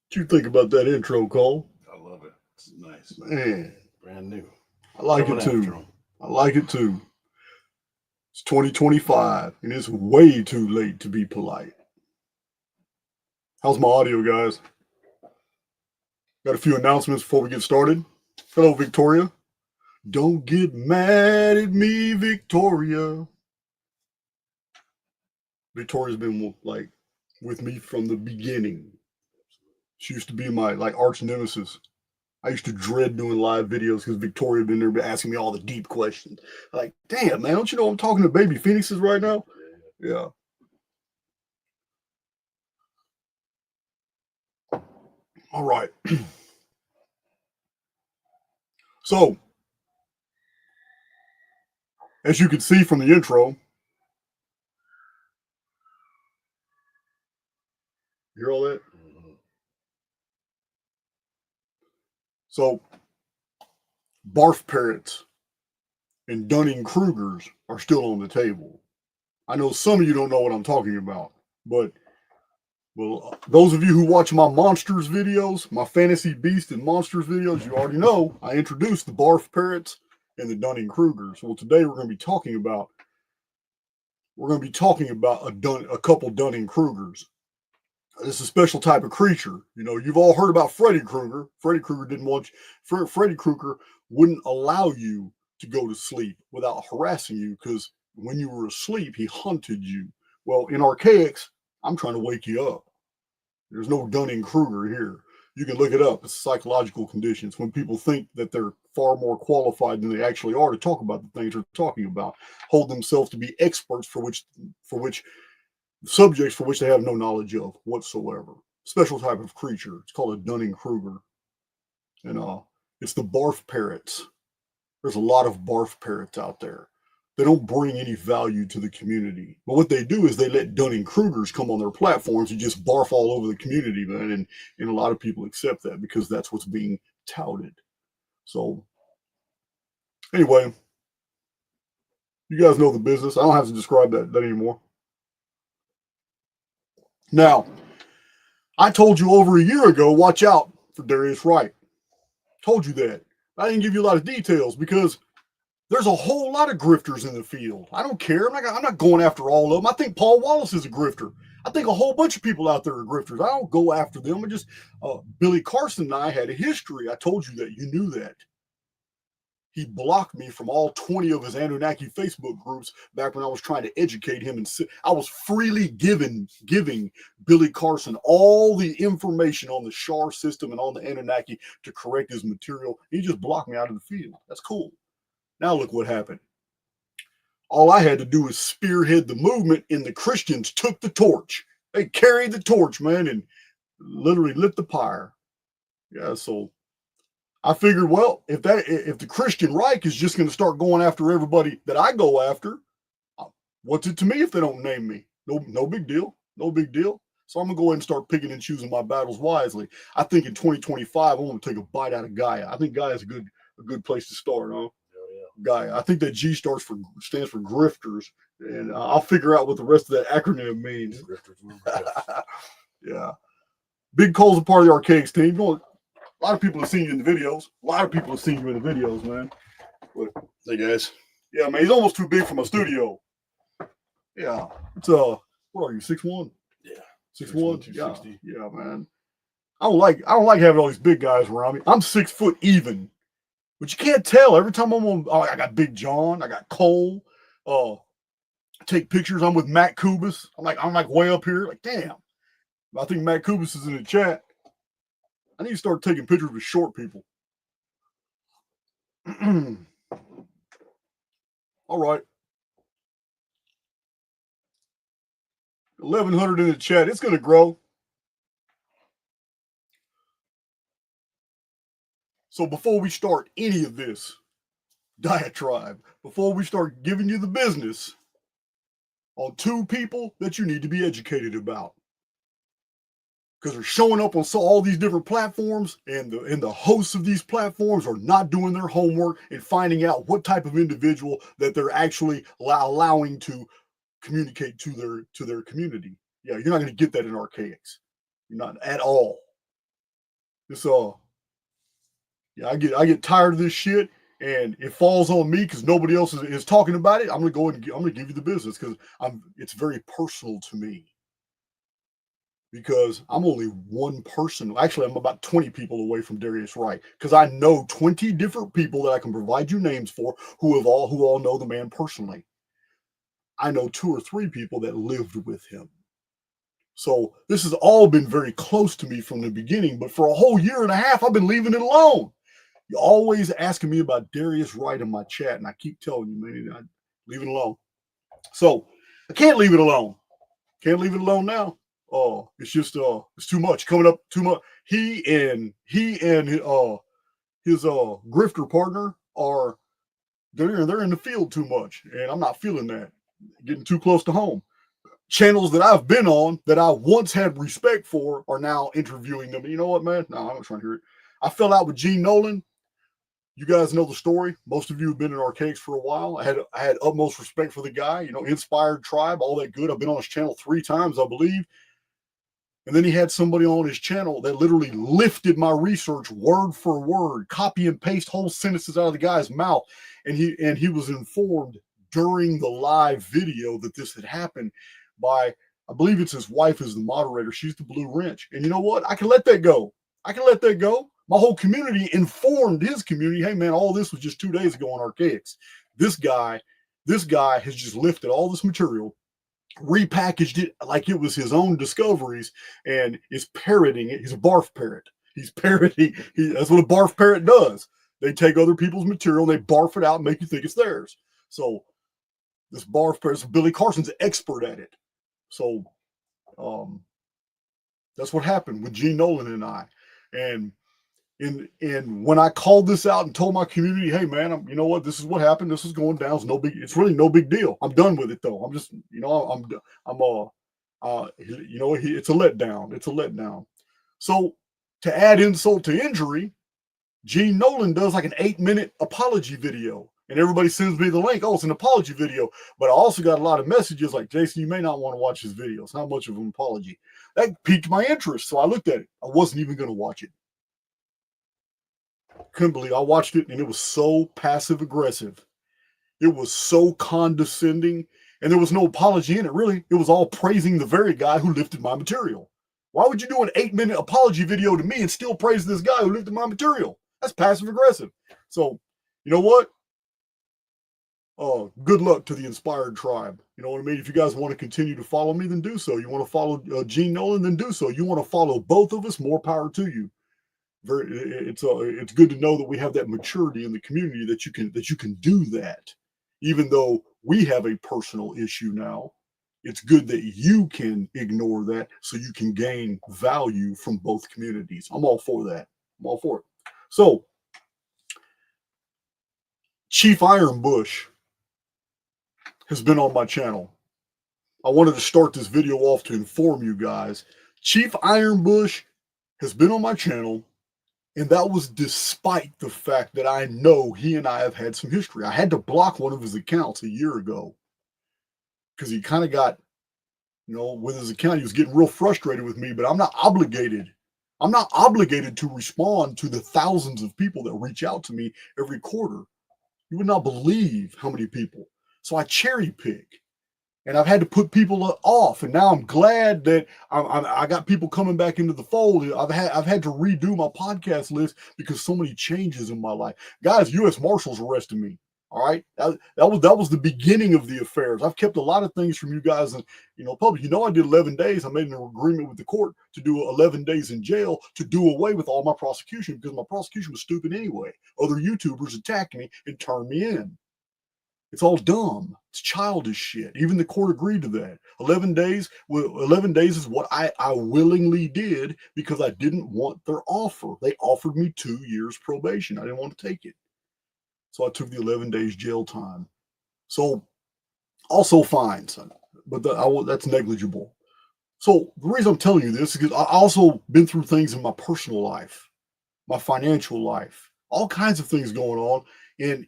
What you think about that intro, Cole? I love it. It's nice. Man, Brand new. I like Coming it too. after 'em. I like it too. It's 2025, and it's way too late to be polite. How's my audio, guys? Got a few announcements before we get started. Hello, Victoria. Don't get mad at me, Victoria. Victoria's been like with me from the beginning. She used to be my like arch nemesis. I used to dread doing live videos because Victoria been there asking me all the deep questions. Like, damn, man, don't you know I'm talking to baby phoenixes right now? Yeah. All right. So, as you can see from the intro, you hear all that? Mhm. So, Barf Parrots and Dunning-Krugers are still on the table. I know some of you don't know what I'm talking about, but well, those of you who watch my monsters videos, my fantasy beast and monsters videos, you already know I introduced the Barf Parrots and the Dunning-Krugers. Well, today we're going to be talking about a couple Dunning-Krugers. This is a special type of creature. You know, you've all heard about Freddy Krueger. Freddy Krueger wouldn't allow you to go to sleep without harassing you because when you were asleep, he hunted you. Well, in Archaix, I'm trying to wake you up. There's no Dunning-Kruger here. You can look it up. It's psychological conditions. When people think that they're far more qualified than they actually are to talk about the things they're talking about, hold themselves to be experts for which subjects for which they have no knowledge of whatsoever. Special type of creature. It's called a Dunning-Kruger. And it's the Barf Parrots. There's a lot of Barf Parrots out there. They don't bring any value to the community. But what they do is they let Dunning-Krugers come on their platforms and just barf all over the community, man. And a lot of people accept that because that's what's being touted. So, anyway, you guys know the business. I don't have to describe that anymore. Now, I told you over a year ago, watch out for Darius Wright. Told you that. I didn't give you a lot of details because there's a whole lot of grifters in the field. I don't care. I'm not going after all of them. I think Paul Wallace is a grifter. I think a whole bunch of people out there are grifters. I don't go after them. Billy Carson and I had a history. I told you that. You knew that. He blocked me from all 20 of his Anunnaki Facebook groups back when I was trying to educate him. And I was freely giving Billy Carson all the information on the Shar system and on the Anunnaki to correct his material. He just blocked me out of the field. That's cool. Now look what happened. All I had to do was spearhead the movement, and the Christians took the torch. They carried the torch, man, and literally lit the pyre. Yeah, so I figured, well, if the Christian Reich is just going to start going after everybody that I go after, what's it to me if they don't name me? No big deal. No big deal. So I'm going to go ahead and start picking and choosing my battles wisely. I think in 2025, I'm going to take a bite out of Gaia. I think Gaia is a good place to start, huh? Gaia. I think that G stands for grifters, and I'll figure out what the rest of that acronym means. Yeah. Big Cole's a part of the Archaix team. You know, a lot of people have seen you in the videos. Man. But, Hey guys. Yeah, man, he's almost too big for my studio. Yeah. It's what are you, 6'1"? Yeah. 6'1", 260. Yeah, man. I don't like having all these big guys around me. I'm 6 foot even. But you can't tell. Every time I'm on, I got Big John, I got Cole. Take pictures. I'm with Matt Kubis. I'm like way up here. Like, damn. I think Matt Kubis is in the chat. I need to start taking pictures with short people. All right. 1,100 in the chat. It's going to grow. So before we start any of this diatribe, before we start giving you the business on two people that you need to be educated about, because they're showing up on all these different platforms, and the hosts of these platforms are not doing their homework and finding out what type of individual that they're actually allowing to communicate to their community. Yeah, you're not going to get that in Archaix. You're not at all. This yeah, I get tired of this shit, and it falls on me because nobody else is talking about it. I'm gonna give you the business because it's very personal to me. Because I'm only one person. Actually, I'm about 20 people away from Darius Wright because I know 20 different people that I can provide you names for who all know the man personally. I know 2 or 3 people that lived with him. So this has all been very close to me from the beginning, but for a whole year and a half, I've been leaving it alone. You're always asking me about Darius Wright in my chat, and I keep telling you, man, I leave it alone. So I can't leave it alone. Can't leave it alone now. Oh, it's just it's too much coming up. Too much. He and his grifter partner are they're in the field too much, and I'm not feeling that. Getting too close to home. Channels that I've been on that I once had respect for are now interviewing them. You know what, man? No, I'm not trying to hear it. I fell out with Jean Nolan. You guys know the story. Most of you have been in Archaix for a while. I had utmost respect for the guy. You know, Inspired Tribe, all that good. I've been on his channel 3 times, I believe. And then he had somebody on his channel that literally lifted my research word for word, copy and paste whole sentences out of the guy's mouth. And he was informed during the live video that this had happened by, I believe it's his wife is the moderator. She's the blue wrench. And you know what? I can let that go. I can let that go. My whole community informed his community, hey man, all this was just 2 days ago on Archaix. This guy has just lifted all this material, repackaged it like it was his own discoveries, and is parroting it. He's a barf parrot. He's parroting. That's what a barf parrot does. They take other people's material and they barf it out and make you think it's theirs. So this barf parrot, Billy Carson's an expert at it. So that's what happened with Jean Nolan and I. And when I called this out and told my community, hey man, you know what, this is what happened. This is going down. It's really no big deal. I'm done with it though. I'm just, you know, you know, it's a letdown. It's a letdown. So to add insult to injury, Jean Nolan does like an 8-minute apology video, and everybody sends me the link. Oh, it's an apology video. But I also got a lot of messages like, Jason, you may not want to watch his videos. How much of an apology? That piqued my interest. So I looked at it. I wasn't even going to watch it. Couldn't believe I watched it, and it was so passive aggressive. It was so condescending, and there was no apology in it, really. It was all praising the very guy who lifted my material. Why would you do an 8-minute apology video to me and still praise this guy who lifted my material? That's passive aggressive. So, you know what? Good luck to the Inspired Tribe. You know what I mean? If you guys want to continue to follow me, then do so. You want to follow Jean Nolan, then do so. You want to follow both of us, more power to you. It's good to know that we have that maturity in the community that you can do that, even though we have a personal issue now. It's good that you can ignore that so you can gain value from both communities. I'm all for that. I'm all for it. So, Chief Ironbush has been on my channel. I wanted to start this video off to inform you guys. Chief Ironbush has been on my channel. And that was despite the fact that I know he and I have had some history. I had to block one of his accounts a year ago because he kind of got, you know, with his account, he was getting real frustrated with me, but I'm not obligated. I'm not obligated to respond to the thousands of people that reach out to me every quarter. You would not believe how many people. So I cherry pick. And I've had to put people off, and now I'm glad that I got people coming back into the fold. I've had to redo my podcast list because so many changes in my life. Guys, U.S. Marshals arrested me. All right, that was the beginning of the affairs. I've kept a lot of things from you guys, and public. You know, I did 11 days. I made an agreement with the court to do 11 days in jail to do away with all my prosecution because my prosecution was stupid anyway. Other YouTubers attacked me and turned me in. It's all dumb. It's childish shit. Even the court agreed to that. 11 days. Well, 11 days is what I willingly did because I didn't want their offer. They offered me 2 years probation. I didn't want to take it. So I took the 11 days jail time. So also fines, but that's negligible. So the reason I'm telling you this is because I also been through things in my personal life, my financial life, all kinds of things going on, and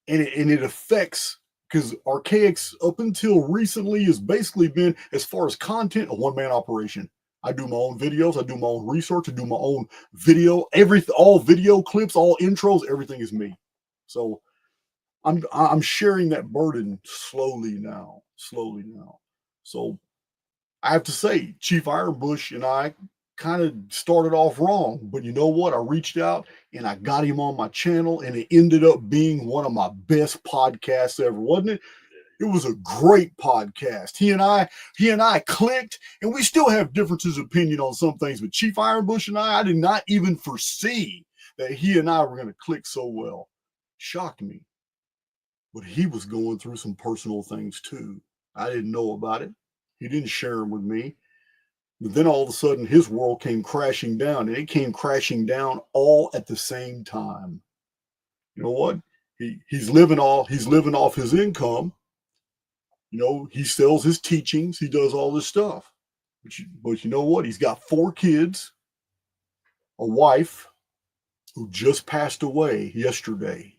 it affects, because Archaix up until recently has basically been, as far as content, a one-man operation. I do my own videos. I do my own research. I do my own video. All video clips, all intros, everything is me. So I'm sharing that burden slowly now. So I have to say, Chief Ironbush and I kind of started off wrong, but you know what? I reached out and I got him on my channel, and it ended up being one of my best podcasts ever, wasn't it? It was a great podcast. He and I clicked, and we still have differences of opinion on some things, but Chief Ironbush and I did not even foresee that he and I were going to click so well. Shocked me. But he was going through some personal things too. I didn't know about it. He didn't share them with me. But then all of a sudden his world came crashing down, and it came crashing down all at the same time. You know what? He's living off his income. You know, he sells his teachings, he does all this stuff. But you know what? He's got 4 kids, a wife who just passed away yesterday.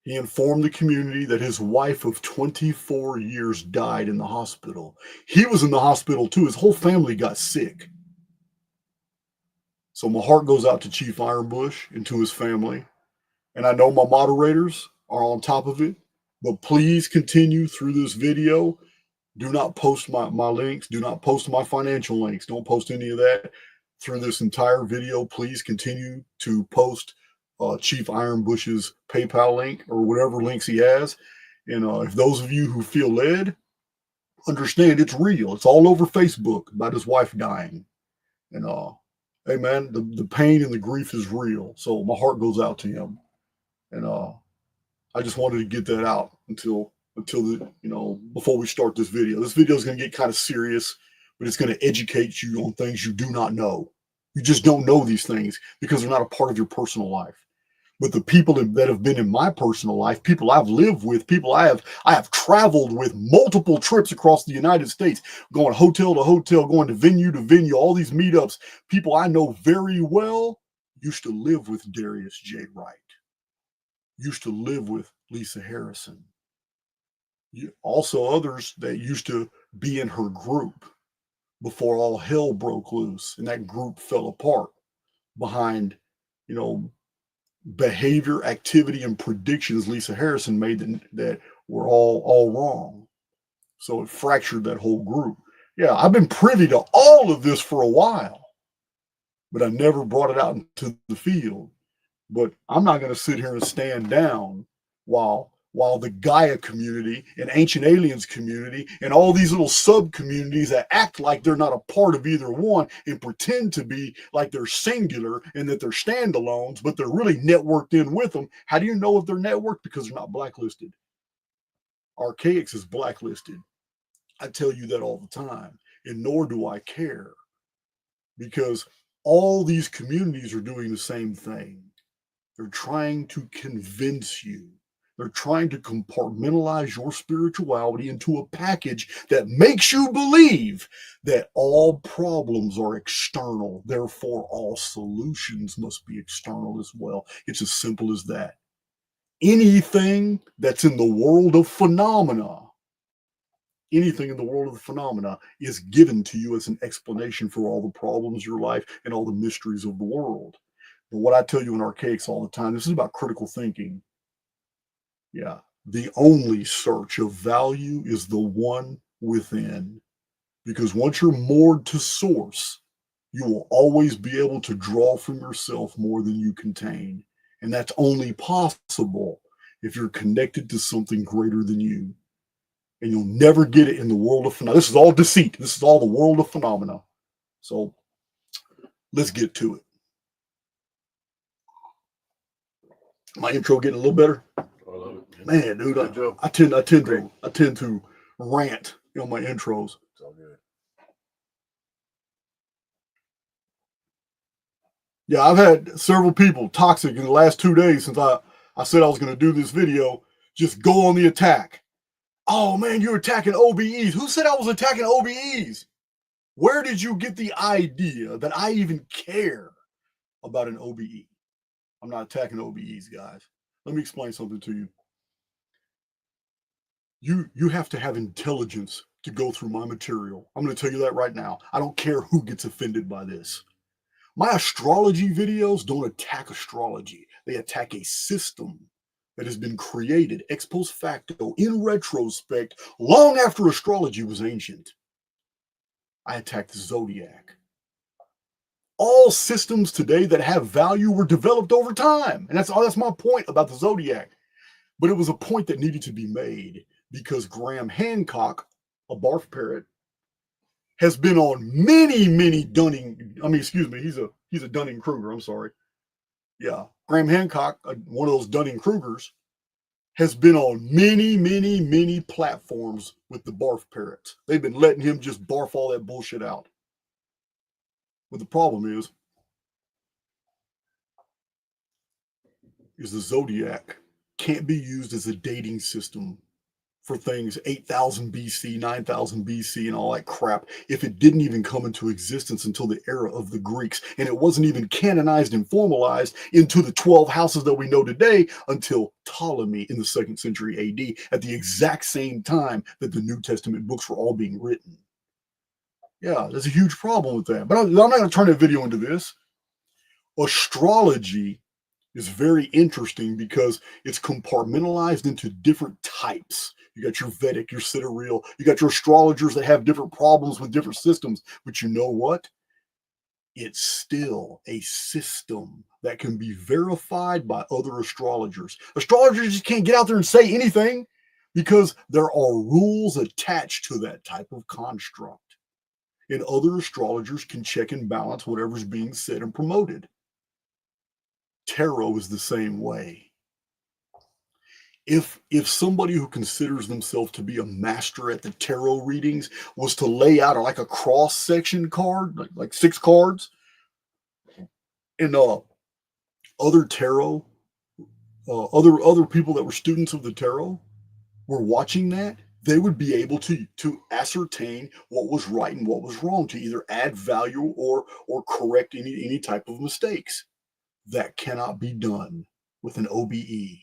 He informed the community that his wife of 24 years died in the hospital. He was in the hospital too. His whole family got sick. So my heart goes out to Chief Ironbush and to his family. And I know my moderators are on top of it. But please continue through this video. Do not post my links. Do not post my financial links. Don't post any of that through this entire video. Please continue to post Chief Ironbush's PayPal link or whatever links he has. And if those of you who feel led, understand it's real. It's all over Facebook about his wife dying. And hey man, the pain and the grief is real. So my heart goes out to him. And I just wanted to get that out until the, you know, before we start this video. This video is going to get kind of serious, but it's going to educate you on things you do not know. You just don't know these things because they're not a part of your personal life. But the people that have been in my personal life, people I've lived with, people I have traveled with, multiple trips across the United States, going hotel to hotel, going to venue, all these meetups, people I know very well, used to live with Darius J. Wright, used to live with Lisa Harrison. Also others that used to be in her group before all hell broke loose and that group fell apart behind, you know, behavior, activity, and predictions Lisa Harrison made that were all wrong. So it fractured that whole group. Yeah, I've been privy to all of this for a while, but I never brought it out into the field. But I'm not going to sit here and stand down while the Gaia community and Ancient Aliens community and all these little sub-communities that act like they're not a part of either one and pretend to be like they're singular and that they're standalones, but they're really networked in with them. How do you know if they're networked? Because they're not blacklisted. Archaix is blacklisted. I tell you that all the time, and nor do I care, because all these communities are doing the same thing. They're trying to convince you. They're trying to compartmentalize your spirituality into a package that makes you believe that all problems are external. Therefore, all solutions must be external as well. It's as simple as that. Anything that's in the world of phenomena, is given to you as an explanation for all the problems of your life and all the mysteries of the world. But what I tell you in Archaix all the time, this is about critical thinking. Yeah, the only search of value is the one within. Because once you're moored to source, you will always be able to draw from yourself more than you contain. And that's only possible if you're connected to something greater than you. And you'll never get it in the world of phenomena. This is all deceit. This is all the world of phenomena. So let's get to it. My intro getting a little better? I love it. Man, dude, I tend to rant on my intros. It's all good. Yeah, I've had several people toxic in the last 2 days since I said I was going to do this video. Just go on the attack. Oh man, you're attacking OBEs. Who said I was attacking OBEs? Where did you get the idea that I even care about an OBE? I'm not attacking OBEs, guys. Let me explain something to you. You have to have intelligence to go through my material. I'm going to tell you that right now. I don't care who gets offended by this. My astrology videos don't attack astrology. They attack a system that has been created ex post facto in retrospect long after astrology was ancient. I attack the zodiac. All systems today that have value were developed over time. And that's my point about the zodiac. But it was a point that needed to be made because Graham Hancock, a Barf parrot, has been on many he's a Dunning-Kruger, I'm sorry. Yeah, Graham Hancock, one of those Dunning-Krugers, has been on many platforms with the Barf parrots. They've been letting him just barf all that bullshit out. But the problem is the zodiac can't be used as a dating system for things 8,000 BC, 9,000 BC, and all that crap if it didn't even come into existence until the era of the Greeks. And it wasn't even canonized and formalized into the 12 houses that we know today until Ptolemy in the 2nd century AD, at the exact same time that the New Testament books were all being written. Yeah, there's a huge problem with that. But I'm not going to turn that video into this. Astrology is very interesting because it's compartmentalized into different types. You got your Vedic, your sidereal, you got your astrologers that have different problems with different systems. But you know what? It's still a system that can be verified by other astrologers. Astrologers just can't get out there and say anything because there are rules attached to that type of construct. And other astrologers can check and balance whatever's being said and promoted. Tarot is the same way. If somebody who considers themselves to be a master at the tarot readings was to lay out like a cross-section card, like 6 cards, and other tarot, other people that were students of the tarot were watching that, they would be able to ascertain what was right and what was wrong, to either add value or correct any type of mistakes. That cannot be done with an OBE.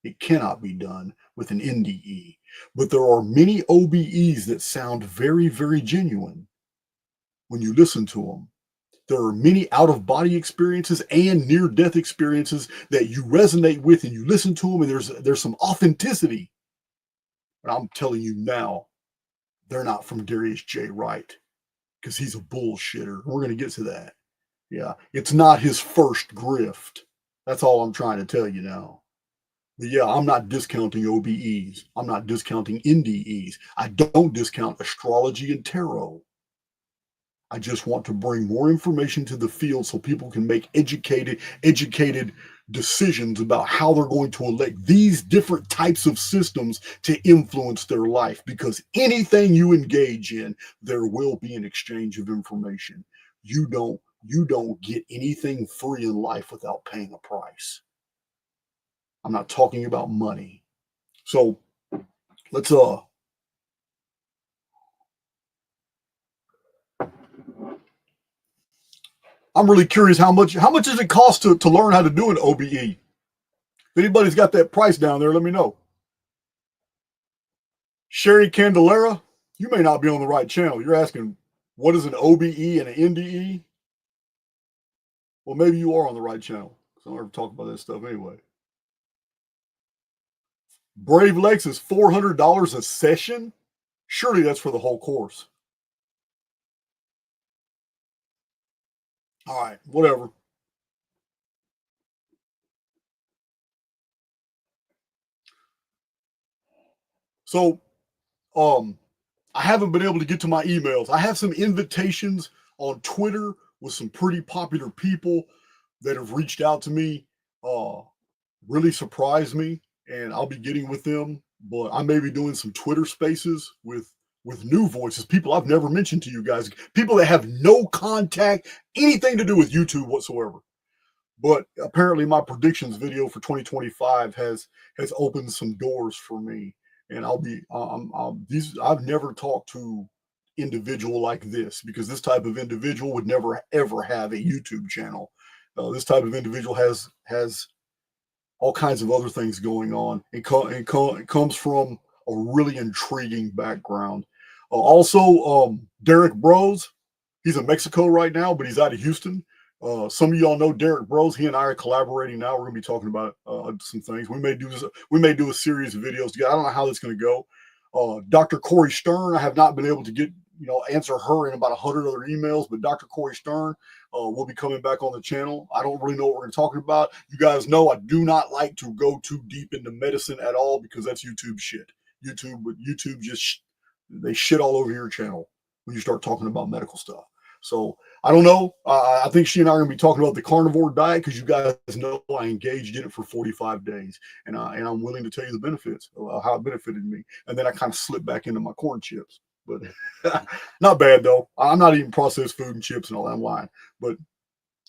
It cannot be done with an NDE. But there are many OBEs that sound very, very genuine when you listen to them. There are many out-of-body experiences and near-death experiences that you resonate with, and you listen to them, and there's some authenticity. But I'm telling you now, they're not from Darius J. Wright, because he's a bullshitter. We're going to get to that. Yeah, it's not his first grift. That's all I'm trying to tell you now. But yeah, I'm not discounting OBEs. I'm not discounting NDEs. I don't discount astrology and tarot. I just want to bring more information to the field so people can make educated decisions about how they're going to elect these different types of systems to influence their life. Because anything you engage in, there will be an exchange of information. You don't get anything free in life without paying a price. I'm not talking about money. So let's I'm really curious how much does it cost to learn how to do an OBE? If anybody's got that price down there, let me know. Sherry Candelera, you may not be on the right channel. You're asking what is an OBE and an NDE? Well, maybe you are on the right channel. I don't ever talk about that stuff anyway. Brave Lex is $400 a session? Surely that's for the whole course. All right, whatever. So, I haven't been able to get to my emails. I have some invitations on Twitter with some pretty popular people that have reached out to me. Really surprised me, and I'll be getting with them. But I may be doing some Twitter spaces with new voices, people I've never mentioned to you guys, people that have no contact, anything to do with YouTube whatsoever. But apparently my predictions video for 2025 has opened some doors for me. And I've never talked to individual like this, because this type of individual would never ever have a YouTube channel. This type of individual has all kinds of other things going on. It comes from a really intriguing background. Also, Derek Bros. He's in Mexico right now, but he's out of Houston. Some of y'all know Derek Bros. He and I are collaborating now. We're gonna be talking about some things. We may do this. We may do a series of videos together. I don't know how that's gonna go. Dr. Corey Stern. I have not been able to get answer her in about 100 other emails, but Dr. Corey Stern will be coming back on the channel. I don't really know what we're talking about. You guys know I do not like to go too deep into medicine at all because that's YouTube shit. YouTube just they shit all over your channel when you start talking about medical stuff. So I don't know. I think she and I are going to be talking about the carnivore diet because you guys know I engaged in it for 45 days, and I'm willing to tell you the benefits, how it benefited me. And then I kind of slipped back into my corn chips, but not bad though. I'm not eating processed food and chips and all that. I'm lying, but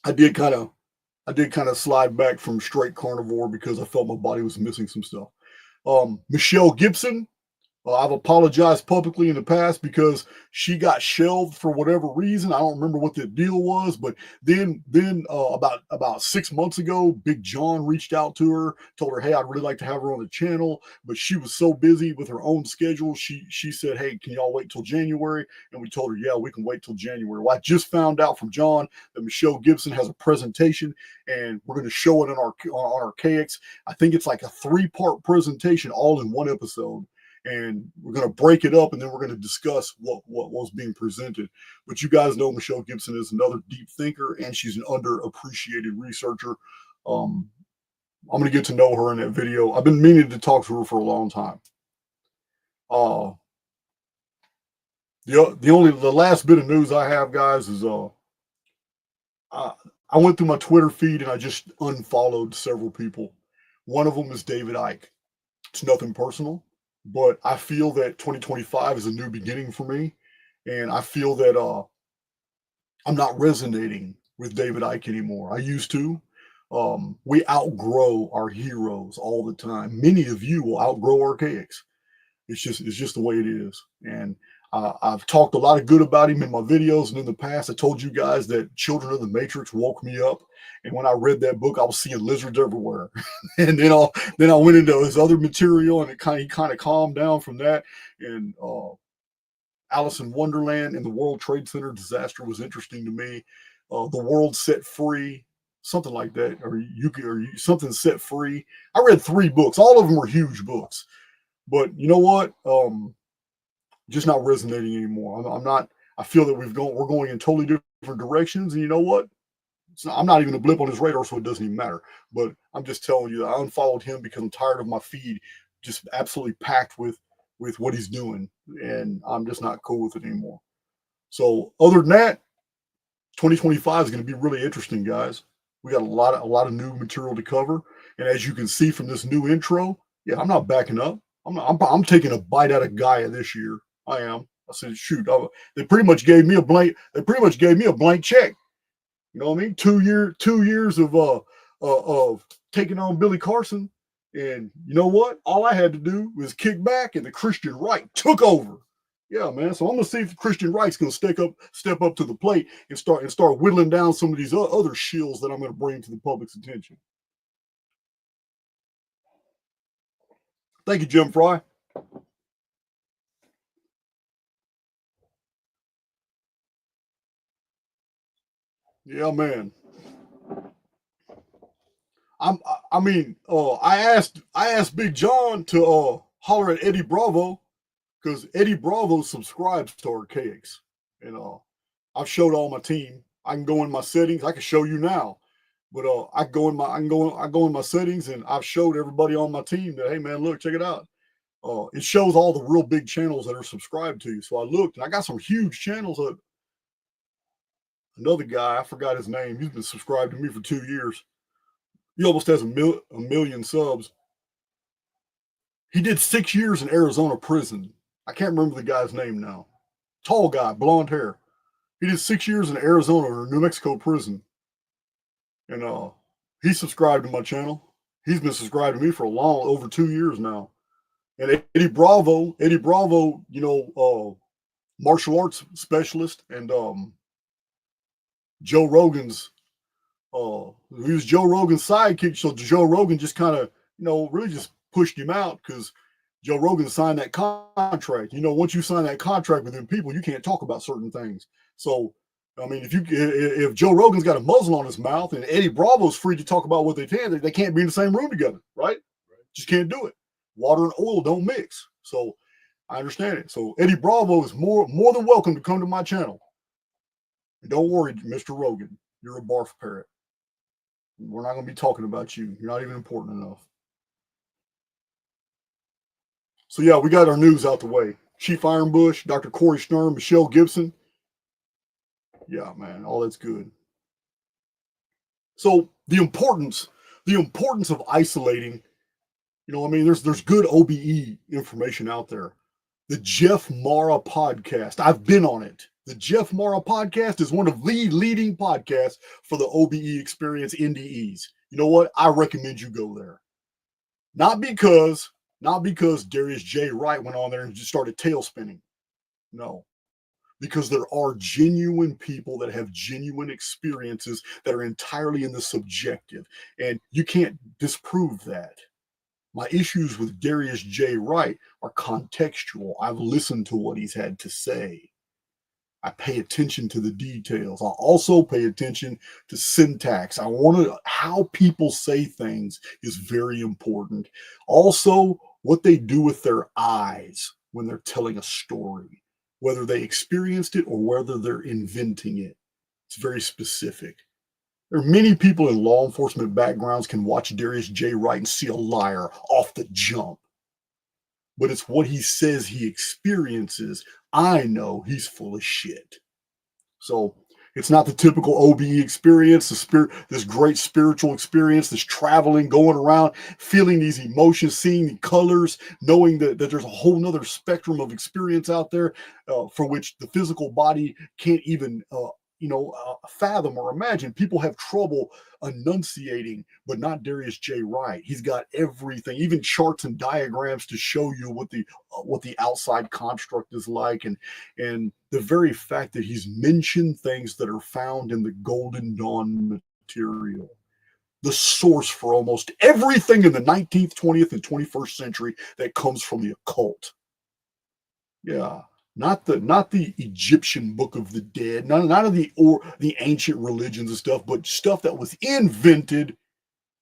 I did kind of slide back from straight carnivore because I felt my body was missing some stuff. Michelle Gibson. I've apologized publicly in the past because she got shelved for whatever reason. I don't remember what the deal was, but then about 6 months ago, Big John reached out to her, told her, hey, I'd really like to have her on the channel, but she was so busy with her own schedule. She said, hey, can y'all wait till January? And we told her, yeah, we can wait till January. Well, I just found out from John that Michelle Gibson has a presentation, and we're going to show it on Archaix. I think it's like a 3-part presentation all in one episode. And we're going to break it up, and then we're going to discuss what was being presented. But you guys know Michelle Gibson is another deep thinker, and she's an underappreciated researcher. I'm going to get to know her in that video. I've been meaning to talk to her for a long time. The last bit of news I have, guys, is I went through my Twitter feed, and I just unfollowed several people. One of them is David Icke. It's nothing personal. But I feel that 2025 is a new beginning for me. And I feel that I'm not resonating with David Icke anymore. I used to. We outgrow our heroes all the time. Many of you will outgrow Archaix. It's just the way it is. And I've talked a lot of good about him in my videos. And in the past, I told you guys that Children of the Matrix woke me up. And when I read that book, I was seeing lizards everywhere. And then I went into his other material, and he kind of calmed down from that. And Alice in Wonderland and the World Trade Center disaster was interesting to me. The World Set Free, something like that, or something set free. I read 3 books. All of them were huge books. But you know what? Just not resonating anymore. I'm not. I feel that we're going in totally different directions. And you know what? I'm not even a blip on his radar, so it doesn't even matter. But I'm just telling you that I unfollowed him because I'm tired of my feed just absolutely packed with what he's doing, and I'm just not cool with it anymore. So other than that, 2025 is going to be really interesting, guys. We got a lot of new material to cover, and as you can see from this new intro, yeah, I'm not backing up. I'm taking a bite out of Gaia this year. I am. I said, shoot, they pretty much gave me a blank. They pretty much gave me a blank check. You know what I mean? 2 years of taking on Billy Carson, and you know what? All I had to do was kick back, and the Christian right took over. Yeah, man. So I'm gonna see if the Christian right's gonna step up to the plate and start whittling down some of these other shills that I'm gonna bring to the public's attention. Thank you, Jim Fry. Yeah, man. I asked Big John to holler at Eddie Bravo because Eddie Bravo subscribes to Archaix, and I've showed all my team. I can go in my settings. I can show you now, but I go in my settings, and I've showed everybody on my team that, hey man, look, check it out. It shows all the real big channels that are subscribed to you. So I looked, and I got some huge channels. Another guy, I forgot his name. He's been subscribed to me for 2 years. He almost has a million subs. He did 6 years in Arizona prison. I can't remember the guy's name now. Tall guy, blonde hair. He did 6 years in Arizona or New Mexico prison. And he subscribed to my channel. He's been subscribed to me for over 2 years now. And Eddie Bravo, you know, martial arts specialist, and Joe Rogan's he was Joe Rogan's sidekick, so Joe Rogan just kind of, you know, really just pushed him out because Joe Rogan signed that contract. You know, once you sign that contract with them people, you can't talk about certain things. So, I mean, if Joe Rogan's got a muzzle on his mouth and Eddie Bravo's free to talk about what they can, they can't be in the same room together, right? Just can't do it. Water and oil don't mix. So I understand it. So Eddie Bravo is more than welcome to come to my channel. And don't worry, Mr. Rogan, you're a barf parrot. We're not going to be talking about you. You're not even important enough. So yeah, we got our news out the way. Chief Ironbush, Dr. Corey Stern, Michelle Gibson. Yeah, man, all that's good. So the importance of isolating, you know, I mean, there's good OBE information out there. The Jeff Mara podcast, I've been on it. The Jeff Mara podcast is one of the leading podcasts for the OBE experience NDEs. You know what? I recommend you go there. Not because Darius J. Wright went on there and just started tail spinning. No. Because there are genuine people that have genuine experiences that are entirely in the subjective. And you can't disprove that. My issues with Darius J. Wright are contextual. I've listened to what he's had to say. I pay attention to the details. I also pay attention to syntax. How people say things is very important. Also, what they do with their eyes when they're telling a story, whether they experienced it or whether they're inventing it. It's very specific. There are many people in law enforcement backgrounds can watch Darius J. Wright and see a liar off the jump. But it's what he says he experiences. I know he's full of shit. So it's not the typical OBE experience, this great spiritual experience, this traveling, going around, feeling these emotions, seeing the colors, knowing that there's a whole nother spectrum of experience out there for which the physical body can't even fathom or imagine. People have trouble enunciating, but not Darius J. Wright. He's got everything, even charts and diagrams to show you what the outside construct is like, and the very fact that he's mentioned things that are found in the Golden Dawn material, the source for almost everything in the 19th, 20th, and 21st century that comes from the occult. Yeah. Not the Egyptian Book of the Dead, none of the ancient religions and stuff, but stuff that was invented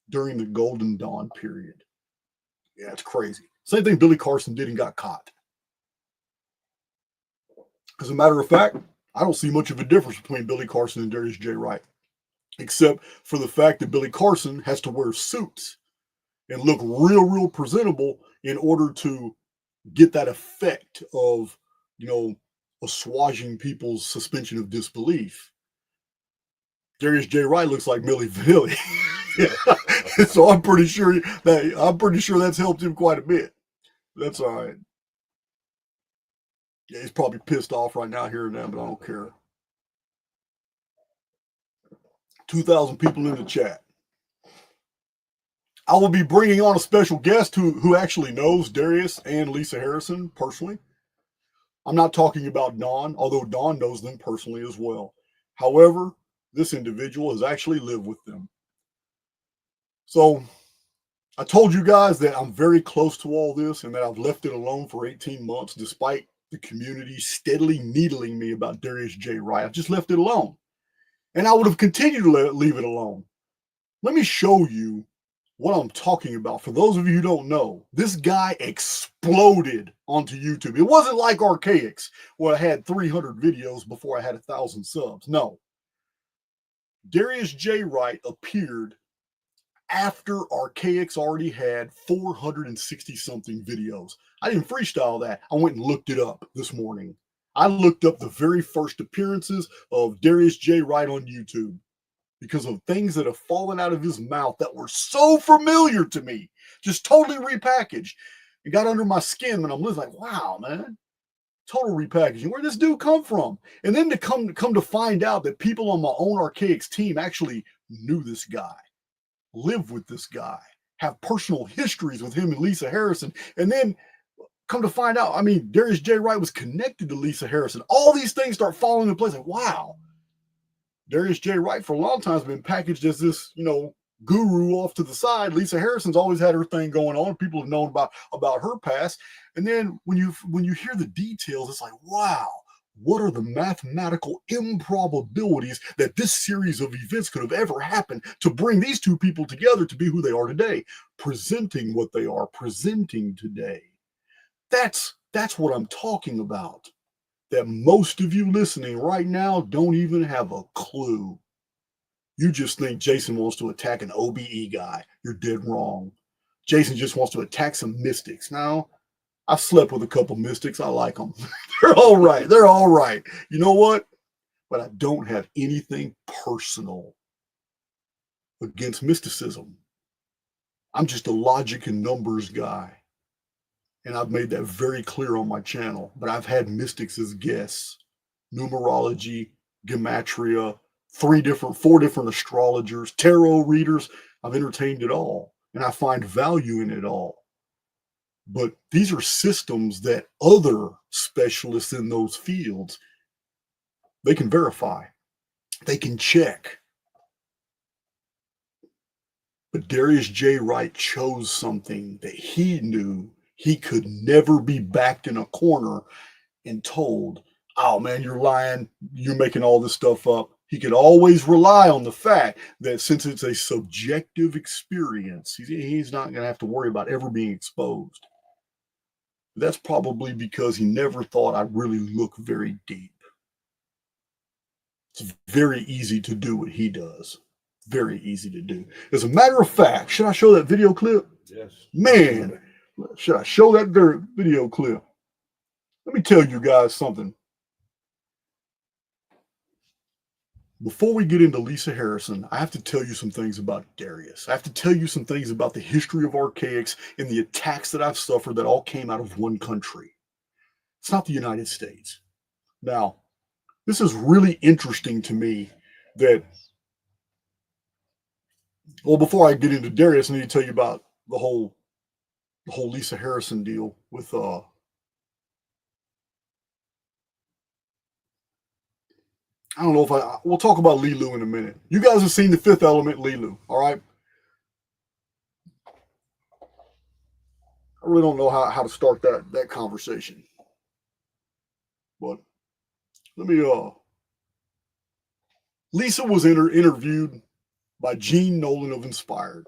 during the Golden Dawn period. Yeah, it's crazy. Same thing Billy Carson did and got caught. As a matter of fact, I don't see much of a difference between Billy Carson and Darius J. Wright, except for the fact that Billy Carson has to wear suits and look real presentable in order to get that effect of, assuaging people's suspension of disbelief. Darius J. Wright looks like Milli Vanilli. So I'm pretty sure that's helped him quite a bit. That's all right. Yeah, he's probably pissed off right now hearing that, but I don't care. 2,000 people in the chat. I will be bringing on a special guest who actually knows Darius and Lisa Harrison personally. I'm not talking about Dawn, although Dawn knows them personally as well. However, this individual has actually lived with them. So I told you guys that I'm very close to all this and that I've left it alone for 18 months, despite the community steadily needling me about Darius J. Wright. I've just left it alone. And I would have continued to leave it alone. Let me show you what I'm talking about. For those of you who don't know, this guy exploded onto YouTube. It wasn't like Archaix, where I had 300 videos before I had 1,000 subs. No. Darius J. Wright appeared after Archaix already had 460-something videos. I didn't freestyle that. I went and looked it up this morning. I looked up the very first appearances of Darius J. Wright on YouTube, because of things that have fallen out of his mouth that were so familiar to me, just totally repackaged. It got under my skin when I'm listening, like, wow, man, total repackaging. Where'd this dude come from? And then to come to find out that people on my own Archaix team actually knew this guy, lived with this guy, have personal histories with him and Lisa Harrison. And then come to find out, I mean, Darius J. Wright was connected to Lisa Harrison. All these things start falling into place. Like, wow. Darius J. Wright for a long time has been packaged as this, guru off to the side. Lisa Harrison's always had her thing going on. People have known about her past. And then when you hear the details, it's like, wow, what are the mathematical improbabilities that this series of events could have ever happened to bring these two people together to be who they are today, presenting what they are presenting today. That's what I'm talking about. That most of you listening right now don't even have a clue. You just think Jason wants to attack an OBE guy. You're dead wrong. Jason just wants to attack some mystics. Now, I've slept with a couple mystics. I like them. They're all right. They're all right. You know what? But I don't have anything personal against mysticism. I'm just a logic and numbers guy. And I've made that very clear on my channel. But I've had mystics as guests. Numerology, gematria, 4 different astrologers, tarot readers. I've entertained it all. And I find value in it all. But these are systems that other specialists in those fields, they can verify. They can check. But Darius J. Wright chose something that he knew he could never be backed in a corner and told, oh man, you're lying. You're making all this stuff up. He could always rely on the fact that since it's a subjective experience, he's not going to have to worry about ever being exposed. That's probably because he never thought I'd really look very deep. It's very easy to do what he does. Very easy to do. As a matter of fact, should I show that video clip? Yes. Man, should I show that video clip? Let me tell you guys something. Before we get into Lisa Harrison, I have to tell you some things about Darius. I have to tell you some things about the history of Archaix and the attacks that I've suffered that all came out of one country. It's not the United States. Now, this is really interesting to me that, well, before I get into Darius, I need to tell you about the whole Lisa Harrison deal with I don't know if we'll talk about LeeLoo in a minute. You guys have seen The Fifth Element, LeeLoo, all right? I really don't know how to start that conversation. But let me Lisa was interviewed by Jean Nolan of Inspired.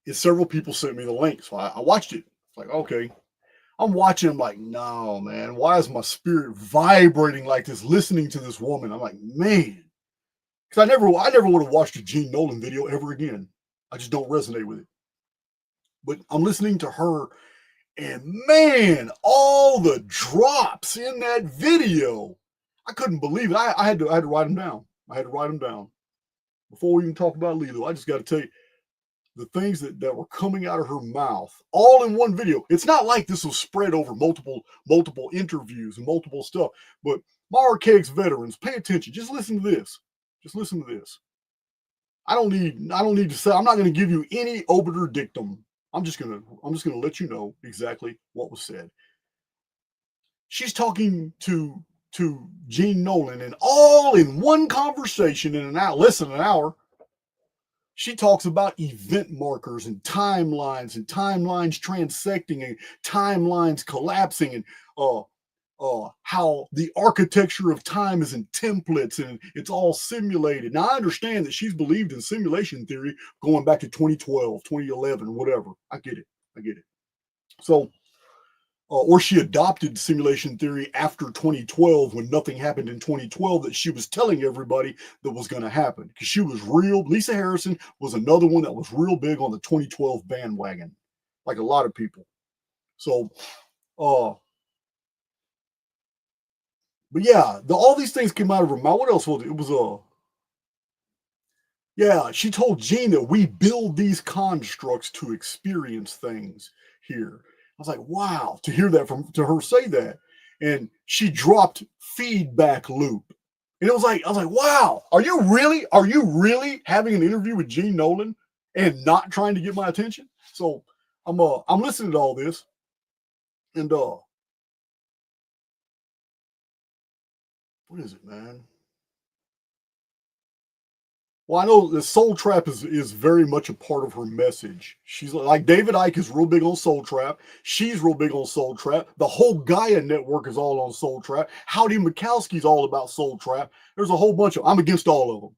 And several people sent me the link, so I watched it. It's like, okay. I'm watching, I'm like, no, man, why is my spirit vibrating like this, listening to this woman? I'm like, man. Because I never would have watched a Jean Nolan video ever again. I just don't resonate with it. But I'm listening to her, and man, all the drops in that video. I couldn't believe it. I had to write them down. I had to write them down. Before we even talk about LeeLoo, I just got to tell you, the things that were coming out of her mouth, all in one video. It's not like this was spread over multiple interviews and multiple stuff. But my Archaix veterans, pay attention. Just listen to this. Just listen to this. I don't need to say. I'm not going to give you any obiter dictum. I'm just gonna let you know exactly what was said. She's talking to Jean Nolan, and all in one conversation in less than an hour. She talks about event markers and timelines transecting and timelines collapsing and how the architecture of time is in templates and it's all simulated. Now, I understand that she's believed in simulation theory going back to 2012, 2011, whatever. I get it. So, or she adopted simulation theory after 2012 when nothing happened in 2012 that she was telling everybody that was going to happen. Because she was real. Lisa Harrison was another one that was real big on the 2012 bandwagon, like a lot of people. So, but yeah, all these things came out of her mouth. What else was it? It was yeah, she told Jean that we build these constructs to experience things here. I was like, wow, to hear that to her say that. And she dropped feedback loop. And I was like, wow, are you really having an interview with Jean Nolan and not trying to get my attention? So I'm listening to all this. And what is it, man? Well, I know the Soul Trap is very much a part of her message. She's like David Icke is real big on Soul Trap. She's real big on Soul Trap. The whole Gaia network is all on Soul Trap. Howdy Mikowski's all about Soul Trap. There's a whole bunch of. I'm against all of them.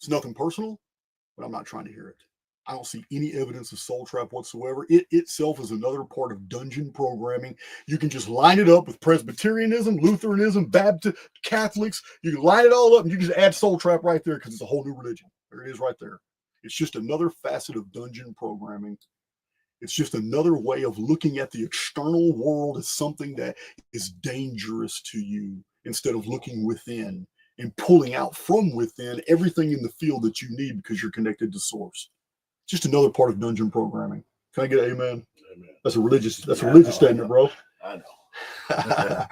It's nothing personal, but I'm not trying to hear it. I don't see any evidence of Soul Trap whatsoever. It itself is another part of dungeon programming. You can just line it up with Presbyterianism, Lutheranism, Baptist, Catholics. You can line it all up and you just add Soul Trap right there because it's a whole new religion. There it is right there. It's just another facet of dungeon programming. It's just another way of looking at the external world as something that is dangerous to you instead of looking within and pulling out from within everything in the field that you need because you're connected to source. Just another part of dungeon programming. Can I get an amen? Amen. That's a religious statement, bro. I know.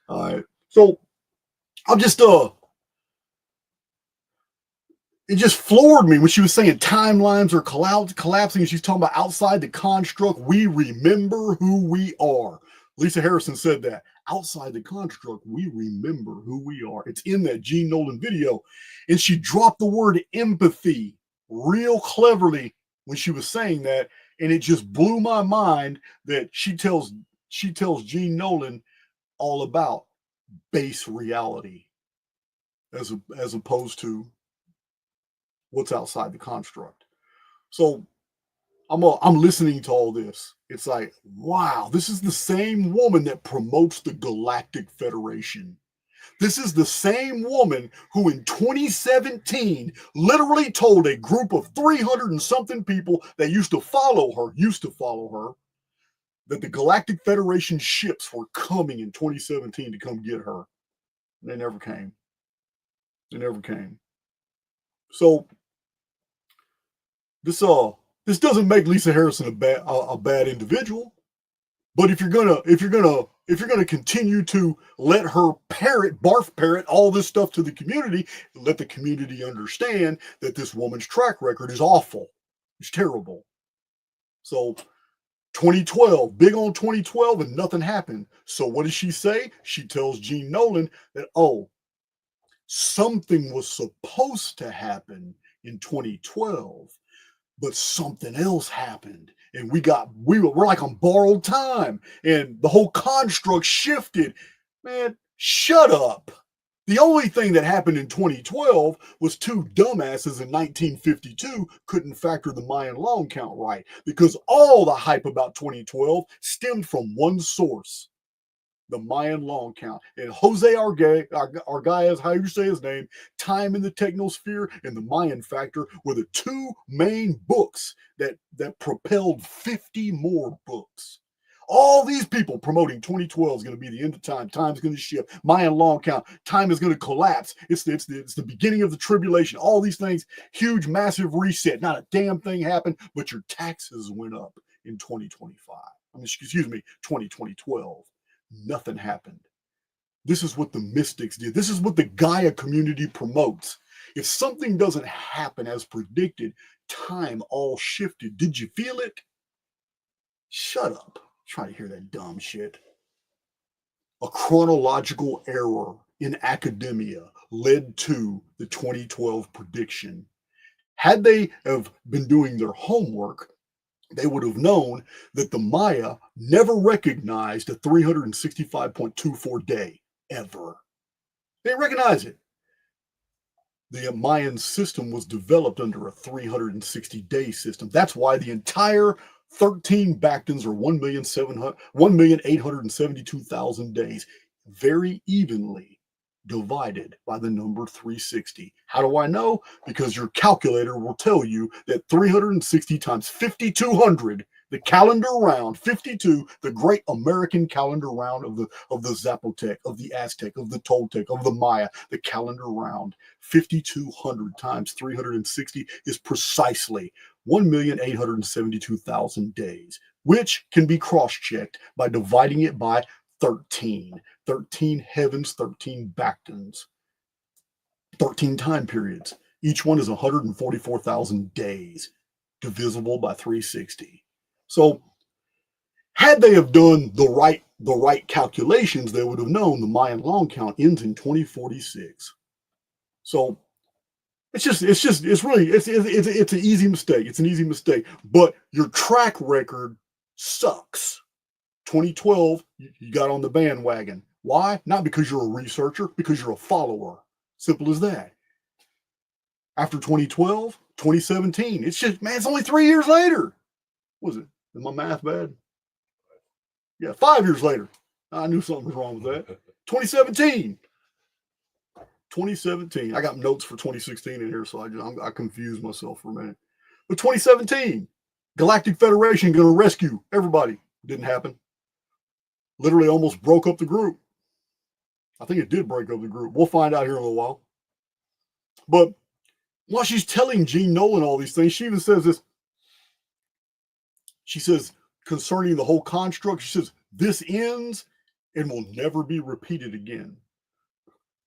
All right. So I'm just it just floored me when she was saying timelines are collapsing and she's talking about outside the construct. We remember who we are. Lisa Harrison said that. Outside the construct, we remember who we are. It's in that Jean Nolan video. And she dropped the word empathy real cleverly when she was saying that, and it just blew my mind that she tells Jean Nolan all about base reality as opposed to what's outside the construct. So I'm listening to all this. It's like, wow, this is the same woman that promotes the Galactic Federation. This is the same woman who in 2017 literally told a group of 300 and something people that used to follow her, that the Galactic Federation ships were coming in 2017 to come get her. And they never came. They never came. So this doesn't make Lisa Harrison a bad individual. But if you're gonna continue to let her Barf parrot all this stuff to the community, let the community understand that this woman's track record is awful. It's terrible. So 2012, big on 2012, and nothing happened. So what does she say? She tells Jean Nolan that, something was supposed to happen in 2012. But something else happened, and we're like on borrowed time, and the whole construct shifted. Man, shut up. The only thing that happened in 2012 was two dumbasses in 1952 couldn't factor the Mayan long count right, because all the hype about 2012 stemmed from one source, the Mayan long count. And Jose Archaix, how you say his name, Time in the Technosphere and the Mayan Factor were the two main books that propelled 50 more books. All these people promoting 2012 is going to be the end of time. Time's going to shift. Mayan long count. Time is going to collapse. It's the beginning of the tribulation. All these things, huge, massive reset. Not a damn thing happened, but your taxes went up in 2025. 2012. Nothing happened. This is what the mystics did. This is what the Gaia community promotes. If something doesn't happen as predicted, time all shifted. Did you feel it? Shut up. Try to hear that dumb shit. A chronological error in academia led to the 2012 prediction. Had they have been doing their homework, they would have known that the Maya never recognized a 365.24 day, ever. They didn't recognize it. The Mayan system was developed under a 360-day system. That's why the entire 13 Bactans are 1,872,000 days, very evenly divided by the number 360. How do I know? Because your calculator will tell you that 360 times 5,200, the calendar round, 52, the great American calendar round of the Zapotec, of the Aztec, of the Toltec, of the Maya, the calendar round, 5,200 times 360 is precisely 1,872,000 days, which can be cross-checked by dividing it by 13. 13 heavens, 13 Bactans, 13 time periods. Each one is 144,000 days, divisible by 360. So had they have done the right calculations, they would have known the Mayan long count ends in 2046. So It's an easy mistake. It's an easy mistake. But your track record sucks. 2012, you got on the bandwagon. Why? Not because you're a researcher, because you're a follower. Simple as that. After 2012, 2017, it's just, man, it's only 3 years later. Was it? Is my math bad? Yeah, 5 years later. I knew something was wrong with that. 2017. 2017. I got notes for 2016 in here, so I confused myself for a minute. But 2017, Galactic Federation going to rescue everybody. Didn't happen. Literally almost broke up the group. I think it did break up the group. We'll find out here in a little while. But while she's telling Jean Nolan all these things, she even says this. She says, concerning the whole construct, she says, this ends and will never be repeated again.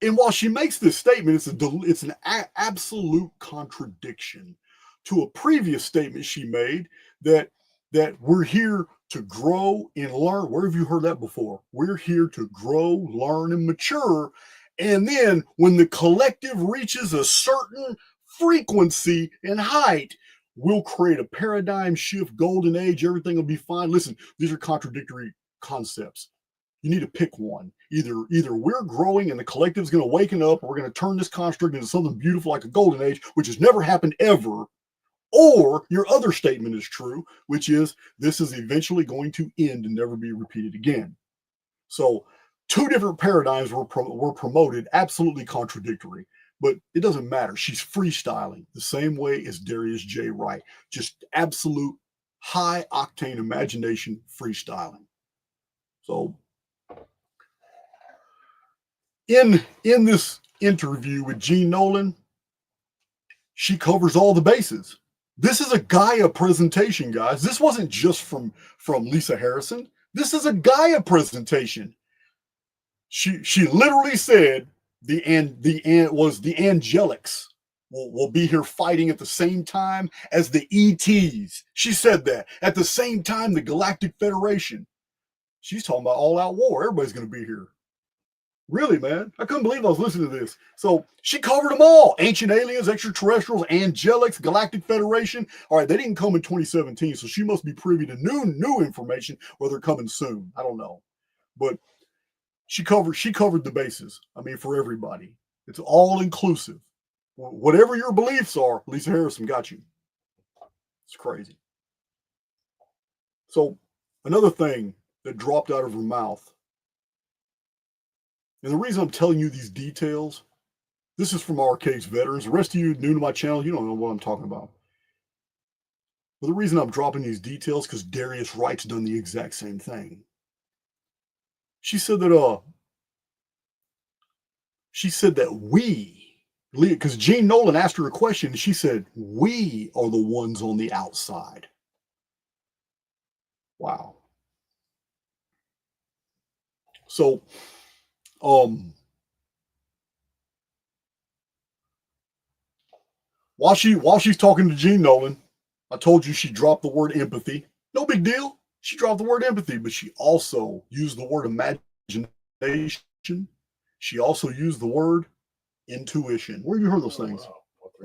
And while she makes this statement, it's an absolute contradiction to a previous statement she made that we're here to grow and learn. Where have you heard that before? We're here to grow, learn, and mature. And then when the collective reaches a certain frequency and height, we'll create a paradigm shift, golden age, everything will be fine. Listen, these are contradictory concepts. You need to pick one. Either we're growing and the collective is going to waken up, or we're going to turn this construct into something beautiful like a golden age, which has never happened ever, or your other statement is true, which is this is eventually going to end and never be repeated again. So two different paradigms were promoted, absolutely contradictory, but it doesn't matter. She's freestyling the same way as Darius J. Wright, just absolute high octane imagination freestyling. So in this interview with Jean Nolan, she covers all the bases. This is a Gaia presentation, guys. This wasn't just from Lisa Harrison. This is a Gaia presentation. She literally said the angelics will be here fighting at the same time as the ETs. She said that at the same time the Galactic Federation. She's talking about all-out war. Everybody's going to be here. Really, man? I couldn't believe I was listening to this. So she covered them all. Ancient aliens, extraterrestrials, angelics, Galactic Federation. All right, they didn't come in 2017, so she must be privy to new information, or they're coming soon. I don't know. But she covered the bases. I mean, for everybody. It's all inclusive. Whatever your beliefs are, Lisa Harrison got you. It's crazy. So another thing that dropped out of her mouth, and the reason I'm telling you these details, this is from Archaix veterans. The rest of you new to my channel, you don't know what I'm talking about. But the reason I'm dropping these details, because Darius Wright's done the exact same thing. She said that we, because Jean Nolan asked her a question, and she said, we are the ones on the outside. Wow. So, while she's talking to Jean Nolan, I told you she dropped the word empathy. No big deal. She dropped the word empathy, but she also used the word imagination. She also used the word intuition. Where have you heard those things? Wow.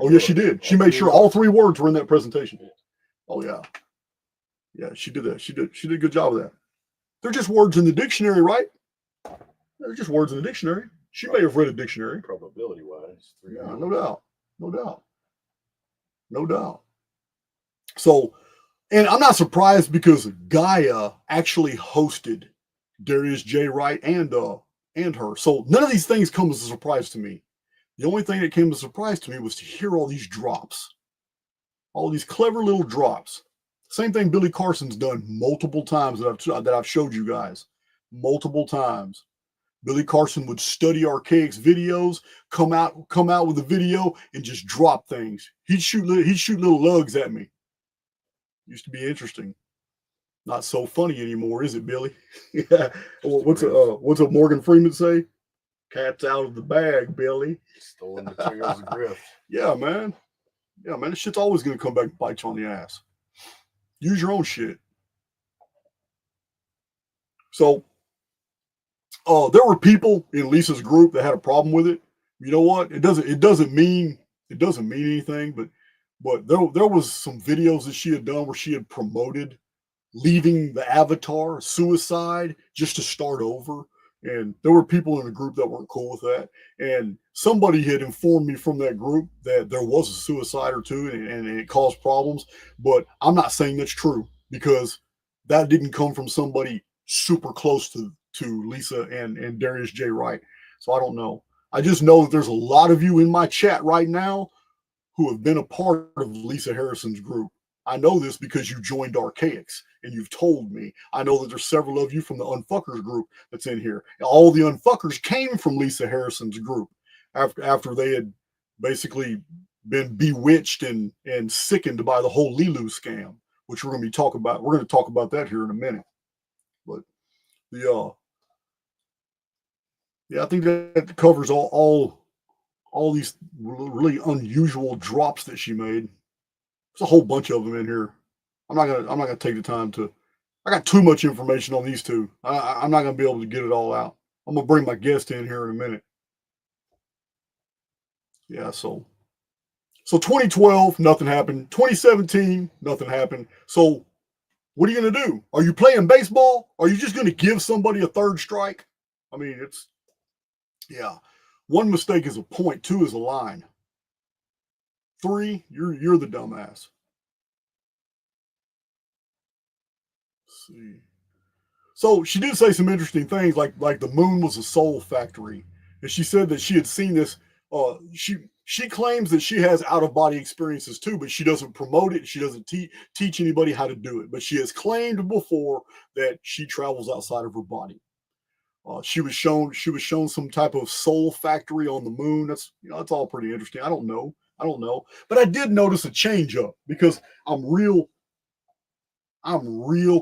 Oh, yes, she did. She made sure all three words were in that presentation. Oh, yeah. Yeah, she did that. She did a good job of that. They're just words in the dictionary, right? They're just words in the dictionary. She may have read a dictionary. Probability-wise. Yeah, no doubt. No doubt. No doubt. So, and I'm not surprised because Gaia actually hosted Darius J. Wright and her. So none of these things come as a surprise to me. The only thing that came as a surprise to me was to hear all these drops. All these clever little drops. Same thing Billy Carson's done multiple times that I've showed you guys. Multiple times. Billy Carson would study Archaix videos, come out with a video and just drop things. He'd shoot little lugs at me. Used to be interesting. Not so funny anymore, is it, Billy? Yeah. What's what Morgan Freeman say? Cat's out of the bag, Billy. Stolen materials of grift. Yeah, man. Yeah, man. This shit's always gonna come back and bite you on the ass. Use your own shit. So there were people in Lisa's group that had a problem with it. You know what? It doesn't mean it doesn't mean anything, but there was some videos that she had done where she had promoted leaving the avatar, suicide, just to start over. And there were people in the group that weren't cool with that. And somebody had informed me from that group that there was a suicide or two and it caused problems. But I'm not saying that's true because that didn't come from somebody super close to Lisa and Darius J. Wright. So I don't know. I just know that there's a lot of you in my chat right now who have been a part of Lisa Harrison's group. I know this because you joined Archaix and you've told me. I know that there's several of you from the Unfuckers group that's in here. All the Unfuckers came from Lisa Harrison's group after they had basically been bewitched and sickened by the whole LeeLoo scam, which we're going to be talking about. We're going to talk about that here in a minute. But I think that covers all these really unusual drops that she made. There's a whole bunch of them in here. I'm not gonna take the time to. I got too much information on these two. I'm not gonna be able to get it all out. I'm gonna bring my guest in here in a minute. Yeah, so 2012, nothing happened. 2017, nothing happened. So what are you gonna do? Are you playing baseball? Are you just gonna give somebody a third strike? I mean, yeah. One mistake is a point, two is a line. 3, you're the dumbass. Let's see. So she did say some interesting things, like the moon was a soul factory, and she said that she had seen this. She claims that she has out of body experiences too, but she doesn't promote it. She doesn't teach anybody how to do it. But she has claimed before that she travels outside of her body. She was shown some type of soul factory on the moon. That's all pretty interesting. I don't know, but I did notice a change up because I'm real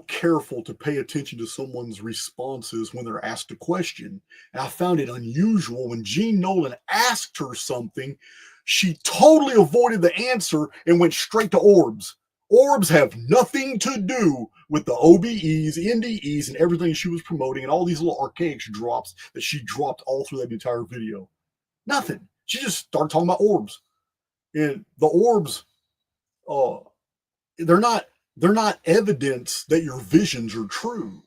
careful to pay attention to someone's responses when they're asked a question. And I found it unusual when Jean Nolan asked her something, she totally avoided the answer and went straight to Orbs. Orbs have nothing to do with the OBEs, NDEs, and everything she was promoting and all these little Archaix drops that she dropped all through that entire video. Nothing. She just started talking about Orbs. And the Orbs, they're not evidence that your visions are true.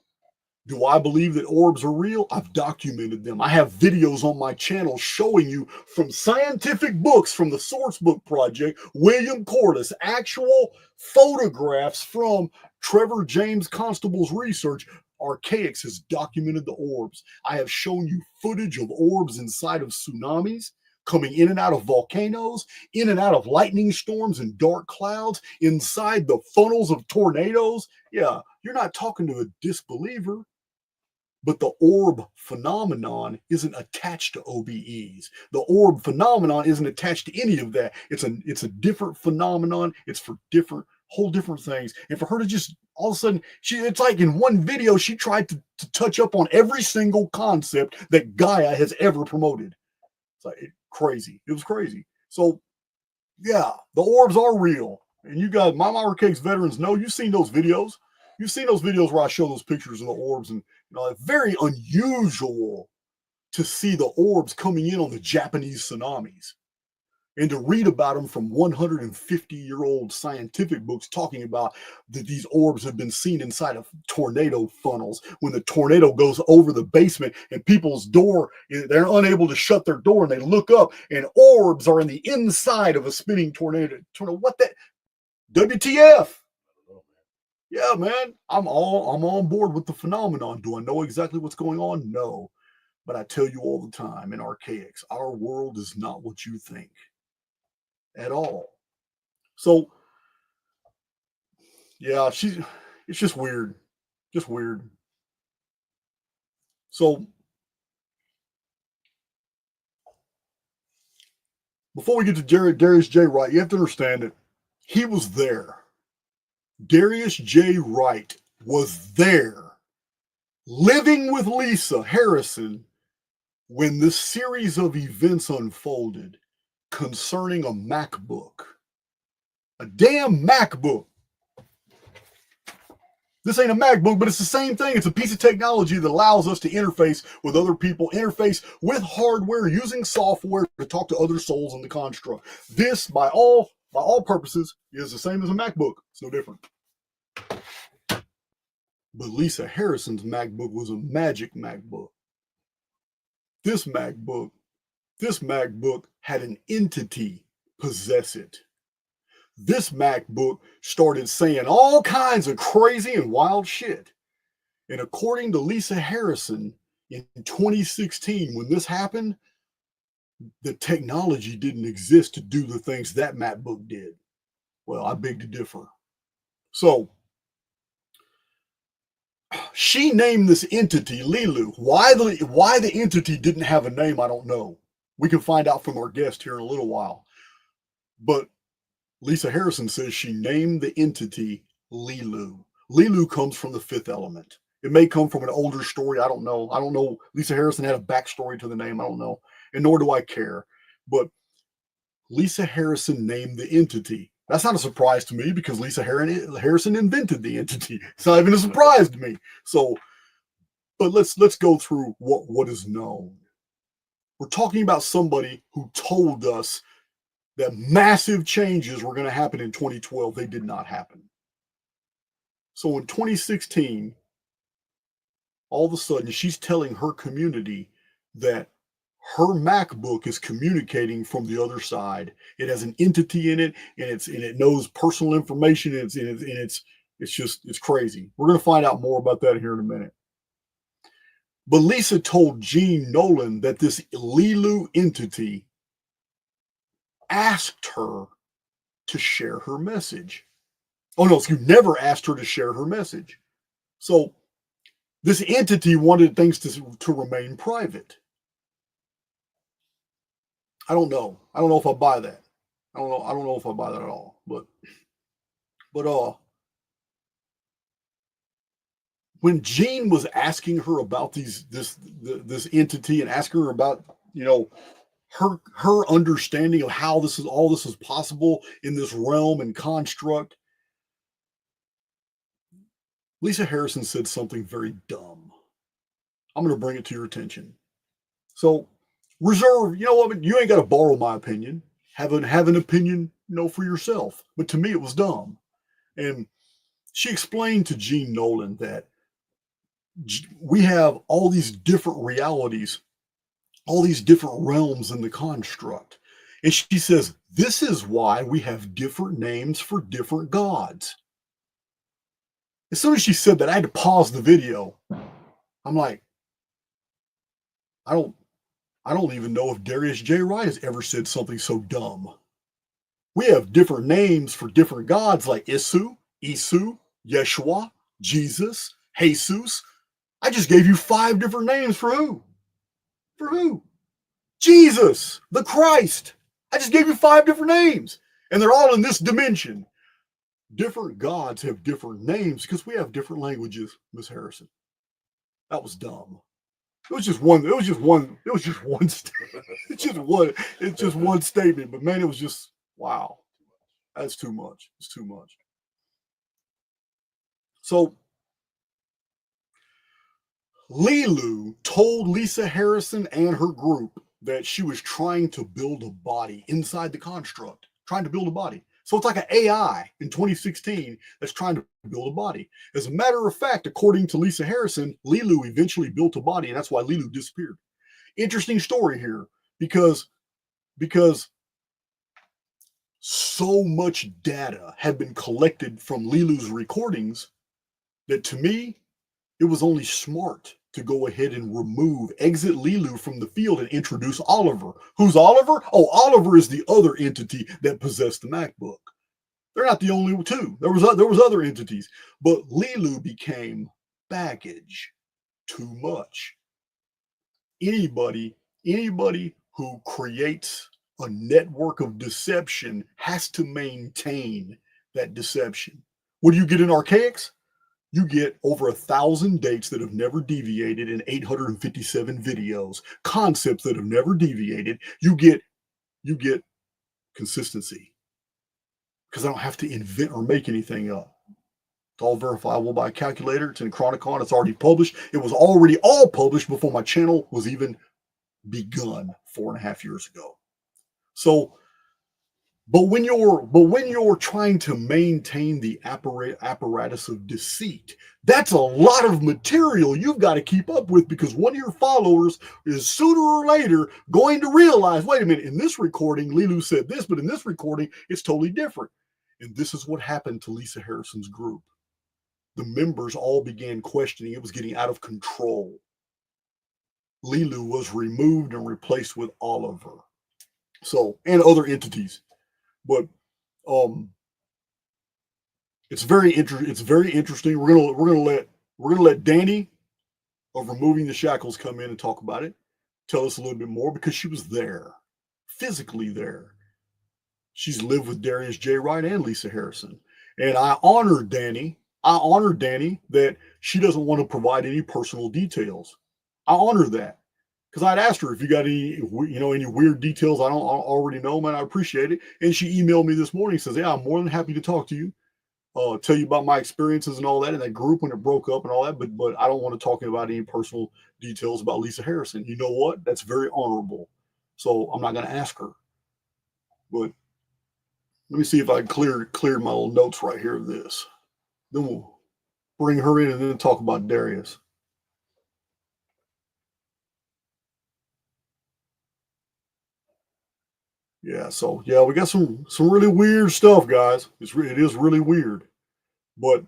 Do I believe that orbs are real? I've documented them. I have videos on my channel showing you from scientific books from the Source Book Project, William Corliss, actual photographs from Trevor James Constable's research. Archaix has documented the orbs. I have shown you footage of orbs inside of tsunamis, coming in and out of volcanoes, in and out of lightning storms and dark clouds, inside the funnels of tornadoes. Yeah, you're not talking to a disbeliever. But the orb phenomenon isn't attached to OBEs. The orb phenomenon isn't attached to any of that. It's a different phenomenon. It's for whole different things. And for her to just all of a sudden, it's like in one video, she tried to touch up on every single concept that Gaia has ever promoted. It's like crazy. It was crazy. So yeah, the orbs are real. And you guys, my Archaix veterans know, you've seen those videos. You've seen those videos where I show those pictures of the orbs, and it's very unusual to see the orbs coming in on the Japanese tsunamis and to read about them from 150-year-old scientific books talking about that these orbs have been seen inside of tornado funnels when the tornado goes over the basement and people's door, they're unable to shut their door and they look up and orbs are in the inside of a spinning tornado. What the WTF? Yeah, man, I'm on board with the phenomenon. Do I know exactly what's going on? No. But I tell you all the time in Archaix, our world is not what you think at all. So, yeah, it's just weird. Just weird. So, before we get to Darius J. Wright, you have to understand that he was there. Darius J. Wright was there, living with Lisa Harrison when this series of events unfolded concerning a MacBook. A damn MacBook. This ain't a MacBook, but it's the same thing. It's a piece of technology that allows us to interface with other people, interface with hardware, using software to talk to other souls in the construct. This, by all purposes, is the same as a MacBook. It's no different. But Lisa Harrison's MacBook was a magic MacBook. This MacBook had an entity possess it. This MacBook started saying all kinds of crazy and wild shit. And according to Lisa Harrison, in 2016, when this happened, the technology didn't exist to do the things that MacBook did. Well, I beg to differ. So, she named this entity LeeLoo. Why the entity didn't have a name, I don't know. We can find out from our guest here in a little while. But Lisa Harrison says she named the entity LeeLoo. LeeLoo comes from the Fifth Element. It may come from an older story. I don't know. I don't know. Lisa Harrison had a backstory to the name. I don't know. And nor do I care. But Lisa Harrison named the entity. That's not a surprise to me because Lisa Harrison invented the entity. It's not even a surprise to me. So, but let's go through what is known. We're talking about somebody who told us that massive changes were going to happen in 2012. They did not happen. So in 2016, all of a sudden, she's telling her community that her MacBook is communicating from the other side. It has an entity in it, and it knows personal information. And it's crazy. We're going to find out more about that here in a minute. But Lisa told Jean Nolan that this LeeLoo entity asked her to share her message. Oh no, you never asked her to share her message. So this entity wanted things to remain private. I don't know. I don't know if I buy that. I don't know if I buy that at all. But when Jean was asking her about this entity and asking her about, her understanding of how all this is possible in this realm and construct, Lisa Harrison said something very dumb. I'm going to bring it to your attention. So reserve, you ain't got to borrow my opinion. Have an opinion, for yourself. But to me, it was dumb. And she explained to Jean Nolan that we have all these different realities, all these different realms in the construct. And she says, this is why we have different names for different gods. As soon as she said that, I had to pause the video. I'm like, I don't even know if Darius J. Wright has ever said something so dumb. We have different names for different gods like Isu, Yeshua, Jesus, Jesus. I just gave you 5 different names for who? For who? Jesus, the Christ. I just gave you 5 different names. And they're all in this dimension. Different gods have different names because we have different languages, Miss Harrison. That was dumb. It's just one statement, but man, it was just, wow. That's too much. It's too much. So LeeLoo told Lisa Harrison and her group that she was trying to build a body inside the construct, trying to build a body. So it's like an AI in 2016 that's trying to build a body. As a matter of fact, according to Lisa Harrison, LeeLoo eventually built a body, and that's why LeeLoo disappeared. Interesting story here, because so much data had been collected from LeeLoo's recordings that to me, it was only smart to go ahead and exit LeeLoo from the field and introduce Oliver. Who's Oliver? Oh, Oliver is the other entity that possessed the MacBook. They're not the only two. There was other entities, but LeeLoo became baggage. Too much. Anybody who creates a network of deception has to maintain that deception. What do you get in Archaix? You get over 1,000 dates that have never deviated in 857 videos, concepts that have never deviated. You get consistency because I don't have to invent or make anything up. It's all verifiable by a calculator. It's in Chronicon. It's already published. It was already all published before my channel was even begun 4.5 years ago. So, but when you're trying to maintain the apparatus of deceit, that's a lot of material you've got to keep up with, because one of your followers is sooner or later going to realize, wait a minute, in this recording, LeeLoo said this, but in this recording, it's totally different. And this is what happened to Lisa Harrison's group. The members all began questioning. It was getting out of control. LeeLoo was removed and replaced with Oliver. So, and other entities. But it's very interesting. We're gonna let Danny of Removing the Shackles come in and talk about it. Tell us a little bit more, because she was there, physically there. She's lived with Darius J. Wright and Lisa Harrison. And I honor Danny that she doesn't want to provide any personal details. I honor that, because I'd asked her, if you got any weird details I don't already know, man, I appreciate it. And she emailed me this morning, says, yeah, I'm more than happy to talk to you, tell you about my experiences and all that in that group when it broke up and all that, but I don't want to talk about any personal details about Lisa Harrison. You know what? That's very honorable. So I'm not going to ask her. But let me see if I can clear my little notes right here of this. Then we'll bring her in and then talk about Darius. Yeah, so yeah, we got some really weird stuff, guys. It is really weird, but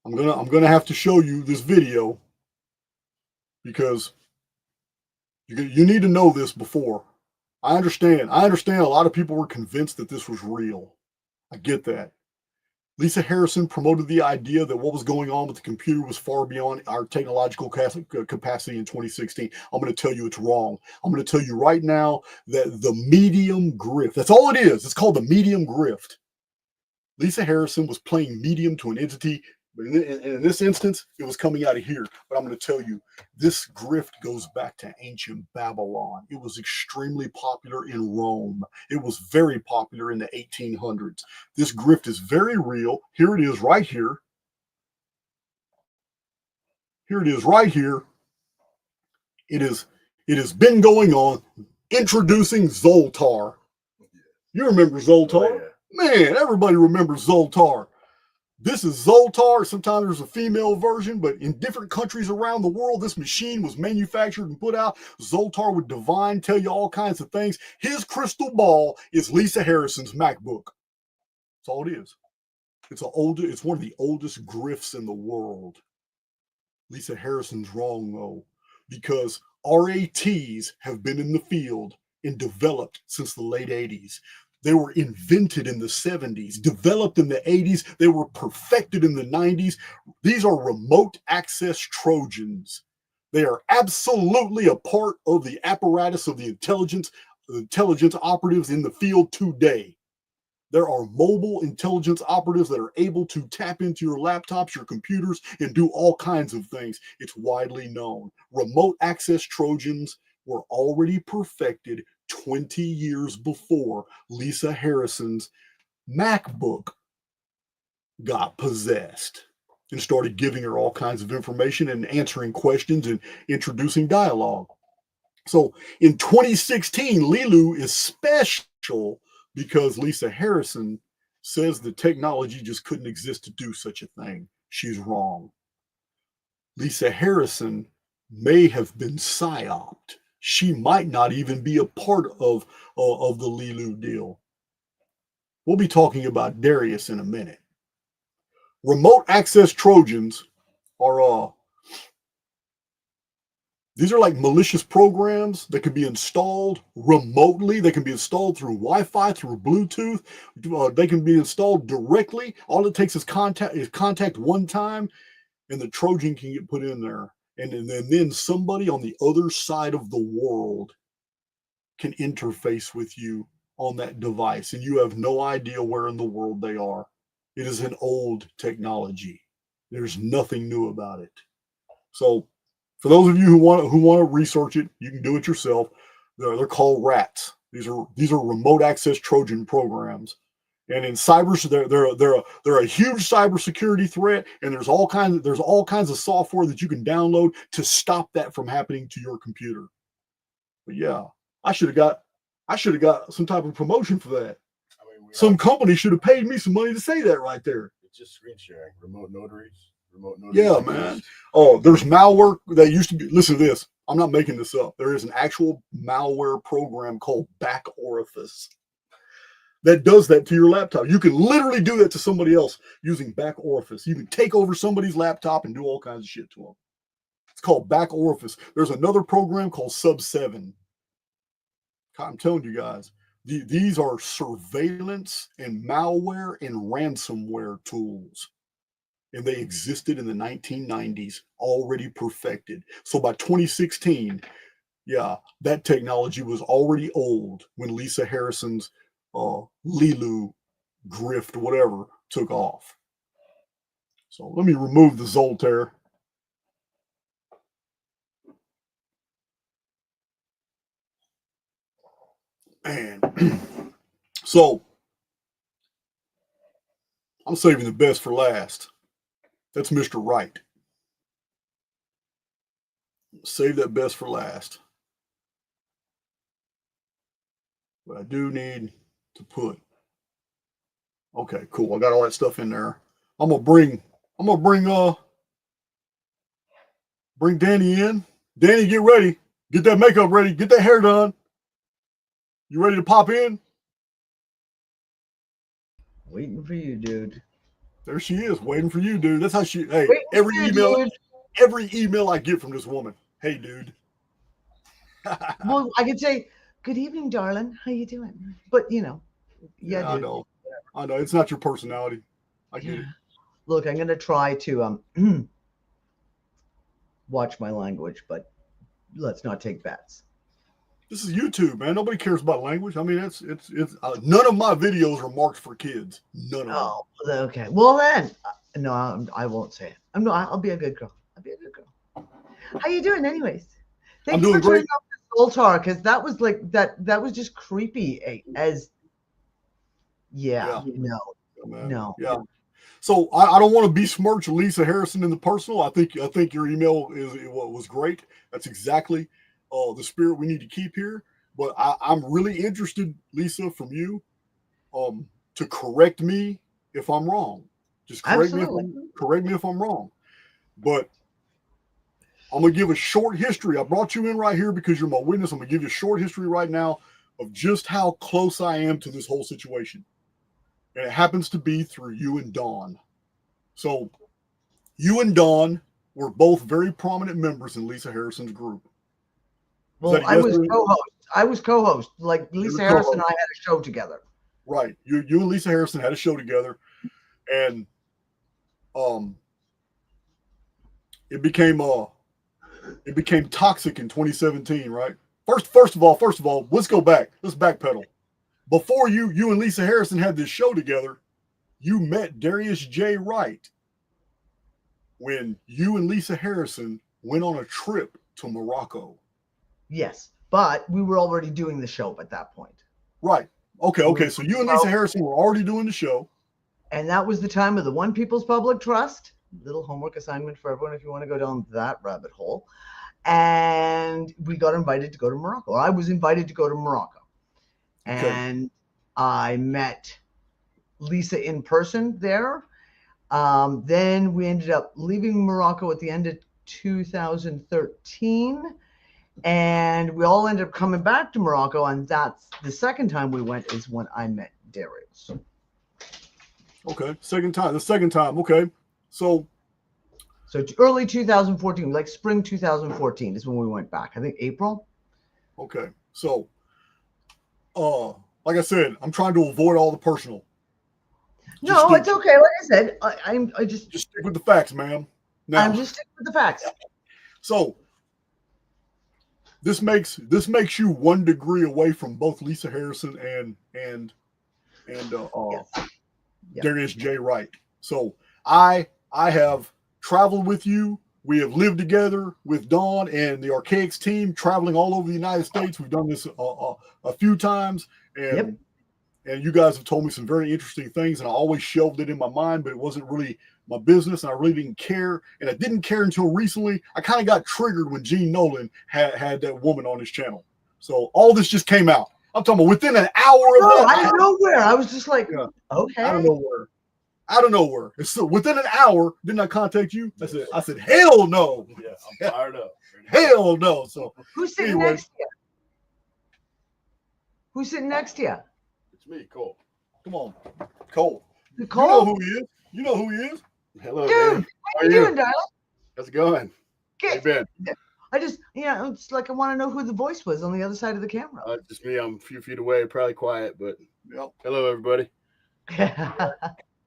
I'm gonna have to show you this video, because you need to know this before. I understand a lot of people were convinced that this was real. I get that. Lisa Harrison promoted the idea that what was going on with the computer was far beyond our technological capacity in 2016. I'm going to tell you it's wrong. I'm going to tell you right now that the medium grift, that's all it is. It's called the medium grift. Lisa Harrison was playing medium to an entity, but in this instance, it was coming out of here. But I'm going to tell you, this grift goes back to ancient Babylon. It was extremely popular in Rome. It was very popular in the 1800s. This grift is very real. Here it is right here. Here it is right here. It has been going on. Introducing Zoltar. You remember Zoltar? Oh, yeah. Man, everybody remembers Zoltar. This is Zoltar. Sometimes there's a female version, but in different countries around the world, this machine was manufactured and put out. Zoltar would divine, tell you all kinds of things. His crystal ball is Lisa Harrison's MacBook. That's all it is. It's one of the oldest grifts in the world. Lisa Harrison's wrong, though, because RATs have been in the field and developed since the late 80s. They were invented in the 70s, developed in the 80s. They were perfected in the 90s. These are remote access Trojans. They are absolutely a part of the apparatus of the intelligence operatives in the field today. There are mobile intelligence operatives that are able to tap into your laptops, your computers, and do all kinds of things. It's widely known. Remote access Trojans were already perfected 20 years before Lisa Harrison's MacBook got possessed and started giving her all kinds of information and answering questions and introducing dialogue. So in 2016, LeeLoo is special because Lisa Harrison says the technology just couldn't exist to do such a thing. She's wrong. Lisa Harrison may have been psyoped. She might not even be a part of the LeeLoo deal. We'll be talking about Darius in a minute. Remote access Trojans are these are like malicious programs that can be installed remotely. They can be installed through Wi-Fi, through Bluetooth. They can be installed directly. All it takes is contact one time, and the Trojan can get put in there. And then somebody on the other side of the world can interface with you on that device, and you have no idea where in the world they are. It is an old technology. There's nothing new about it. So for those of you who want to research it, you can do it yourself. They're called RATs. These are remote access Trojan programs. And in cyber, they're a huge cybersecurity threat, and there's all kinds of software that you can download to stop that from happening to your computer. But yeah, I should have got some type of promotion for that. I mean, Some company should have paid me some money to say that right there. It's just screen sharing, remote notaries. Yeah, man. Oh, there's malware that used to be. Listen to this. I'm not making this up. There is an actual malware program called Back Orifice that does that to your laptop. You can literally do that to somebody else using Back Orifice. You can take over somebody's laptop and do all kinds of shit to them. It's called Back Orifice. There's another program called Sub 7. I'm telling you guys, these are surveillance and malware and ransomware tools. And they existed in the 1990s, already perfected. So by 2016, yeah, that technology was already old when Lisa Harrison's LeeLoo, grift, whatever, took off. So let me remove the Zoltaire. And so I'm saving the best for last. That's Mr. Wright. Save that best for last. But I do need to put. Okay, cool. I got all that stuff in there. I'm gonna bring Danny in. Danny, get ready. Get that makeup ready. Get that hair done. You ready to pop in? Waiting for you, dude. There she is, waiting for you, dude. That's how she. Hey, Waiting every email I get from this woman. Hey, dude. Well, I could say, "Good evening, darling. How you doing?" But yeah, dude. I know. It's not your personality. I get it. Look, I'm gonna try to watch my language, but let's not take bets. This is YouTube, man. Nobody cares about language. I mean, it's none of my videos are marked for kids. None of them. Oh, okay. Well then, no, I won't say it. I'll be a good girl. I'll be a good girl. How you doing, anyways? Thank you for turning off the Zoltar, because that was like that was just creepy. No. Yeah. So I don't want to besmirch Lisa Harrison in the personal. I think your email was great. That's exactly the spirit we need to keep here. But I'm really interested, Lisa, from you, to correct me if I'm wrong. Just correct me if I'm wrong. But I'm gonna give a short history. I brought you in right here because you're my witness. I'm gonna give you a short history right now of just how close I am to this whole situation. And it happens to be through you and Dawn. So you and Dawn were both very prominent members in Lisa Harrison's group. Well, I was co-host. Like Lisa Harrison and I had a show together. Right. You and Lisa Harrison had a show together, and it became toxic in 2017, right? First of all, let's go back. Let's backpedal. Before you and Lisa Harrison had this show together, you met Darius J. Wright when you and Lisa Harrison went on a trip to Morocco. Yes, but we were already doing the show at that point. Right. Okay. So you and Lisa Harrison were already doing the show. And that was the time of the One People's Public Trust. Little homework assignment for everyone if you want to go down that rabbit hole. And we got invited to go to Morocco. I was invited to go to Morocco. Okay. And I met Lisa in person there. Then we ended up leaving Morocco at the end of 2013. And we all ended up coming back to Morocco. And that's the second time we went is when I met Darius. Okay. The second time. Okay. So early 2014, like spring 2014 is when we went back. I think April. Okay. So, like I said, I'm trying to avoid all the personal. It's okay. Like I said, I just stick with the facts, ma'am. Now, I'm just sticking with the facts. So this makes you 1 degree away from both Lisa Harrison and Darius J. Wright. So I have traveled with you. We have lived together with Dawn and the Archaix team, traveling all over the United States. We've done this a few times, and And you guys have told me some very interesting things, and I always shelved it in my mind, but it wasn't really my business, and I really didn't care. And I didn't care until recently. I kind of got triggered when Jean Nolan had that woman on his channel. So all this just came out. I'm talking about within an hour of that. Out of nowhere. I was just like, okay. Out of nowhere. Out of nowhere. And so within an hour, didn't I contact you? I said, hell no. Yeah, I'm fired up. Hell no. So who's sitting next to you? Who's sitting next to you? It's me, Cole. Come on, Cole. Cole? You know who he is. You know who he is. Hello, dude. man. How you doing, darling? How's it going? How you been? I just, it's like I want to know who the voice was on the other side of the camera. Just me. I'm a few feet away, probably quiet, but yep. Hello, everybody.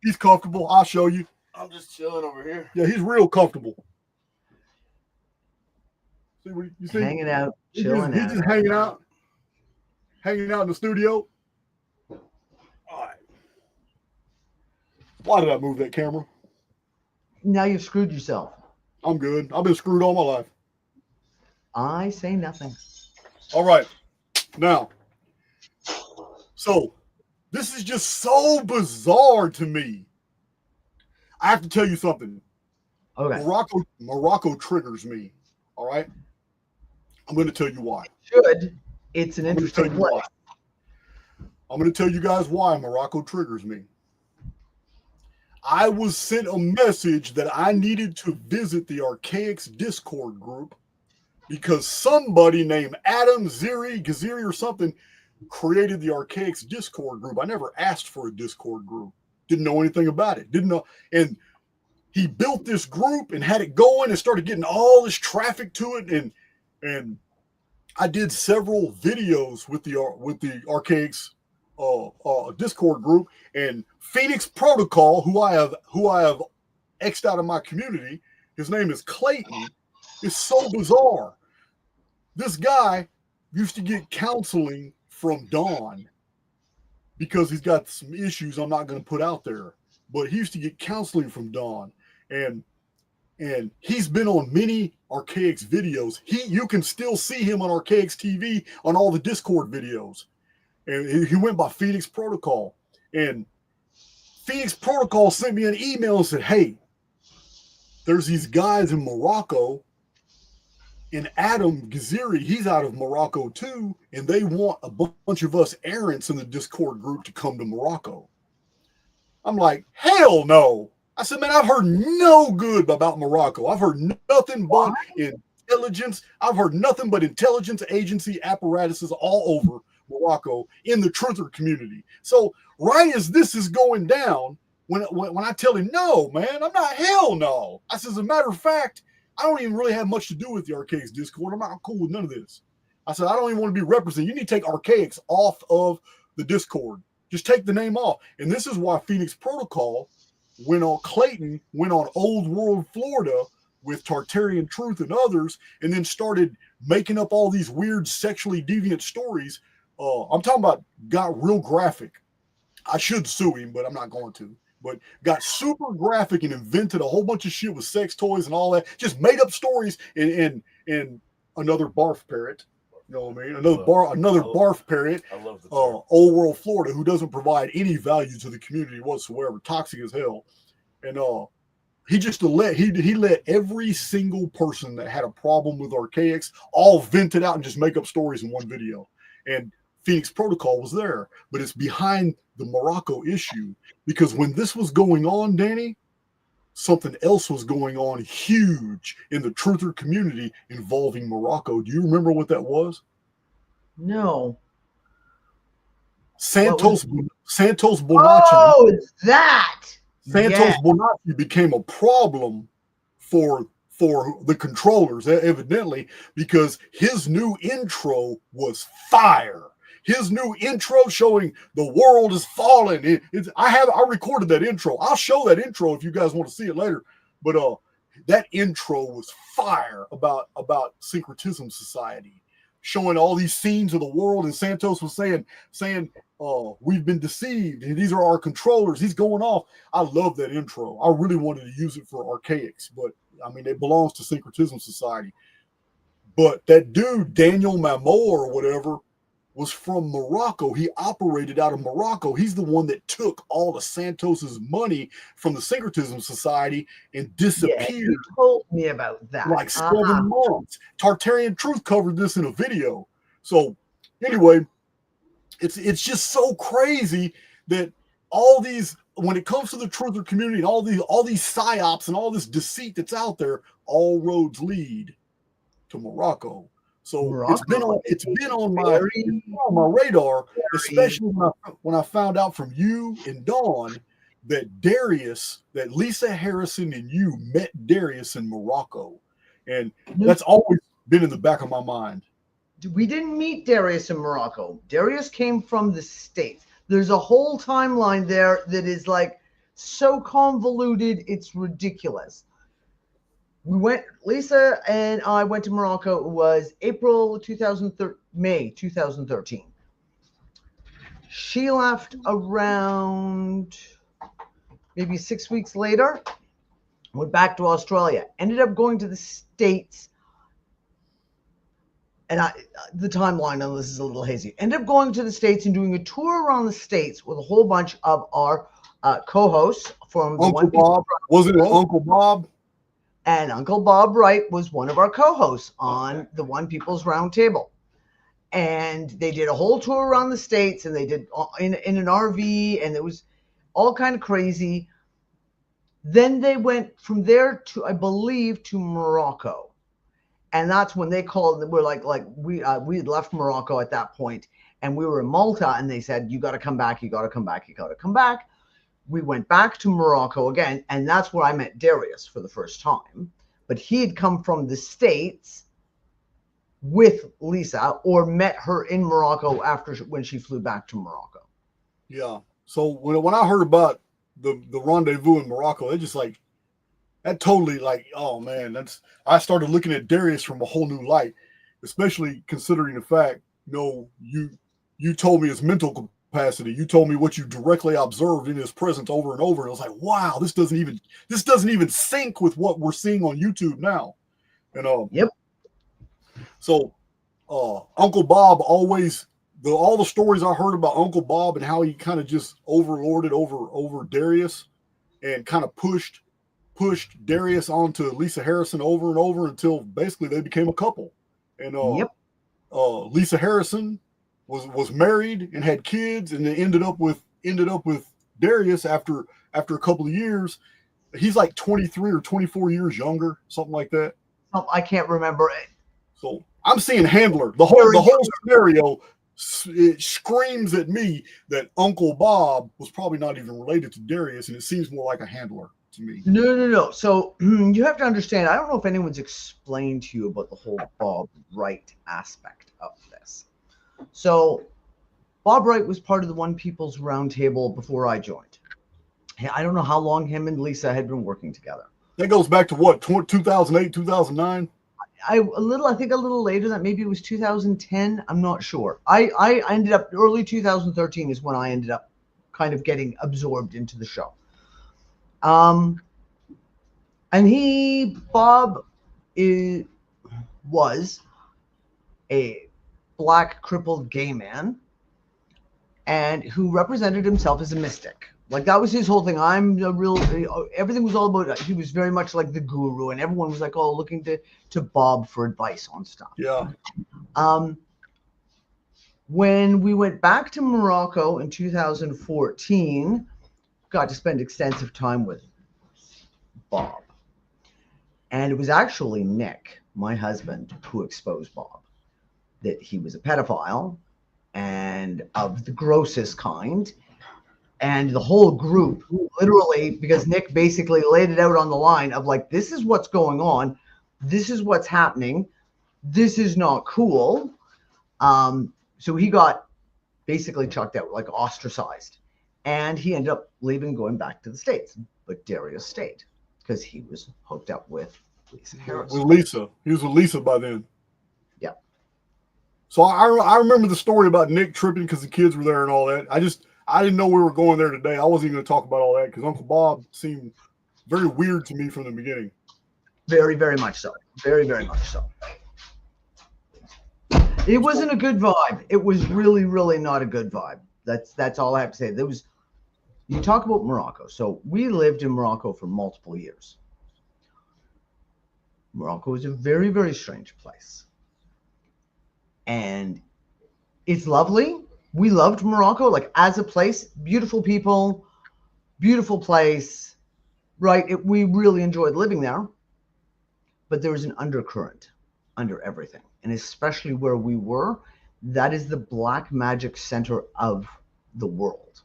He's comfortable. I'll show you. I'm just chilling over here. Yeah, he's real comfortable. See what you see? Hanging out, chilling He's just hanging out in the studio. All right. Why did I move that camera? Now you've screwed yourself. I'm good. I've been screwed all my life. I say nothing. All right. Now, so this is just so bizarre to me. I have to tell you something. Okay. Morocco triggers me. All right. I'm going to tell you why. Should. It's an interesting place. I'm going to tell you guys why Morocco triggers me. I was sent a message that I needed to visit the Archaix Discord group because somebody named Adam Gaziri or something created the Archaix Discord group. I never asked for a Discord group. Didn't know anything about it. Didn't know. And he built this group and had it going and started getting all this traffic to it. And I did several videos with the Archaix Discord group, and Phoenix Protocol, who I have X'd out of my community. His name is Clayton. It's so bizarre. This guy used to get counseling from Dawn because he's got some issues I'm not going to put out there, but he used to get counseling from Dawn, and he's been on many Archaix videos. You can still see him on Archaix TV on all the Discord videos. And he went by Phoenix Protocol. And Phoenix Protocol sent me an email and said, hey, there's these guys in Morocco, and Adam Gaziri, he's out of Morocco too, and they want a bunch of us errants in the Discord group to come to Morocco. I'm like, hell no. I said, man, I've heard no good about Morocco. I've heard nothing but intelligence. I've heard nothing but intelligence agency apparatuses all over Morocco in the truther community. So right as this is going down, when I tell him, no, man, I'm not, hell no. I said, as a matter of fact, I don't even really have much to do with the Archaix Discord. I'm not cool with none of this. I said, I don't even want to be represented. You need to take Archaix off of the Discord. Just take the name off. And this is why Phoenix Protocol Clayton went on Old World Florida with Tartarian Truth and others, and then started making up all these weird sexually deviant stories. I'm talking about got real graphic. I should sue him, but I'm not going to. But got super graphic and invented a whole bunch of shit with sex toys and all that. Just made up stories and another barf parrot. You know what I mean? Another barf parrot. I love the Old World Florida, who doesn't provide any value to the community whatsoever. Toxic as hell. And he let every single person that had a problem with Archaix all vent it out and just make up stories in one video. And Phoenix Protocol was there, but it's behind the Morocco issue, because when this was going on, Danny, something else was going on huge in the truther community involving Morocco. Do you remember what that was? No. Santos Bonacci. Oh, it's that. Santos Bonacci became a problem for the controllers, evidently, because his new intro was fire. His new intro showing the world is falling. I recorded that intro. I'll show that intro if you guys want to see it later. But that intro was fire about syncretism society, showing all these scenes of the world. And Santos was saying, we've been deceived, and these are our controllers. He's going off. I love that intro. I really wanted to use it for Archaix, but I mean, it belongs to syncretism society. But that dude, Daniel Mamo or whatever, was from Morocco. He operated out of Morocco. He's the one that took all of Santos's money from the Syncretism Society and disappeared. Yeah, you told me about that. Like 7 months. Tartarian Truth covered this in a video. So anyway, it's just so crazy that all these, when it comes to the truther community and all these psyops and all this deceit that's out there, all roads lead to Morocco. So Morocco, it's been on my radar, especially when I found out from you and Dawn that Lisa Harrison and you met Darius in Morocco. And that's always been in the back of my mind. We didn't meet Darius in Morocco. Darius came from the States. There's a whole timeline there that is like so convoluted, it's ridiculous. Lisa and I went to Morocco. It was May 2013. She left around maybe 6 weeks later, went back to Australia, ended up going to the States. And the timeline on this is a little hazy. Ended up going to the States and doing a tour around the States with a whole bunch of our co-hosts from Uncle Bob. Wasn't it Uncle Bob? And Uncle Bob Wright was one of our co-hosts on the One People's Roundtable. And they did a whole tour around the States, and they did in an RV, and it was all kind of crazy. Then they went from there to, I believe, to Morocco. And that's when they called. We're we had left Morocco at that point, and we were in Malta, and they said, you got to come back, you got to come back, you got to come back. We went back to Morocco again, and that's where I met Darius for the first time. But he had come from the States with Lisa, or met her in Morocco when she flew back to Morocco. Yeah. So when I heard about the rendezvous in Morocco, it just like, that totally like, oh man, I started looking at Darius from a whole new light, especially considering the fact, you told me his mental capacity. You told me what you directly observed in his presence over and over. And I was like, wow, this doesn't even sync with what we're seeing on YouTube now. And yep. So Uncle Bob always, all the stories I heard about Uncle Bob and how he kind of just overlorded over Darius and kind of pushed Darius onto Lisa Harrison over and over until basically they became a couple. And Lisa Harrison was married and had kids, and they ended up with Darius after a couple of years. He's like 23 or 24 years younger, something like that. I can't remember it. So I'm seeing handler. The whole scenario, it screams at me that Uncle Bob was probably not even related to Darius, and it seems more like a handler to me. No. So you have to understand, I don't know if anyone's explained to you about the whole Bob Wright aspect of this. So Bob Wright was part of the One People's Roundtable before I joined. I don't know how long him and Lisa had been working together. That goes back to what, 2008, 2009? I think a little later, that maybe it was 2010. I'm not sure. I ended up early 2013 is when I ended up kind of getting absorbed into the show. And Bob was a Black crippled gay man, and who represented himself as a mystic. Like, that was his whole thing. Everything was all about, he was very much like the guru, and everyone was like, oh, looking to Bob for advice on stuff. Yeah. When we went back to Morocco in 2014, got to spend extensive time with Bob. And it was actually Nick, my husband, who exposed Bob, that he was a pedophile and of the grossest kind. And the whole group, literally, because Nick basically laid it out on the line of like, this is what's going on. This is what's happening. This is not cool. So he got basically chucked out, like ostracized. And he ended up leaving, going back to the States. But Darius stayed because he was hooked up with Lisa Harrison. With Lisa. He was with Lisa by then. Yeah. So I remember the story about Nick tripping because the kids were there and all that. I didn't know we were going there today. I wasn't even going to talk about all that because Uncle Bob seemed very weird to me from the beginning. Very, very much so. Very, very much so. It wasn't a good vibe. It was really, really not a good vibe. That's all I have to say. You talk about Morocco. So we lived in Morocco for multiple years. Morocco is a very, very strange place. And it's lovely. We loved Morocco, like as a place, beautiful people, beautiful place, right? We really enjoyed living there. But there was an undercurrent under everything. And especially where we were, that is the black magic center of the world.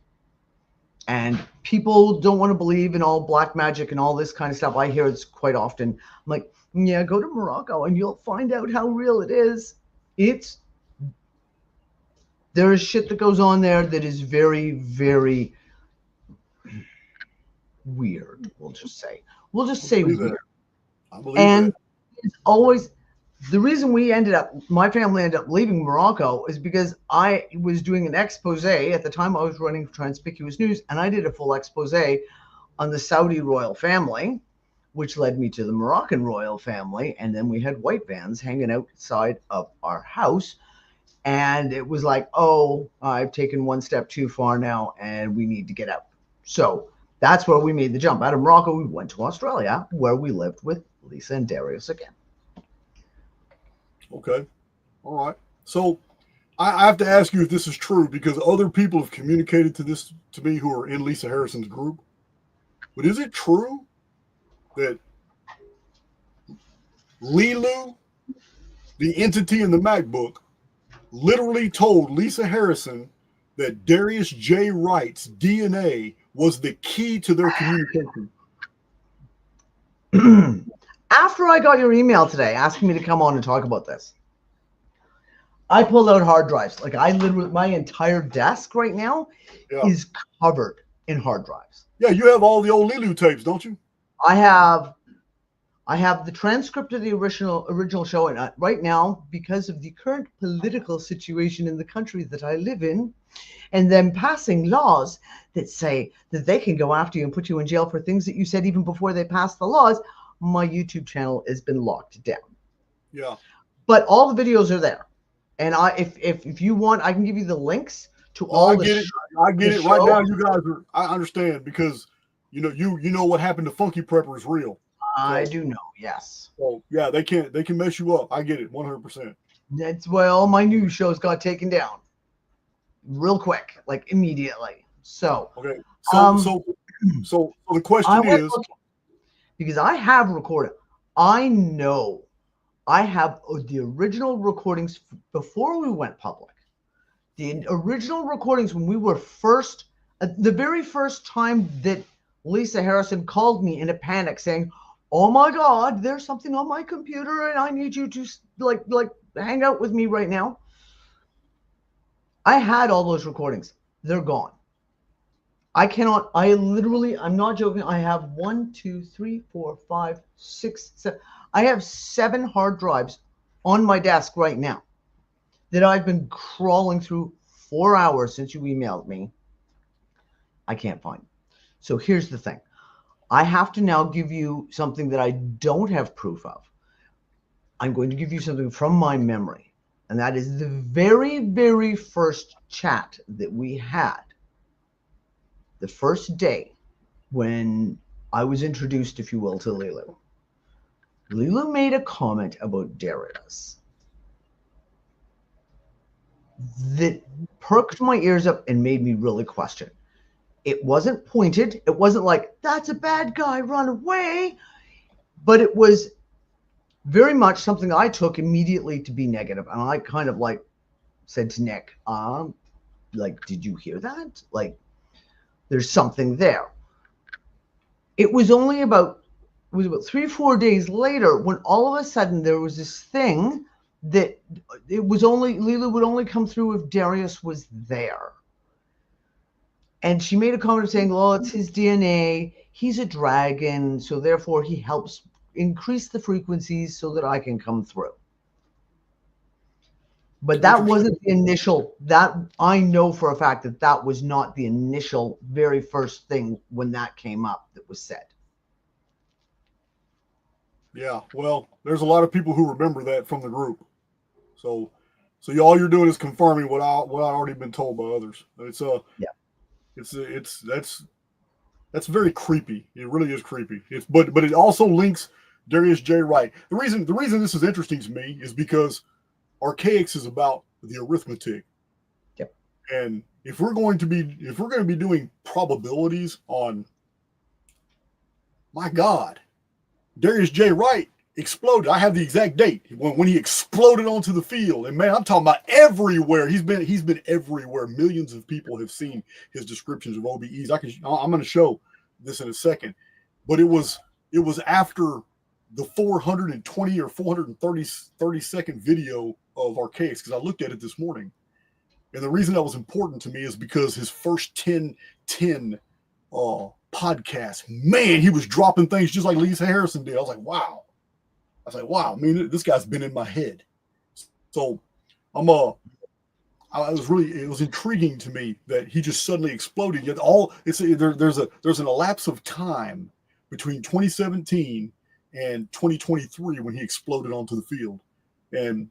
And people don't want to believe in all black magic and all this kind of stuff. I hear it's quite often. I'm like, yeah, go to Morocco and you'll find out how real it is. There is shit that goes on there that is very, very weird. We'll just say weird. I believe And that. it's always the reason my family ended up leaving Morocco is because I was doing an expose. At the time I was running Conspicuous News, and I did a full expose on the Saudi royal family, which led me to the Moroccan royal family. And then we had white vans hanging outside of our house. And it was like, oh, I've taken one step too far now and we need to get out. So that's where we made the jump. Out of Morocco, we went to Australia, where we lived with Lisa and Darius again. Okay. All right. So I have to ask you if this is true, because other people have communicated to me who are in Lisa Harrison's group. But is it true that LeeLoo, the entity in the MacBook, literally told Lisa Harrison that Darius J. Wright's DNA was the key to their communication? After I got your email today asking me to come on and talk about this, I pulled out hard drives. Like my entire desk right now is covered in hard drives. Yeah, you have all the old LeeLoo tapes, don't you? I have the transcript of the original show, and right now, because of the current political situation in the country that I live in, and them passing laws that say that they can go after you and put you in jail for things that you said even before they passed the laws, my YouTube channel has been locked down. Yeah. But all the videos are there. And if you want, I can give you the links to all the shows. I get it. Right now, you guys are. I understand, because you know what happened to Funky Prepper is real. I do know, yes. So yeah, they can mess you up. I get it, 100%. That's why all my news shows got taken down real quick, like immediately. So okay. So the question is, because I have recorded, I know I have the original recordings before we went public. The original recordings when we were first, the very first time that Lisa Harrison called me in a panic saying, oh my God, there's something on my computer and I need you to like hang out with me right now. I had all those recordings. They're gone. I'm not joking. I have 1, 2, 3, 4, 5, 6, 7. I have 7 hard drives on my desk right now that I've been crawling through 4 hours since you emailed me. I can't find. So here's the thing. I have to now give you something that I don't have proof of. I'm going to give you something from my memory. And that is the very, very first chat that we had. The first day when I was introduced, if you will, to LeeLoo. LeeLoo made a comment about Darius that perked my ears up and made me really question. It wasn't pointed. It wasn't like, that's a bad guy, run away. But it was very much something I took immediately to be negative. And I kind of like said to Nick, did you hear that? Like, there's something there. It was about 3-4 days later when all of a sudden there was this thing that LeeLoo would only come through if Darius was there. And she made a comment saying, well, it's his DNA. He's a dragon, so therefore he helps increase the frequencies so that I can come through. But that wasn't the initial, that I know for a fact that was not the initial very first thing when that came up that was said. Yeah, well, there's a lot of people who remember that from the group. So So all you're doing is confirming what I already been told by others. That's very creepy. It really is creepy. But it also links Darius J. Wright. The reason this is interesting to me is because Archaix is about the arithmetic. Yep. And if we're going to be doing probabilities on, my God, Darius J. Wright exploded. I have the exact date when he exploded onto the field. And man, I'm talking about everywhere. He's been everywhere. Millions of people have seen his descriptions of OBEs. I'm going to show this in a second, but it was after the 420 or 430 second video of Archaix, because I looked at it this morning. And the reason that was important to me is because his first 10 podcast, man, he was dropping things just like Lisa Harrison did. I was like, wow. I mean, this guy's been in my head. So it was intriguing to me that he just suddenly exploded. Yet there's an elapse of time between 2017 and 2023 when he exploded onto the field. And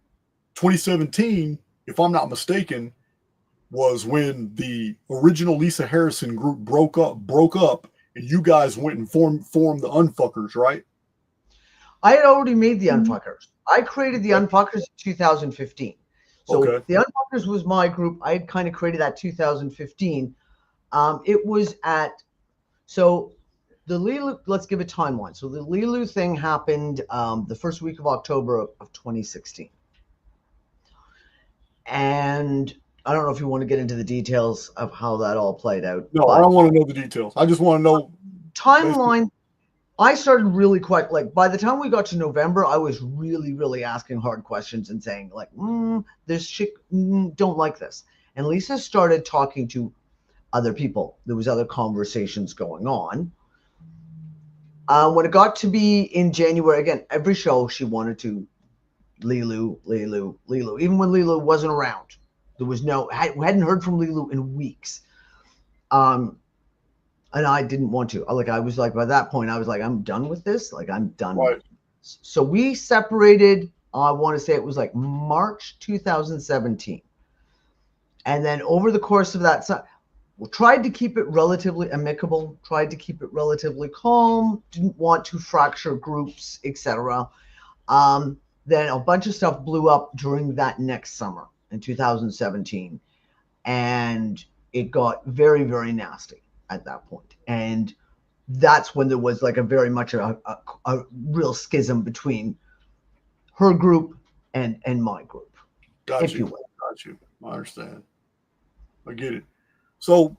2017, if I'm not mistaken, was when the original Lisa Harrison group broke up, and you guys went and formed the Unfuckers, right? I had already made the Unfuckers. I created the Unfuckers in 2015. So the Unfuckers was my group. I had kind of created that 2015. It was the LeeLoo, let's give a timeline. So the LeeLoo thing happened the first week of October of 2016. And I don't know if you want to get into the details of how that all played out. No, I don't want to know the details. I just want to know. Timeline. I started really quite, like, by the time we got to November, I was really, really asking hard questions and saying, like, this chick don't like this. And Lisa started talking to other people. There was other conversations going on. When it got to be in January, again, every show she wanted to LeeLoo. Even when LeeLoo wasn't around, there was we hadn't heard from LeeLoo in weeks. And I didn't want to. I was like, by that point, I was like, I'm done with this. Like, I'm done. Right. With this. So we separated. I want to say it was like March 2017. And then over the course of that, we tried to keep it relatively amicable, tried to keep it relatively calm, didn't want to fracture groups, etc. Then a bunch of stuff blew up during that next summer in 2017. And it got very, very nasty at that point. And that's when there was like a very much a real schism between her group and my group. Got you. I understand. I get it. So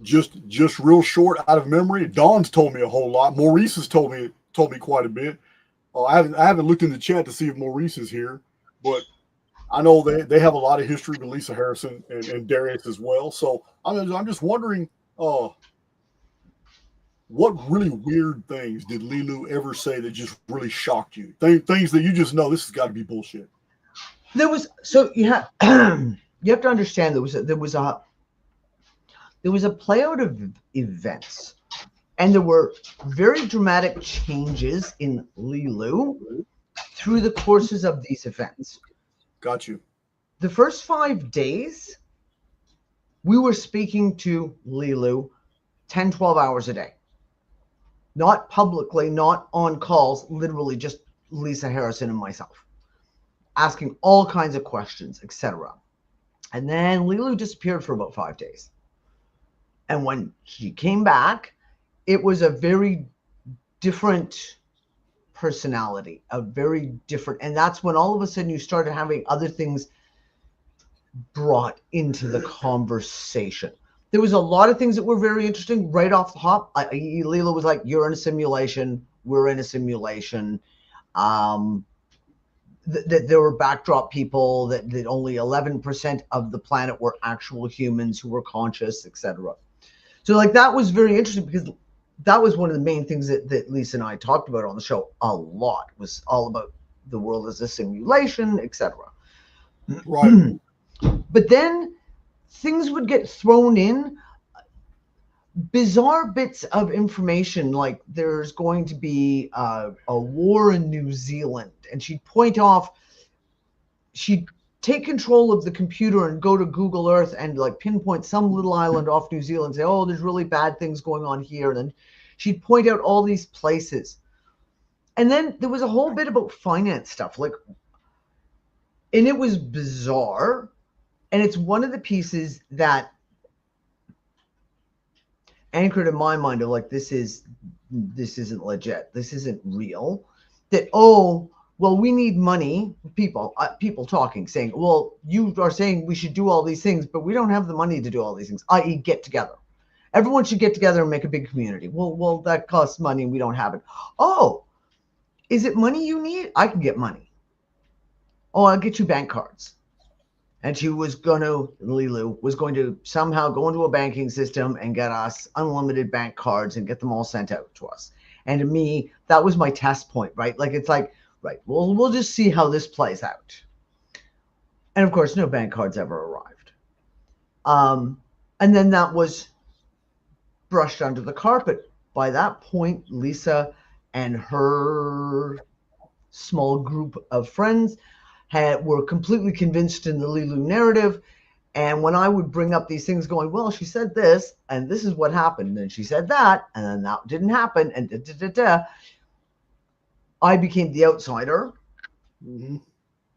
just real short out of memory, Dawn's told me a whole lot. Maurice has told me quite a bit. I haven't looked in the chat to see if Maurice is here, but I know they have a lot of history with Lisa Harrison and Darius as well. So I'm just wondering, what really weird things did LeeLoo ever say that just really shocked you? Things that you just know this has got to be bullshit. You have you have to understand there was a play out of events, and there were very dramatic changes in LeeLoo through the courses of these events. Got you. The first 5 days, we were speaking to LeeLoo 10, 12 hours a day. Not publicly, not on calls, literally just Lisa Harrison and myself, asking all kinds of questions, etc. And then LeeLoo disappeared for about 5 days. And when she came back, it was a very different personality, and that's when all of a sudden you started having other things brought into the conversation. There was a lot of things that were very interesting right off the hop. LeeLoo was like, you're in a simulation, we're in a simulation. That there were backdrop people, that only 11% of the planet were actual humans who were conscious, etc. So like that was very interesting, because that was one of the main things that Lisa and I talked about on the show a lot, was all about the world as a simulation, etc. Right. But then things would get thrown in, bizarre bits of information, like there's going to be a war in New Zealand, and she'd point off she'd take control of the computer and go to Google Earth and like pinpoint some little island off New Zealand and say, oh, there's really bad things going on here. And then she'd point out all these places. And then there was a whole bit about finance stuff, like, and it was bizarre. And it's one of the pieces that anchored in my mind of like, this isn't legit. This isn't real. That, oh, well, we need money. People talking, saying, well, you are saying we should do all these things, but we don't have the money to do all these things, i.e. get together. Everyone should get together and make a big community. Well, that costs money. We don't have it. Oh, is it money you need? I can get money. Oh, I'll get you bank cards. And LeeLoo was going to somehow go into a banking system and get us unlimited bank cards and get them all sent out to us. And to me, that was my test point, right? Like, it's like, right, well, we'll just see how this plays out. And of course, no bank cards ever arrived. And then that was brushed under the carpet. By that point, Lisa and her small group of friends were completely convinced in the LeeLoo narrative. And when I would bring up these things going, well, she said this, and this is what happened, and she said that, and then that didn't happen, and I became the outsider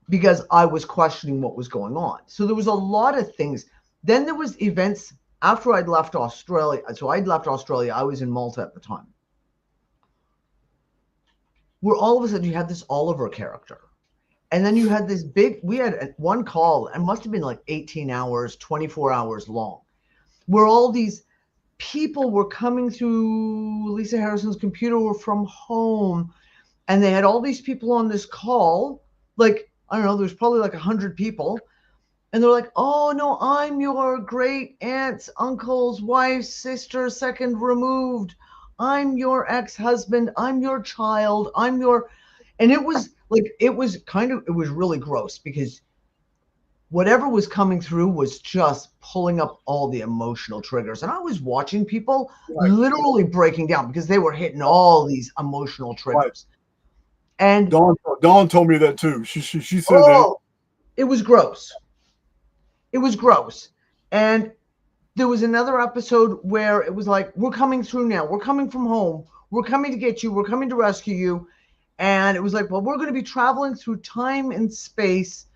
because I was questioning what was going on. So there was a lot of things. Then there was events after I'd left Australia. So I'd left Australia. I was in Malta at the time, where all of a sudden you had this Oliver character. And then you had this we had one call, and must have been like 18 hours, 24 hours long, where all these people were coming through Lisa Harrison's computer from home. And they had all these people on this call. Like, I don't know, there's probably like 100 people. And they're like, oh, no, I'm your great aunt's uncle's wife's sister, second removed. I'm your ex-husband. I'm your child. And it was like, it was really gross because whatever was coming through was just pulling up all the emotional triggers. And I was watching people literally breaking down because they were hitting all these emotional triggers. And Dawn told me that too. She said that. It was gross. It was gross. And there was another episode where it was like, we're coming through now. We're coming from home. We're coming to get you. We're coming to rescue you. And it was like, well, we're going to be traveling through time and space.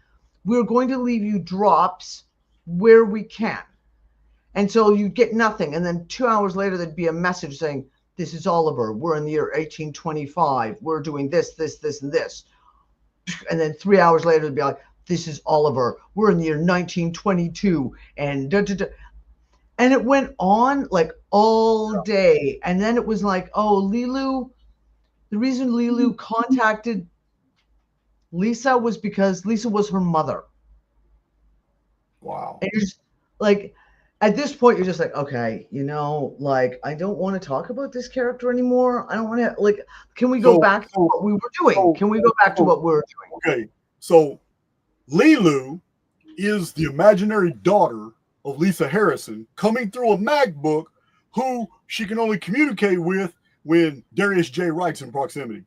We're going to leave you drops where we can. And so you get nothing. And then 2 hours later, there'd be a message saying, this is Oliver. We're in the year 1825. We're doing this, this, this, and this. And then 3 hours later, it'd be like, this is Oliver. We're in the year 1922. And And it went on like all day. And then it was like, oh, LeeLoo, the reason LeeLoo contacted Lisa was because Lisa was her mother. Wow. And you're just like, at this point, you're just like, okay, like, I don't want to talk about this character anymore. I don't want to, like, can we go back to what we were doing? Can we go back to what we're doing? Okay. So LeeLoo is the imaginary daughter of Lisa Harrison coming through a MacBook who she can only communicate with when Darius J. Wright's in proximity.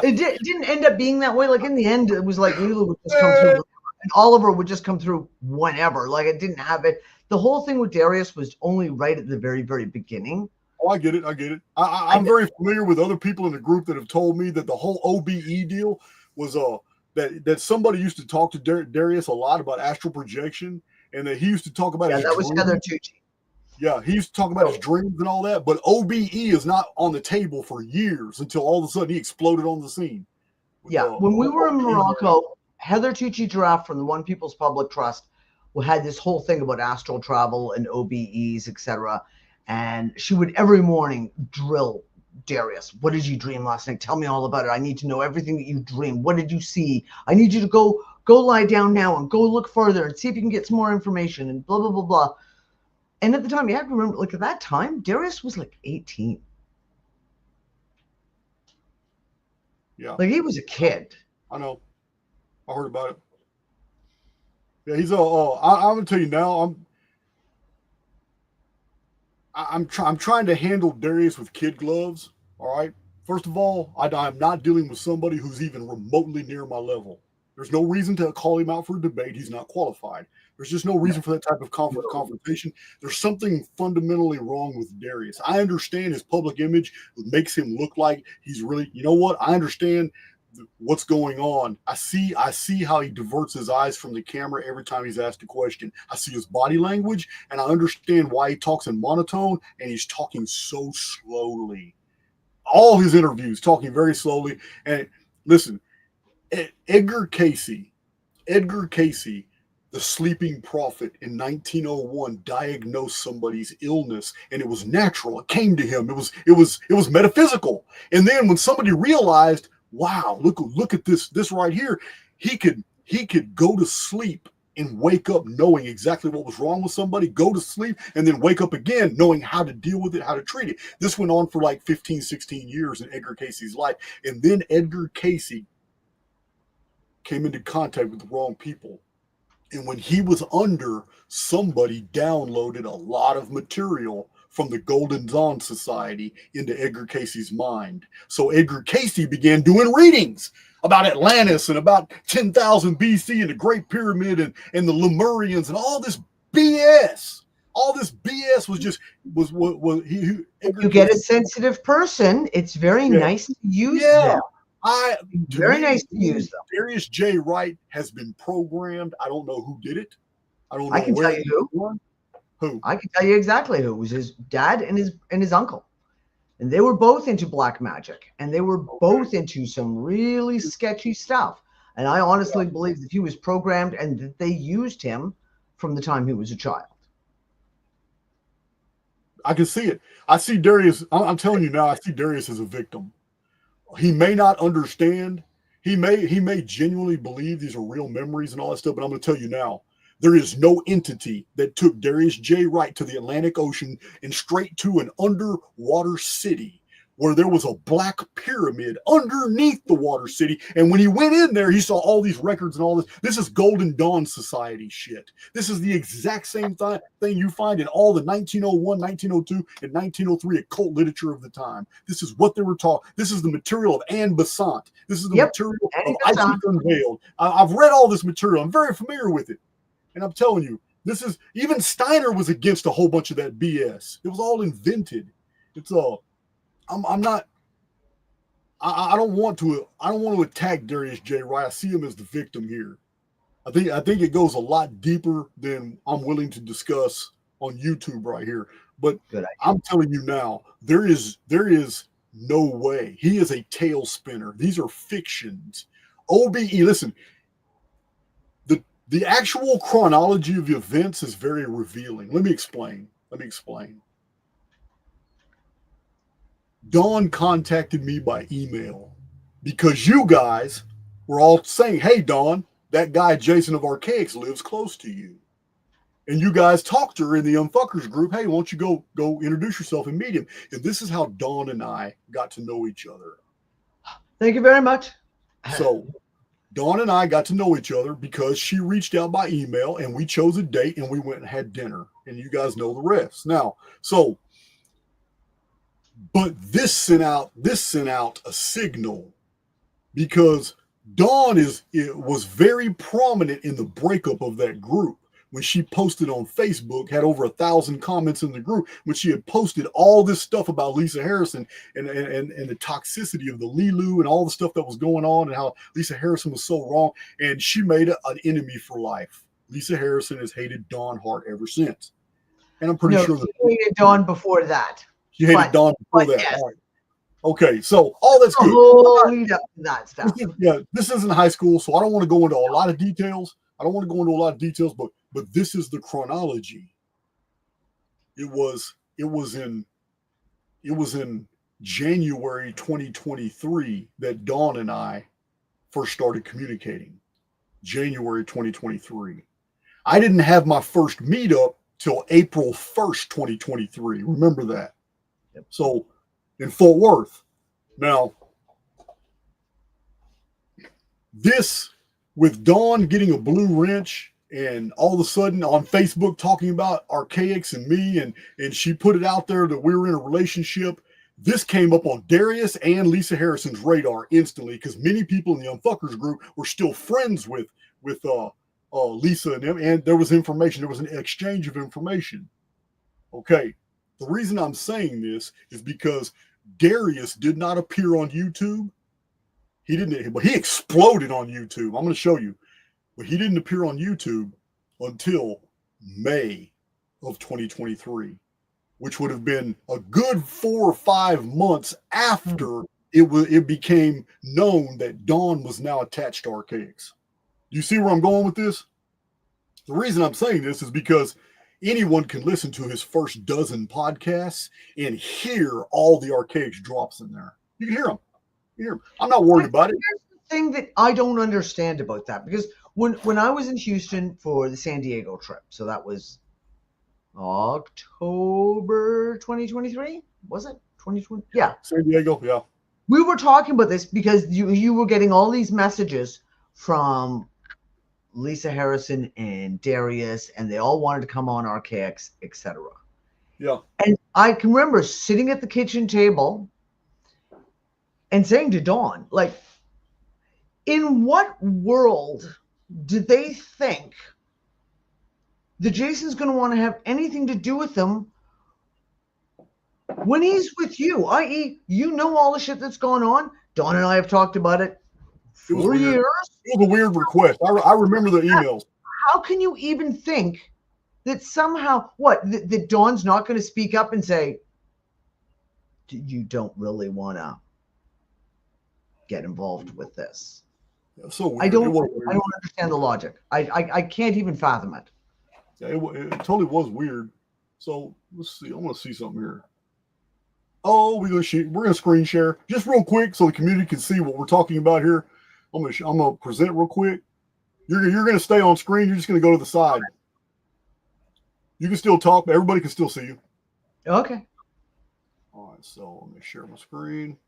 It didn't end up being that way. Like, in the end, it was like LeeLoo would just come through and Oliver would just come through whenever. Like, it didn't have it. The whole thing with Darius was only right at the very, very beginning. Oh, I get it. I'm very familiar with other people in the group that have told me that the whole OBE deal was that somebody used to talk to Darius a lot about astral projection, and that he used to talk about his that was dreams. Heather Tucci. Yeah, he used to talk about his dreams and all that, but OBE is not on the table for years until all of a sudden he exploded on the scene. When we were in Morocco, Heather Tucci Giraffe from the One People's Public Trust had this whole thing about astral travel and OBEs, etc. And she would every morning drill Darius. What did you dream last night? Tell me all about it. I need to know everything that you dreamed. What did you see? I need you to go lie down now and go look further and see if you can get some more information and blah, blah, blah, blah. And at the time, you have to remember, like, at that time, Darius was like 18. Yeah. Like, he was a kid. I know. I heard about it. Yeah, he's I'm gonna tell you now, I'm trying to handle Darius with kid gloves, all right, First of all, I'm not dealing with somebody who's even remotely near my level. There's no reason to call him out for a debate. He's not qualified. There's just no reason for that type of confrontation. There's something fundamentally wrong with Darius. I understand his public image makes him look like he's really, you know what? I understand what's going on. I see how he diverts his eyes from the camera every time he's asked a question. I see his body language, and I understand why he talks in monotone, and he's talking so slowly. All his interviews, talking very slowly. And listen, Edgar Cayce, the sleeping prophet in 1901, diagnosed somebody's illness, and it was natural. It came to him. It was metaphysical. And then when somebody realized, wow, look at this right here, he could go to sleep and wake up knowing exactly what was wrong with somebody, go to sleep, and then wake up again knowing how to deal with it, how to treat it. This went on for like 15, 16 years in Edgar Cayce's life. And then Edgar Cayce came into contact with the wrong people. And when he was under, somebody downloaded a lot of material from the Golden Dawn Society into Edgar Cayce's mind. So Edgar Cayce began doing readings about Atlantis and about 10,000 BC and the Great Pyramid and the Lemurians and all this BS. All this BS was what he you get a sensitive person, it's very nice to use them. Nice to use them. Darius J. Wright has been programmed. I don't know who did it. I don't know. I can tell you who. I can tell you exactly who. It was his dad and his uncle. And they were both into black magic. And they were both into some really sketchy stuff. And I honestly believe that he was programmed and that they used him from the time he was a child. I can see it. I see Darius. I'm telling you now, I see Darius as a victim. He may not understand. He may genuinely believe these are real memories and all that stuff, but I'm going to tell you now, there is no entity that took Darius J. Wright to the Atlantic Ocean and straight to an underwater city where there was a black pyramid underneath the water city. And when he went in there, he saw all these records and all this. This is Golden Dawn Society shit. This is the exact same thing you find in all the 1901, 1902, and 1903 occult literature of the time. This is what they were taught. This is the material of Anne Besant. This is the material of Isis Unveiled. I've read all this material. I'm very familiar with it. And I'm telling you, this is, even Steiner was against a whole bunch of that BS. It was all invented. It's all, I'm not, I don't want to attack Darius J. Wright. I see him as the victim here. I think it goes a lot deeper than I'm willing to discuss on YouTube right here. But I'm telling you now, there is no way. He is a tail spinner. These are fictions. OBE, listen, the actual chronology of the events is very revealing. Let me explain. Dawn contacted me by email because you guys were all saying, hey, Dawn, that guy Jason of Archaix lives close to you. And you guys talked to her in the Unfuckers group. Hey, why don't you go introduce yourself and meet him? And this is how Dawn and I got to know each other. Thank you very much. So Dawn and I got to know each other because she reached out by email and we chose a date and we went and had dinner. And you guys know the rest. Now, but this sent out a signal because Dawn was very prominent in the breakup of that group. When she posted on Facebook, had over 1,000 comments in the group, when she had posted all this stuff about Lisa Harrison and the toxicity of the LeeLoo and all the stuff that was going on and how Lisa Harrison was so wrong. And she made an enemy for life. Lisa Harrison has hated Dawn Hart ever since. And I'm pretty sure that she hated Dawn before that. She hated Dawn before that. Yes. Right. Okay, so all that's good. Lead up to that stuff. This isn't high school, so I don't want to go into a lot of details. But this is the chronology. It was in January 2023 that Dawn and I first started communicating. January 2023. I didn't have my first meetup till April 1st, 2023. Remember that. Yep. So in Fort Worth. Now, this with Dawn getting a blue wrench and all of a sudden on Facebook talking about Archaix and me, and she put it out there that we were in a relationship. This came up on Darius and Lisa Harrison's radar instantly because many people in the Unfuckers group were still friends with Lisa and them, and there was information. There was an exchange of information. Okay, the reason I'm saying this is because Darius did not appear on YouTube. He didn't, but he exploded on YouTube. I'm going to show you, but he didn't appear on YouTube until May of 2023. Which would have been a good 4 or 5 months after it became known that Dawn was now attached to Archaix. You see where I'm going with this? The reason I'm saying this is because anyone can listen to his first dozen podcasts and hear all the Archaix drops in there. You can hear them. I'm not worried about it. Here's the thing that I don't understand about that, because when I was in Houston for the San Diego trip, so that was October 2023, was it 2020? Yeah, San Diego. Yeah, we were talking about this because you were getting all these messages from Lisa Harrison and Darius, and they all wanted to come on Archaix, etc. Yeah, and I can remember sitting at the kitchen table and saying to Dawn, like, in what world did they think that Jason's going to want to have anything to do with them when he's with you, i.e., you know all the shit that's going on. Dawn and I have talked about it for years. It was a weird request. I remember the emails. How can you even think that somehow, that Dawn's not going to speak up and say, you don't really want to get involved with this? So weird. I don't understand the logic. I can't even fathom it. Yeah, it totally was weird. So let's see. I want to see something here. Oh, we're gonna screen share just real quick so the community can see what we're talking about here. I'm gonna present real quick. You're gonna stay on screen. You're just gonna go to the side. You can still talk, but everybody can still see you. Okay. All right. So let me share my screen.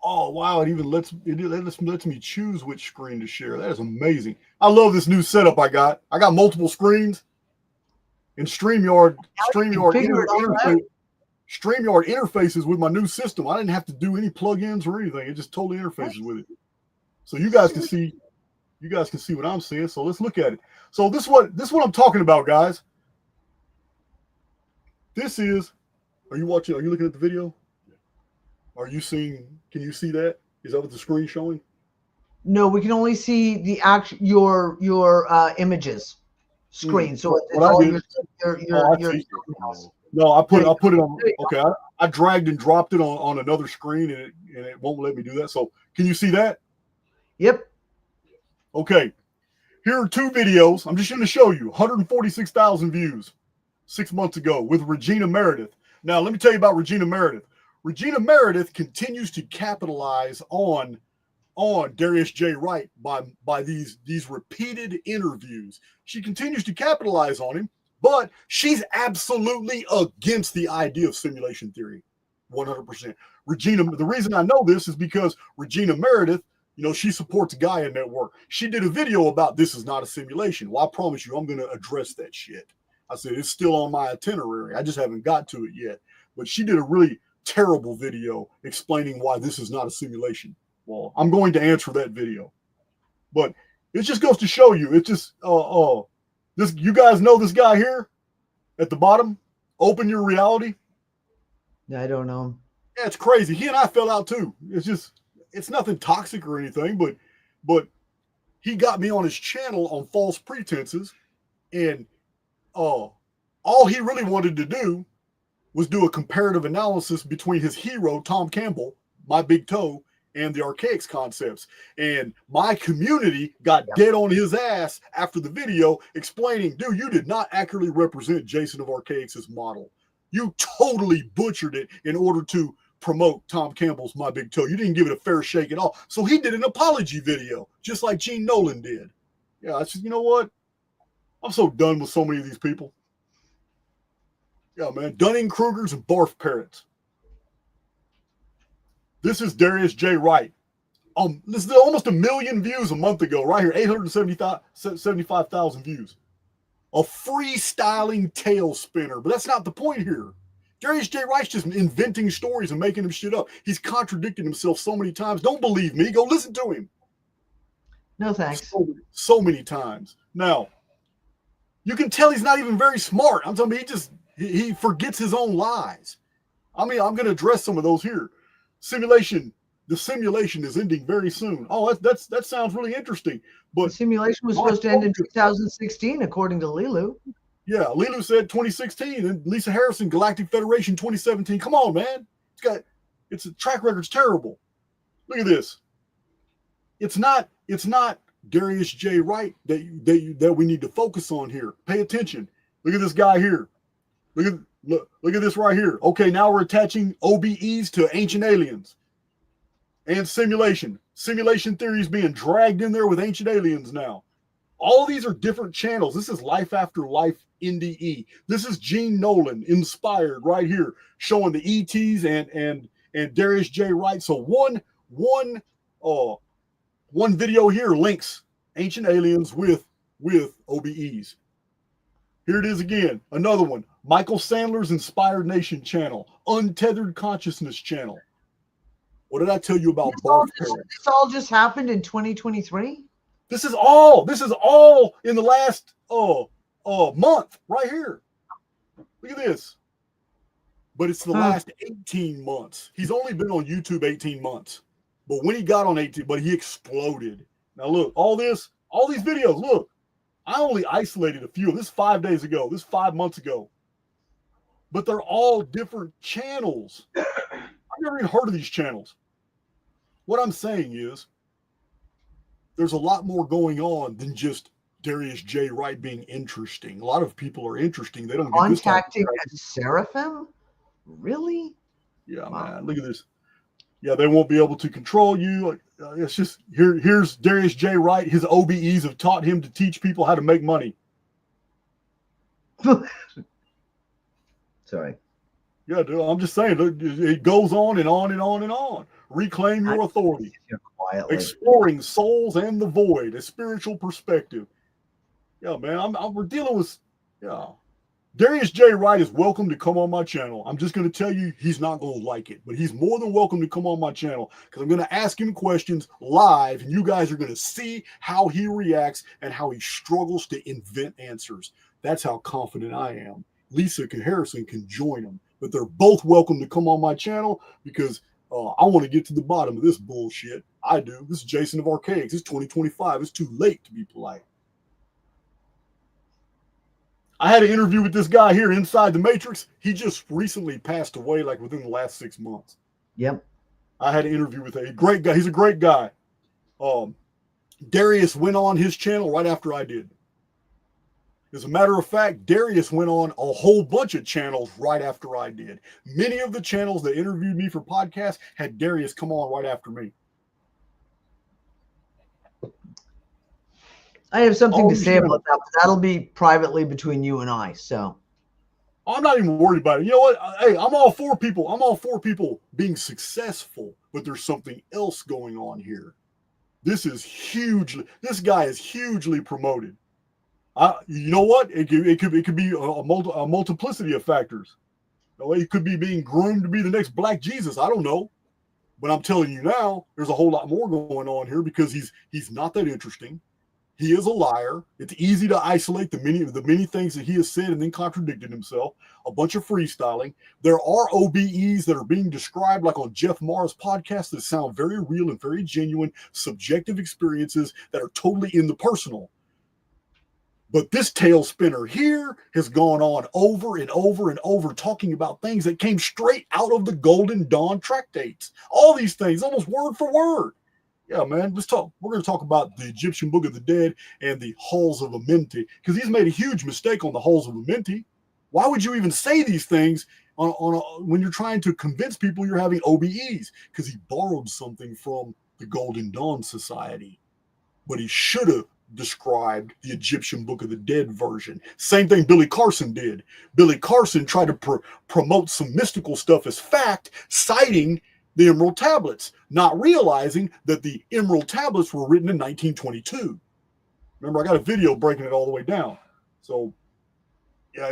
Oh wow! It even lets me choose which screen to share. That is amazing. I love this new setup I got. I got multiple screens. And StreamYard interfaces with my new system. I didn't have to do any plugins or anything. It just totally interfaces with it. So you guys can see what I'm seeing. So let's look at it. So this is what I'm talking about, guys. This is, are you looking at the video? Can you see that? Is that what the screen's showing? No, we can only see the your images screen. So it's all your no, I put it on. Okay, I dragged and dropped it on another screen, and it won't let me do that. So can you see that? Yep. Okay, here are 2 videos. I'm just going to show you 146,000 views 6 months ago with Regina Meredith. Now let me tell you about Regina Meredith. Regina Meredith continues to capitalize on Darius J. Wright by these repeated interviews. She continues to capitalize on him, but she's absolutely against the idea of simulation theory, 100%. Regina, the reason I know this is because Regina Meredith, she supports Gaia Network. She did a video about this is not a simulation. Well, I promise you, I'm going to address that shit. I said it's still on my itinerary. I just haven't got to it yet. But she did a really terrible video explaining why this is not a simulation. Well, I'm going to answer that video, but it just goes to show you. It's just, this, you guys know this guy here at the bottom, Open Your Reality. I don't know. Yeah, it's crazy. He and I fell out too. It's nothing toxic or anything, but he got me on his channel on false pretenses. And, all he really wanted to do was do a comparative analysis between his hero, Tom Campbell, my big toe, and the Archaix concepts. And my community got dead on his ass after the video explaining, dude, you did not accurately represent Jason of Archaix's model. You totally butchered it in order to promote Tom Campbell's My Big Toe. You didn't give it a fair shake at all. So he did an apology video, just like Jean Nolan did. Yeah, I said, you know what? I'm so done with so many of these people. Yeah, man. Dunning Kruegers and Barf Parrots. This is Darius J. Wright. This is almost 1 million views a month ago, right here. 875,000 views. A freestyling tail spinner. But that's not the point here. Darius J. Wright's just inventing stories and making them shit up. He's contradicted himself so many times. Don't believe me. Go listen to him. No thanks. So many times. Now, you can tell he's not even very smart. I'm telling you, he forgets his own lies. I mean, I'm going to address some of those here. Simulation. The simulation is ending very soon. Oh, that sounds really interesting. But the simulation was supposed to end in 2016, according to LeeLoo. Yeah, LeeLoo said 2016, and Lisa Harrison, Galactic Federation 2017. Come on, man. Its track record's terrible. Look at this. It's not Darius J. Wright that we need to focus on here. Pay attention. Look at this guy here. Look at this right here. Okay, now we're attaching OBEs to ancient aliens and simulation. Simulation theory is being dragged in there with ancient aliens now. All these are different channels. This is Life After Life NDE. This is Jean Nolan Inspired right here, showing the ETs and Darius J. Wright. So one video here links ancient aliens with OBEs. Here it is again. Another one. Michael Sandler's Inspired Nation channel, Untethered Consciousness channel. What did I tell you about Barf? This all just happened in 2023? This is all in the last month right here. Look at this. But it's the last 18 months. He's only been on YouTube 18 months. But when he got on 18, but he exploded. Now look, all these videos, look. I only isolated a few. This is 5 days ago. This is 5 months ago. But they're all different channels. I've never even heard of these channels. What I'm saying is there's a lot more going on than just Darius J. Wright being interesting. A lot of people are interesting. They don't get contacting a seraphim? Really? Yeah, wow. Man. Look at this. Yeah, they won't be able to control you. It's just here's Darius J. Wright. His OBEs have taught him to teach people how to make money. Sorry. Yeah, dude, I'm just saying. It goes on and on and on and on. Reclaim your authority. Exploring souls and the void, a spiritual perspective. Yeah, man, we're dealing with, yeah. Darius J. Wright is welcome to come on my channel. I'm just going to tell you he's not going to like it, but he's more than welcome to come on my channel because I'm going to ask him questions live, and you guys are going to see how he reacts and how he struggles to invent answers. That's how confident I am. Lisa Harrison can join him, but they're both welcome to come on my channel because I want to get to the bottom of this bullshit. I do. This is Jason of Archaix. It's 2025. It's too late to be polite. I had an interview with this guy here inside the Matrix. He just recently passed away, like within the last 6 months. Yep. I had an interview with a great guy. He's a great guy. Darius went on his channel right after I did. As a matter of fact, Darius went on a whole bunch of channels right after I did. Many of the channels that interviewed me for podcasts had Darius come on right after me. I have something to say about that, but that'll be privately between you and I. So I'm not even worried about it. You know what? Hey, I'm all for people being successful, but there's something else going on here. This guy is hugely promoted. You know what? It could be a multiplicity of factors. It could be being groomed to be the next Black Jesus. I don't know. But I'm telling you now, there's a whole lot more going on here because he's not that interesting. He is a liar. It's easy to isolate the many things that he has said and then contradicted himself. A bunch of freestyling. There are OBEs that are being described like on Jeff Maher's podcast that sound very real and very genuine, subjective experiences that are totally in the personal. But this tail spinner here has gone on over and over and over talking about things that came straight out of the Golden Dawn tractates. All these things, almost word for word. Yeah, man, let's talk. We're going to talk about the Egyptian Book of the Dead and the Halls of Amenti because he's made a huge mistake on the Halls of Amenti. Why would you even say these things when you're trying to convince people you're having OBEs? Because he borrowed something from the Golden Dawn Society. But he should have described the Egyptian Book of the Dead version. Same thing Billy Carson did. Billy Carson tried to promote some mystical stuff as fact, citing the Emerald Tablets, not realizing that the Emerald Tablets were written in 1922. Remember, I got a video breaking it all the way down. So, yeah,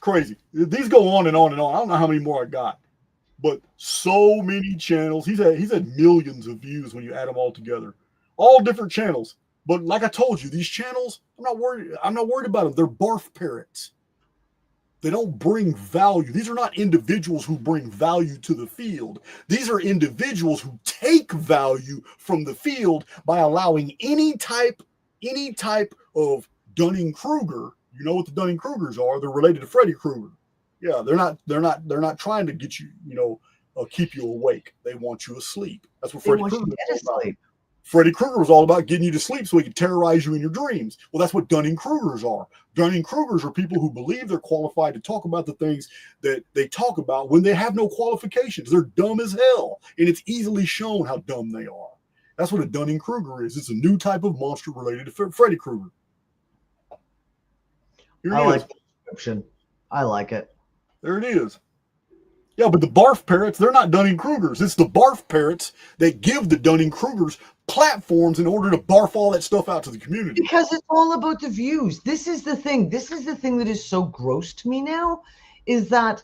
crazy. These go on and on and on. I don't know how many more I got, but so many channels. He's had millions of views when you add them all together, all different channels. But like I told you, these channels, I'm not worried about them. They're barf parrots. They don't bring value. These are not individuals who bring value to the field. These are individuals who take value from the field by allowing any type of Dunning-Kruger. You know what the Dunning-Krugers are? They're related to Freddy Krueger. Yeah, they're not trying to get you, keep you awake. They want you asleep. That's what Freddy Krueger is all about. Freddy Krueger was all about getting you to sleep so he could terrorize you in your dreams. Well, that's what Dunning-Krugers are. Dunning-Krugers are people who believe they're qualified to talk about the things that they talk about when they have no qualifications. They're dumb as hell, and it's easily shown how dumb they are. That's what a Dunning-Kruger is. It's a new type of monster related to Freddy Krueger. I like the description. I like it. There it is. Yeah, but the barf parrots, they're not Dunning-Krugers. It's the barf parrots that give the Dunning-Krugers platforms in order to barf all that stuff out to the community. Because it's all about the views. This is the thing. This is the thing that is so gross to me now, is that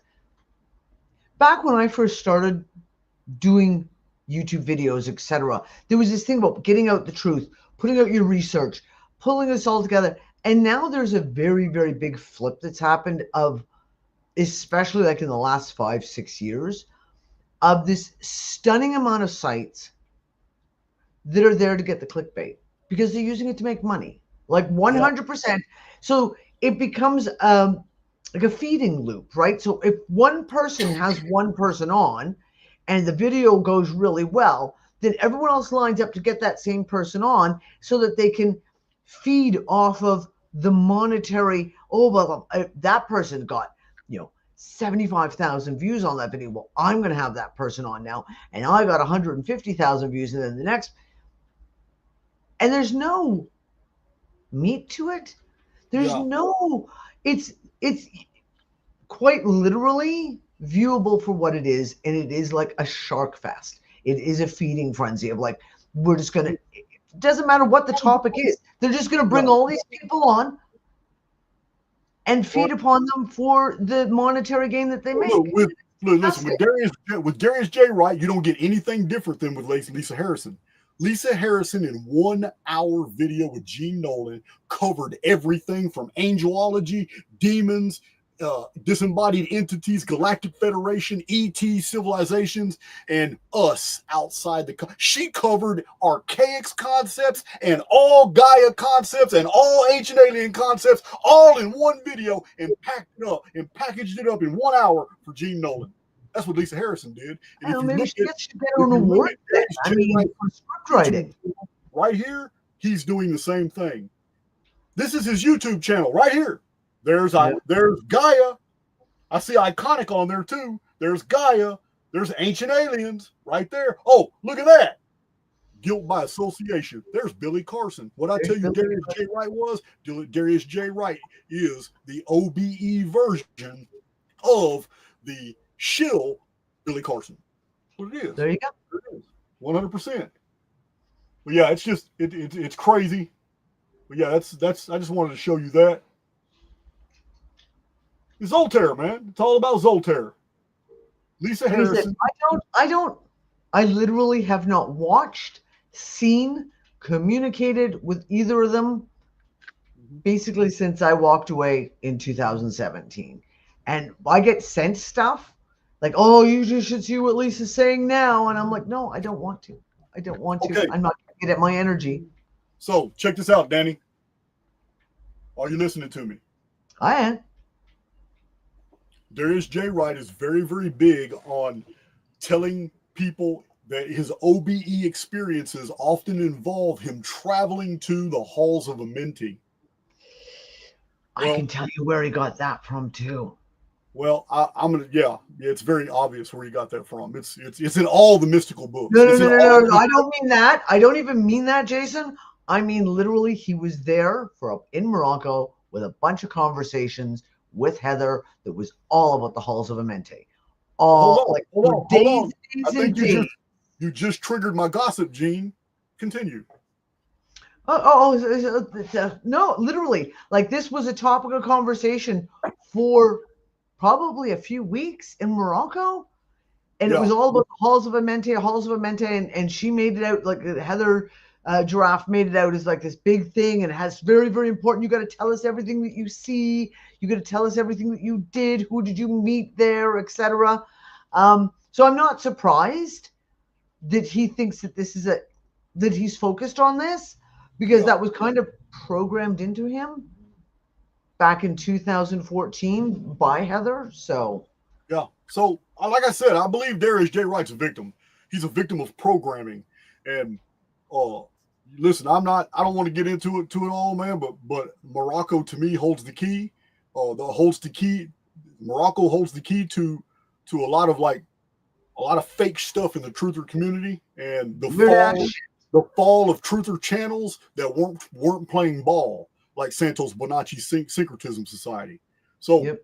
back when I first started doing YouTube videos, etc., there was this thing about getting out the truth, putting out your research, pulling this all together. And now there's a very, very big flip that's happened of, especially like in the last 5-6 years, of this stunning amount of sites that are there to get the clickbait because they're using it to make money, like 100%. Yeah. So it becomes like a feeding loop, right? So if one person has one person on and the video goes really well, then everyone else lines up to get that same person on so that they can feed off of the monetary, that person got, 75,000 views on that video. Well, I'm going to have that person on now. And I got 150,000 views. And then the next, and there's no meat to it. There's no, it's quite literally viewable for what it is. And it is like a shark fest. It is a feeding frenzy of like, we're just going to, it doesn't matter what the topic is. They're just going to bring all these people on and feed upon them for the monetary gain that they make. Listen, with Darius J. Wright, you don't get anything different than with Lisa Harrison. Lisa Harrison, in 1 hour video with Jean Nolan, covered everything from angelology, demons, disembodied entities, Galactic Federation, ET civilizations, and us outside she covered Archaix concepts and all Gaia concepts and all ancient alien concepts all in one video and packed it up and packaged it up in 1 hour for Jean Nolan. That's what Lisa Harrison did. And if maybe she gets to get an award. I mean, for script writing. Right here, he's doing the same thing. This is his YouTube channel right here. There's Gaia. I see Iconic on there too. There's Gaia. There's Ancient Aliens right there. Oh, look at that. Guilt by association. There's Billy Carson. What I tell you Darius J. Wright was, Darius J. Wright is the OBE version of the Shill Billy Carson. What it is. There you go. It is. 100%. But yeah, it's just it's crazy. But yeah, that's I just wanted to show you that. Zoltaire, man. It's all about Zoltaire. Lisa Harrison. I literally have not watched, seen, communicated with either of them basically since I walked away in 2017. And I get sent stuff like, oh, you just should see what Lisa's saying now. And I'm like, no, I don't want to. I don't want to. I'm not going to get at my energy. So check this out, Danny. Are you listening to me? I am. Darius J. Wright is very, very big on telling people that his OBE experiences often involve him traveling to the halls of Amenti. I can tell you where he got that from too. Well, I'm gonna, it's very obvious where he got that from. It's in all the mystical books. No, I don't mean that. I don't even mean that, Jason. I mean literally, he was there in Morocco with a bunch of conversations with Heather that was all about the halls of Amenti. Hold on. I think you just triggered my gossip, Gene. Continue. No, literally, like this was a topic of conversation for probably a few weeks in Morocco. And it Yeah. was all about halls of Amenti, and she made it out like Heather Giraffe made it out as like this big thing, and it has very, very important. You got to tell us everything that you see. You got to tell us everything that you did. Who did you meet there, etc. So I'm not surprised that he thinks that that he's focused on this, because that was kind of programmed into him back in 2014 by Heather. So Yeah. So, like I said, I believe Darius J. Wright's a victim. He's a victim of programming. And listen, I don't want to get into it all, man, but Morocco to me holds the key. Morocco holds the key to a lot of fake stuff in the truther community, and the fall of truther channels that weren't playing ball, like Santos Bonacci Syncretism Society. So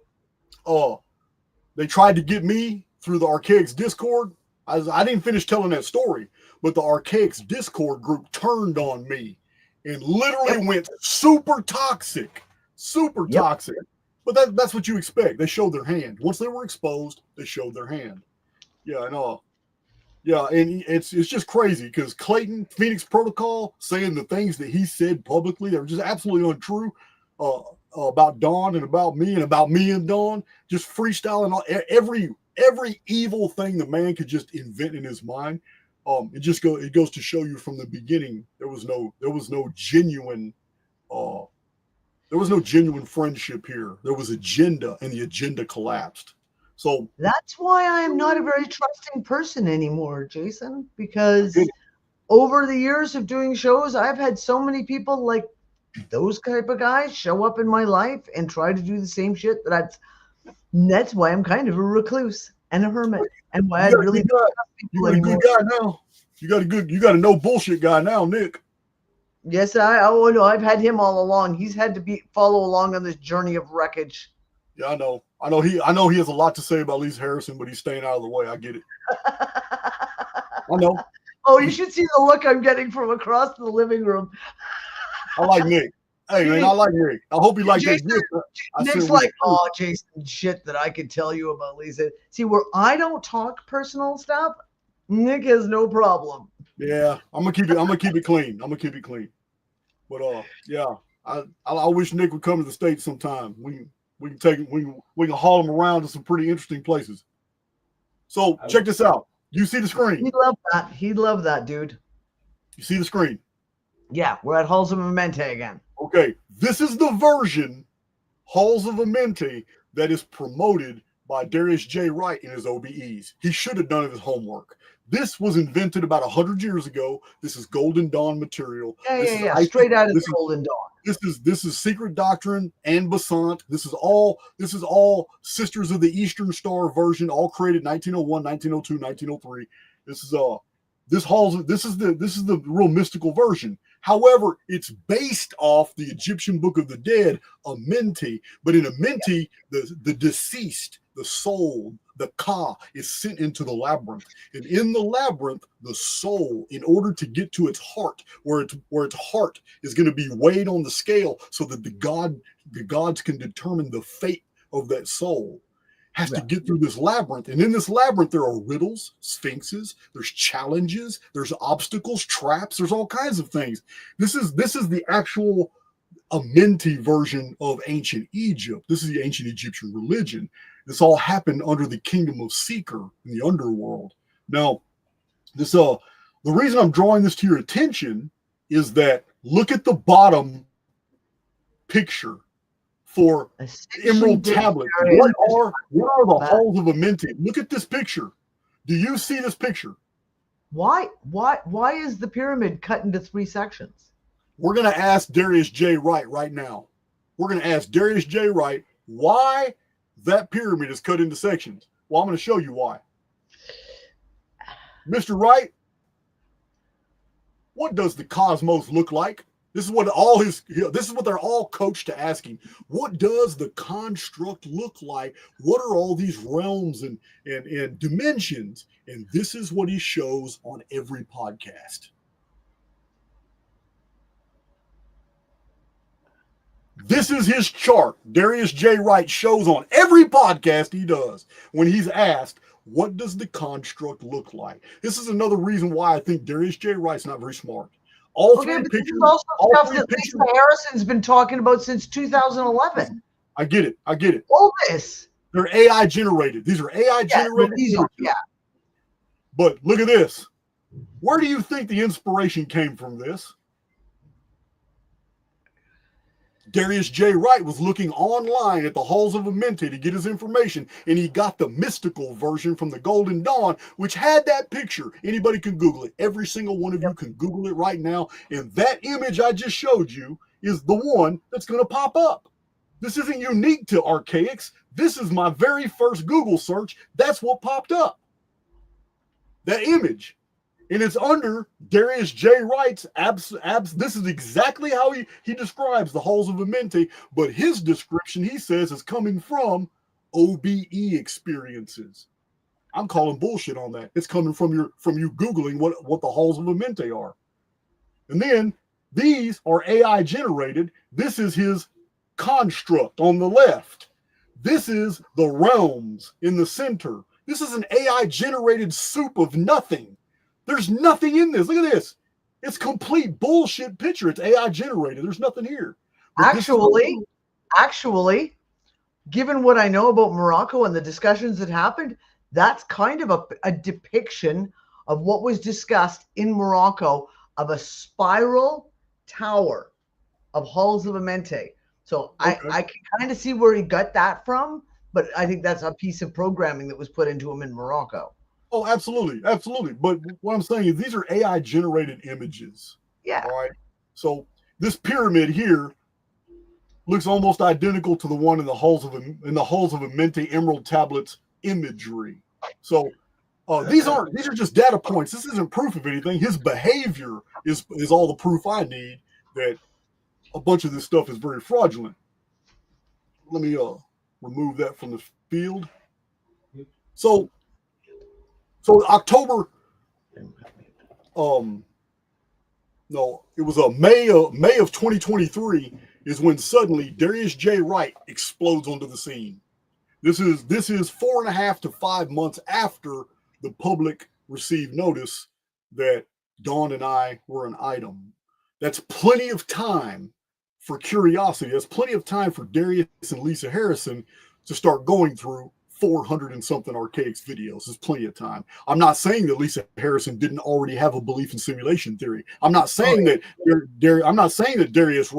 they tried to get me through the Archaix Discord. I didn't finish telling that story, but the Archaix Discord group turned on me and literally went super toxic. But that's what you expect. They showed their hand. Once they were exposed, they showed their hand. Yeah, and it's just crazy because Clayton, Phoenix Protocol, saying the things that he said publicly that were just absolutely untrue about Dawn and about me and Dawn, just freestyling every evil thing the man could just invent in his mind. It goes to show you from the beginning there was no genuine friendship here. There was agenda, and the agenda collapsed. So that's why I am not a very trusting person anymore, Jason, because over the years of doing shows, I've had so many people like those type of guys show up in my life and try to do the same shit that's why I'm kind of a recluse and a hermit, and why I really don't trust people anymore. You got a good guy now. You got a no bullshit guy now, Nick. Yes, I've had him all along. He's had to follow along on this journey of wreckage. Yeah, I know he has a lot to say about Lisa Harrison, but he's staying out of the way. I get it. I know. Oh, you should see the look I'm getting from across the living room. I like Nick. Hey, man, I like Nick. I hope he likes that gift. Nick's like, oh, Jason, shit that I could tell you about Lisa. See, where I don't talk personal stuff, Nick has no problem. Yeah, I'm gonna keep it clean. But yeah, I wish Nick would come to the States sometime. We can haul him around to some pretty interesting places. So check this out. You see the screen? He'd love that, dude. You see the screen? Yeah, we're at Halls of Amenti again. Okay, this is the version, Halls of Amenti, that is promoted by Darius J. Wright in his OBEs. He should have done his homework. This was invented about 100 years ago. This is Golden Dawn material. Yeah. Straight out of the Golden Dawn. This is Secret Doctrine and Basant. This is all Sisters of the Eastern Star version, all created 1901, 1902, 1903. This is the real mystical version. However, it's based off the Egyptian Book of the Dead, Amenti. But in Amenti, the deceased, the soul, the Ka, is sent into the labyrinth. And in the labyrinth, the soul, in order to get to its heart, where its heart is going to be weighed on the scale so that the gods can determine the fate of that soul, has to get through this labyrinth. And in this labyrinth, there are riddles, sphinxes, there's challenges, there's obstacles, traps, there's all kinds of things. This is the actual Amenti version of ancient Egypt. This is the ancient Egyptian religion. This all happened under the kingdom of Seeker in the underworld. Now, the reason I'm drawing this to your attention is that look at the bottom picture for Emerald Tablet. What are the halls of Amenti? Look at this picture. Do you see this picture? Why is the pyramid cut into 3 sections? We're going to ask Darius J. Wright right now. We're going to ask Darius J. Wright why that pyramid is cut into sections. Well, I'm going to show you why. Mr. Wright, what does the cosmos look like? This is what they're all coached to asking. What does the construct look like? What are all these realms and dimensions? And this is what he shows on every podcast. This is his chart. Darius J. Wright shows on every podcast he does when he's asked, what does the construct look like? This is another reason why I think Darius J. Wright's not very smart. All Okay, three but this pictures. is also all stuff three that pictures. Lisa Harrison's been talking about since 2011. I get it. I get it. All this. They're AI generated. These are AI generated. Yeah. But look at this. Where do you think the inspiration came from this? Darius J. Wright was looking online at the halls of Amenti to get his information, and he got the mystical version from the Golden Dawn, which had that picture. Anybody can Google it. Every single one of you can Google it right now, and that image I just showed you is the one that's going to pop up. This isn't unique to Archaix. This is my very first Google search. That's what popped up. That image. And it's under Darius J. Wright's this is exactly how he describes the halls of Amenti, but his description, he says, is coming from OBE experiences. I'm calling bullshit on that. It's coming from you Googling what the halls of Amenti are. And then these are AI generated. This is his construct on the left. This is the realms in the center. This is an AI generated soup of nothing. There's nothing in this. Look at this. It's complete bullshit picture. It's AI generated. There's nothing here. But Actually, given what I know about Morocco and the discussions that happened, that's kind of a depiction of what was discussed in Morocco of a spiral tower of halls of Amenti. So okay. I can kind of see where he got that from, but I think that's a piece of programming that was put into him in Morocco. Oh, absolutely. Absolutely. But what I'm saying is these are AI generated images. Yeah. All right. So this pyramid here looks almost identical to the one in the halls of Amenti Emerald Tablets imagery. So these are just data points. This isn't proof of anything. His behavior is all the proof I need that a bunch of this stuff is very fraudulent. Let me remove that from the field. So October, no, it was May of 2023 is when suddenly Darius J. Wright explodes onto the scene. This is 4.5 to 5 months after the public received notice that Dawn and I were an item. That's plenty of time for curiosity. That's plenty of time for Darius and Lisa Harrison to start going through 400 and something Archaix videos. There's plenty of time. I'm not saying that Lisa Harrison didn't already have a belief in simulation theory. I'm not saying that Darius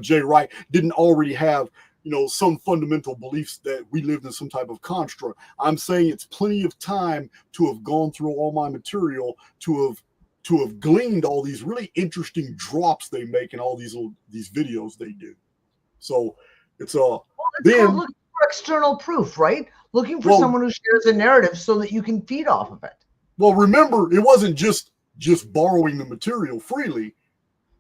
J. Wright didn't already have, some fundamental beliefs that we lived in some type of construct. I'm saying it's plenty of time to have gone through all my material, to have gleaned all these really interesting drops they make in all these videos they do. So it's then looking for external proof, right? Looking for someone who shares a narrative so that you can feed off of it. Well, remember, it wasn't just borrowing the material freely.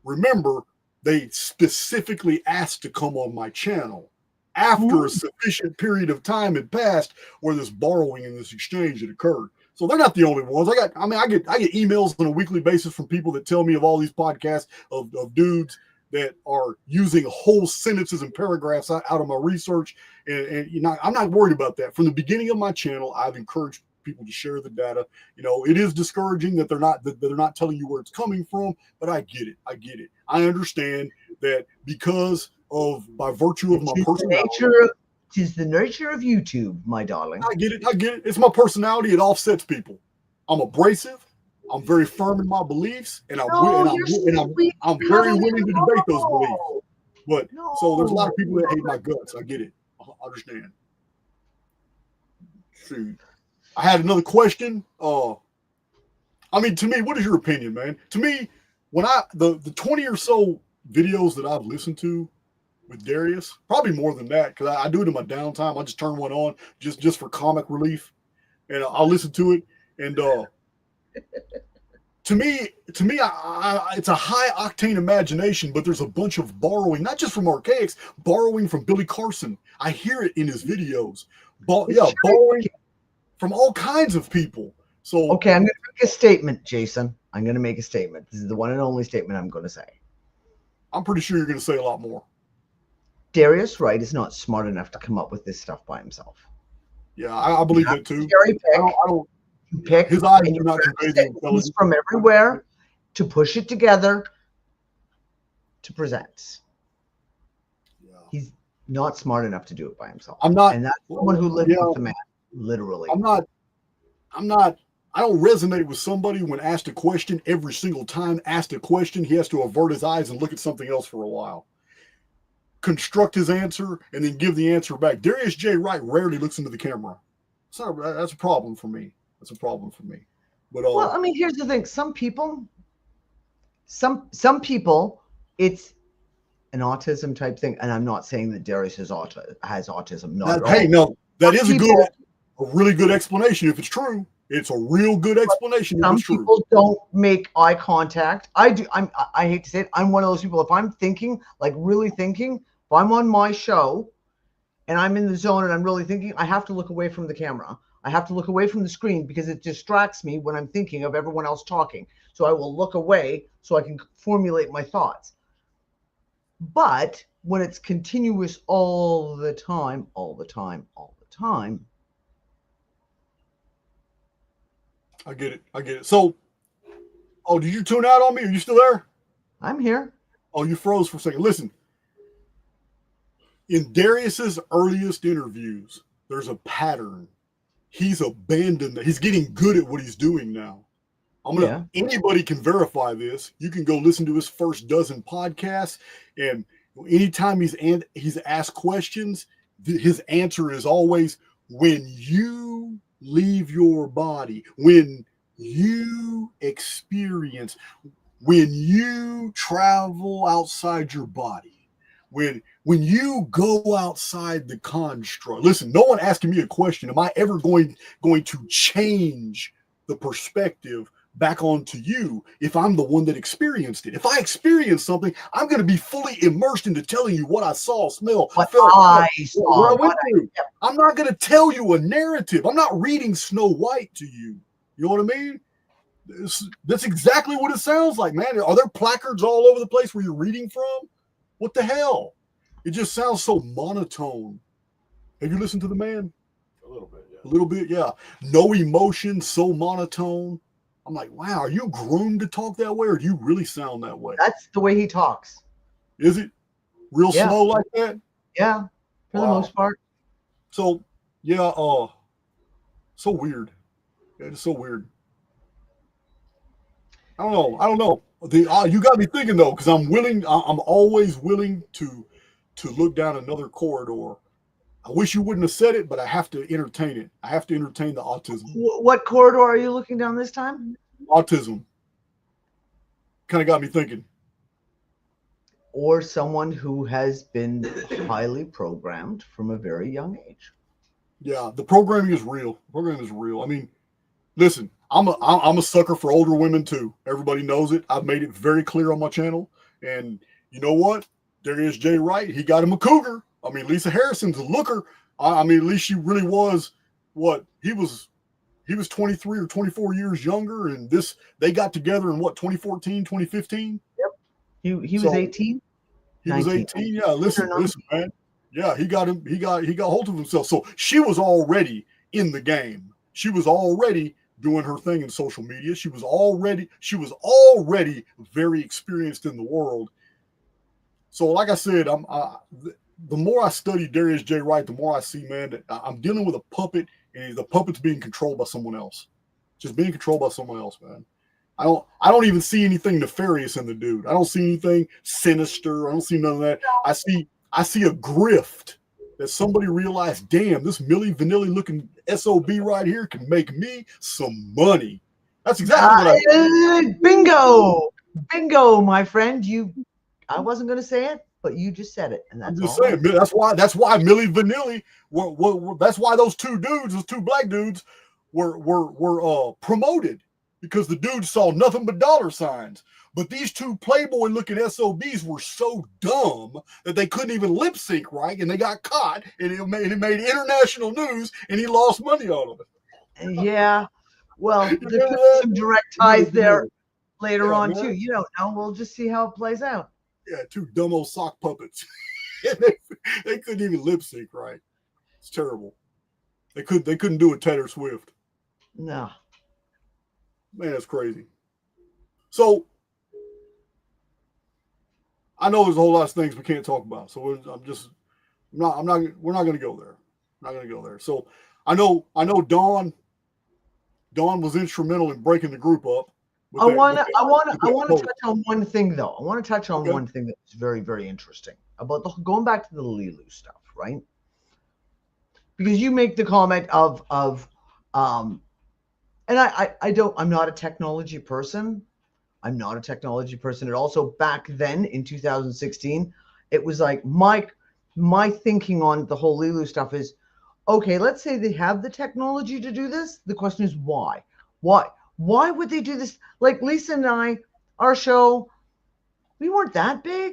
Remember, they specifically asked to come on my channel after a sufficient period of time had passed where this borrowing and this exchange had occurred. So they're not the only ones. I get emails on a weekly basis from people that tell me of all these podcasts of dudes that are using whole sentences and paragraphs out of my research. And I'm not worried about that. From the beginning of my channel, I've encouraged people to share the data. It is discouraging that they're not telling you where it's coming from, but I get it. I understand that because of, by virtue of my personality. It is the nature of YouTube, my darling. I get it. It's my personality. It offsets people. I'm abrasive. I'm very firm in my beliefs, and I'm very willing to debate those beliefs. But so there's a lot of people that hate my guts. I get it. I understand. Shoot. I had another question. To me, what is your opinion, man? To me, when the 20 or so videos that I've listened to with Darius, probably more than that, because I do it in my downtime. I just turn one on just for comic relief, and I'll listen to it. And to me, it's a high octane imagination, but there's a bunch of borrowing, not just from Archaix, borrowing from Billy Carson. I hear it in his videos. Borrowing from all kinds of people. So okay, I'm going to make a statement, Jason. I'm going to make a statement. This is the one and only statement I'm going to say. I'm pretty sure you're going to say a lot more. Darius Wright is not smart enough to come up with this stuff by himself. Yeah, I believe that too. Cherry pick. I don't. Pick His eyes and do you not grab convey the things intelligence. from everywhere to push it together to present. Yeah. He's not smart enough to do it by himself. I'm not. And that's someone who lives with the man, literally. I'm not. I don't resonate with somebody when asked a question. Every single time asked a question, he has to avert his eyes and look at something else for a while. Construct his answer and then give the answer back. Darius J. Wright rarely looks into the camera. That's a problem for me. That's a problem for me. But well, I mean, here's the thing. Some people, it's an autism type thing. And I'm not saying that Darius has autism. Not at all. Hey, no, that is People- a really good explanation if it's true. It's a real good explanation if Some it's true. people don't make eye contact. I do. I hate to say it. I'm one of those people. If I'm thinking, like really thinking, if I'm on my show and I'm in the zone and I'm really thinking, I have to look away from the camera. I have to look away from the screen because it distracts me when I'm thinking of everyone else talking. So I will look away so I can formulate my thoughts. But when it's continuous all the time, I get it. So, did you tune out on me? Are you still there? I'm here. Oh, you froze for a second. Listen, in Darius's earliest interviews, there's a pattern. He's abandoned that. He's getting good at what he's doing now. Anybody can verify this. You can go listen to his first dozen podcasts, and anytime he's asked questions, his answer is always, when you leave your body, when you experience, when you travel outside your body, when you go outside the construct. Listen, no one asking me a question. Am I ever going to change the perspective back onto you if I'm the one that experienced it? If I experienced something, I'm going to be fully immersed into telling you what I saw, smell, felt, what I went through. I'm not going to tell you a narrative. I'm not reading Snow White to you. You know what I mean? That's exactly what it sounds like, man. Are there placards all over the place where you're reading from? What the hell? It just sounds so monotone. Have you listened to the man? A little bit, yeah. A little bit, yeah. No emotion, so monotone. I'm like, wow, are you groomed to talk that way, or do you really sound that way? That's the way he talks. Is it real slow like that? Yeah, for the most part. So, yeah, so weird. Yeah, it's so weird. I don't know. You got me thinking though, because I'm always willing to look down another corridor. I wish you wouldn't have said it, but I have to entertain it. I have to entertain the autism. What corridor are you looking down this time? Autism. Kind of got me thinking. Or someone who has been highly programmed from a very young age. Yeah, the programming is real. I mean, listen, I'm a sucker for older women too. Everybody knows it. I've made it very clear on my channel. And you know what? Darius J. Wright, he got him a cougar. I mean, Lisa Harrison's a looker. I mean, at least she really was what he was 23 or 24 years younger. And they got together in what, 2014, 2015? Yep. He was 18. He 19. Was 18. Yeah. Listen, man. Yeah. He got hold of himself. So she was already in the game. She was already doing her thing in social media. She was already very experienced in the world. So like I said, the more I study Darius J. Wright, the more I see, man, that I'm dealing with a puppet, and the puppet's being controlled by someone else. Just being controlled by someone else, man. I don't even see anything nefarious in the dude. I don't see anything sinister. I don't see none of that. I see a grift that somebody realized, damn, this Milli Vanilli looking SOB right here can make me some money. That's exactly what I Bingo, my friend. I wasn't going to say it, but you just said it, and that's I'm just saying. That's why Milli Vanilli. That's why those two black dudes, were promoted, because the dudes saw nothing but dollar signs. But these two Playboy looking SOBs were so dumb that they couldn't even lip sync right, and they got caught, and it made international news, and he lost money on them. Yeah, well, there could be some direct ties there later on too. You don't know. We'll just see how it plays out. Yeah, two dumb old sock puppets. they couldn't even lip sync right. It's terrible. They couldn't do a Taylor Swift. No. Man, that's crazy. So I know there's a whole lot of things we can't talk about. So we're not going to go there. Not going to go there. So I know Dawn was instrumental in breaking the group up. I want to touch on one thing though. I want to touch on one thing that's very, very interesting about going back to the LeeLoo stuff, right? Because you make the comment of and I'm not a technology person. I'm not a technology person at all. So back then in 2016, it was like my thinking on the whole LeeLoo stuff is, okay, let's say they have the technology to do this. The question is why? Why would they do this? Like Lisa and I, our show, we weren't that big.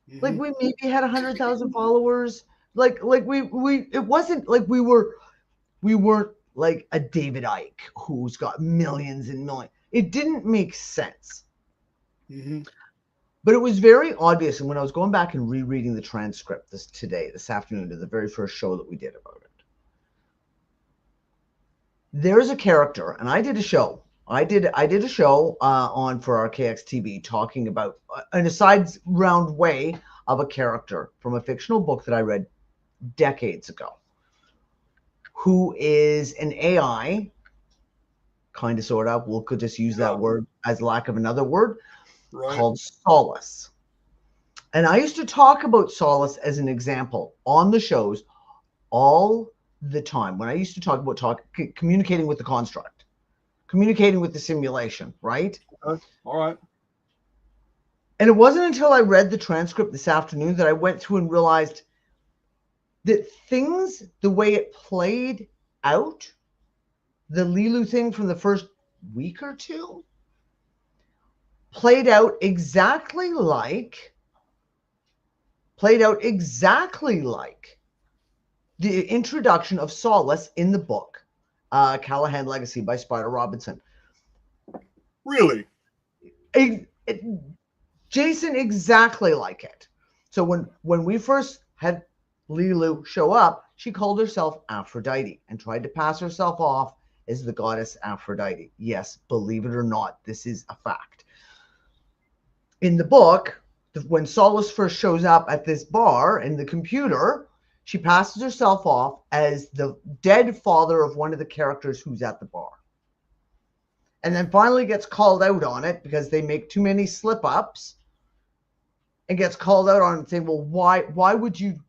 Mm-hmm. Like we maybe had 100,000 followers. Like we it wasn't like we weren't like a David Icke who's got millions and millions. It didn't make sense. Mm-hmm. But it was very obvious. And when I was going back and rereading the transcript this afternoon, to the very first show that we did about it, there's a character, and I did a show. I did a show on for Archaix TV talking about in a side round way of a character from a fictional book that I read decades ago, who is an AI, kind of, sort of. Could just use that word as lack of another word, called Solace. And I used to talk about Solace as an example on the shows all the time. When I used to talk about communicating with the construct, communicating with the simulation, right? All right. And it wasn't until I read the transcript this afternoon that I went through and realized that things, the way it played out, the LeeLoo thing from the first week or two, played out exactly like the introduction of Solace in the book, Callahan Legacy by Spider Robinson. Really? Jason, exactly like it. So when we first had LeeLoo show up, she called herself Aphrodite and tried to pass herself off as the goddess Aphrodite. Yes, believe it or not, this is a fact. In the book, when Solace first shows up at this bar in the computer, she passes herself off as the dead father of one of the characters who's at the bar. And then finally gets called out on it because they make too many slip-ups, and gets called out on it, saying, well, why would you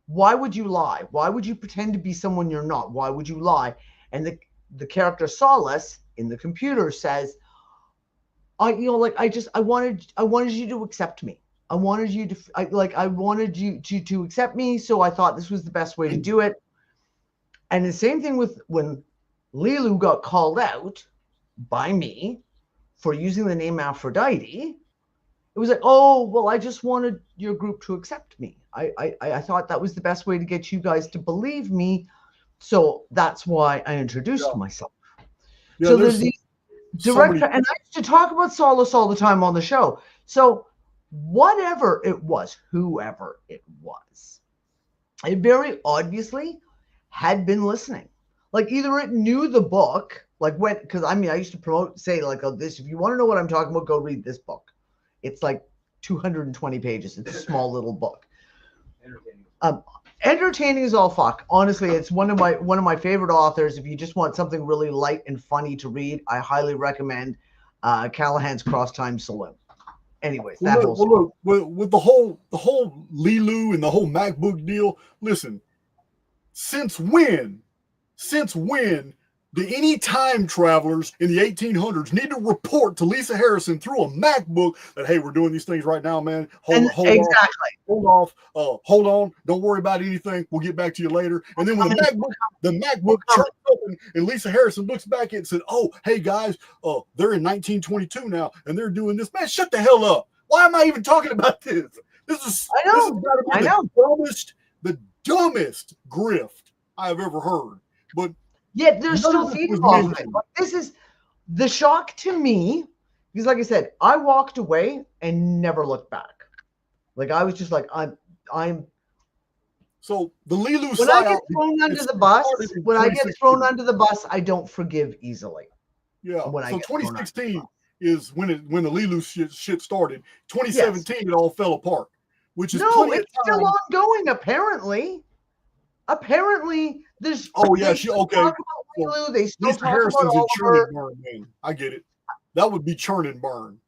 lie? Why would you pretend to be someone you're not? Why would you lie? And the character Solace in the computer says, I wanted you to accept me. I wanted you to accept me. So I thought this was the best way to do it. And the same thing with when LeeLoo got called out by me for using the name Aphrodite. It was like, oh, well, I just wanted your group to accept me. I thought that was the best way to get you guys to believe me. So that's why I introduced myself. Yeah, so there's these direct, and I used to talk about Solace all the time on the show. So whatever it was, whoever it was, it very obviously had been listening. Like either it knew the book, like when, because I used to say this, if you want to know what I'm talking about, go read this book. It's like 220 pages. It's a small little book. Entertaining is all fuck. Honestly, it's one of my favorite authors. If you just want something really light and funny to read, I highly recommend Callahan's Cross Time Saloon. Anyways, with the whole LeeLoo and the whole MacBook deal. Listen, since when do any time travelers in the 1800s need to report to Lisa Harrison through a MacBook that, hey, we're doing these things right now, man. Hold on. Don't worry about anything. We'll get back to you later. And then when the MacBook turns open and Lisa Harrison looks back at it and said, oh, hey, guys, they're in 1922 now, and they're doing this. Man, shut the hell up. Why am I even talking about this? This is the dumbest grift I have ever heard. But yet they're still feeding off of it. This is the shock to me, because like I said, I walked away and never looked back. Like I was just like, So the LeeLoo When I get psyop thrown under it the bus, started in when I get 2016. thrown under the bus, I don't forgive easily. Yeah. When I So get thrown under the 2016 bus. is when the LeeLoo shit started. 2017 it all fell apart, which is No, plenty it's of time. still ongoing. Apparently, there's. Oh yeah, they she still okay. talk about LeeLoo, they still Lisa talk Harrison's about in churn Oliver. and burn, man. I get it. That would be churn and burn.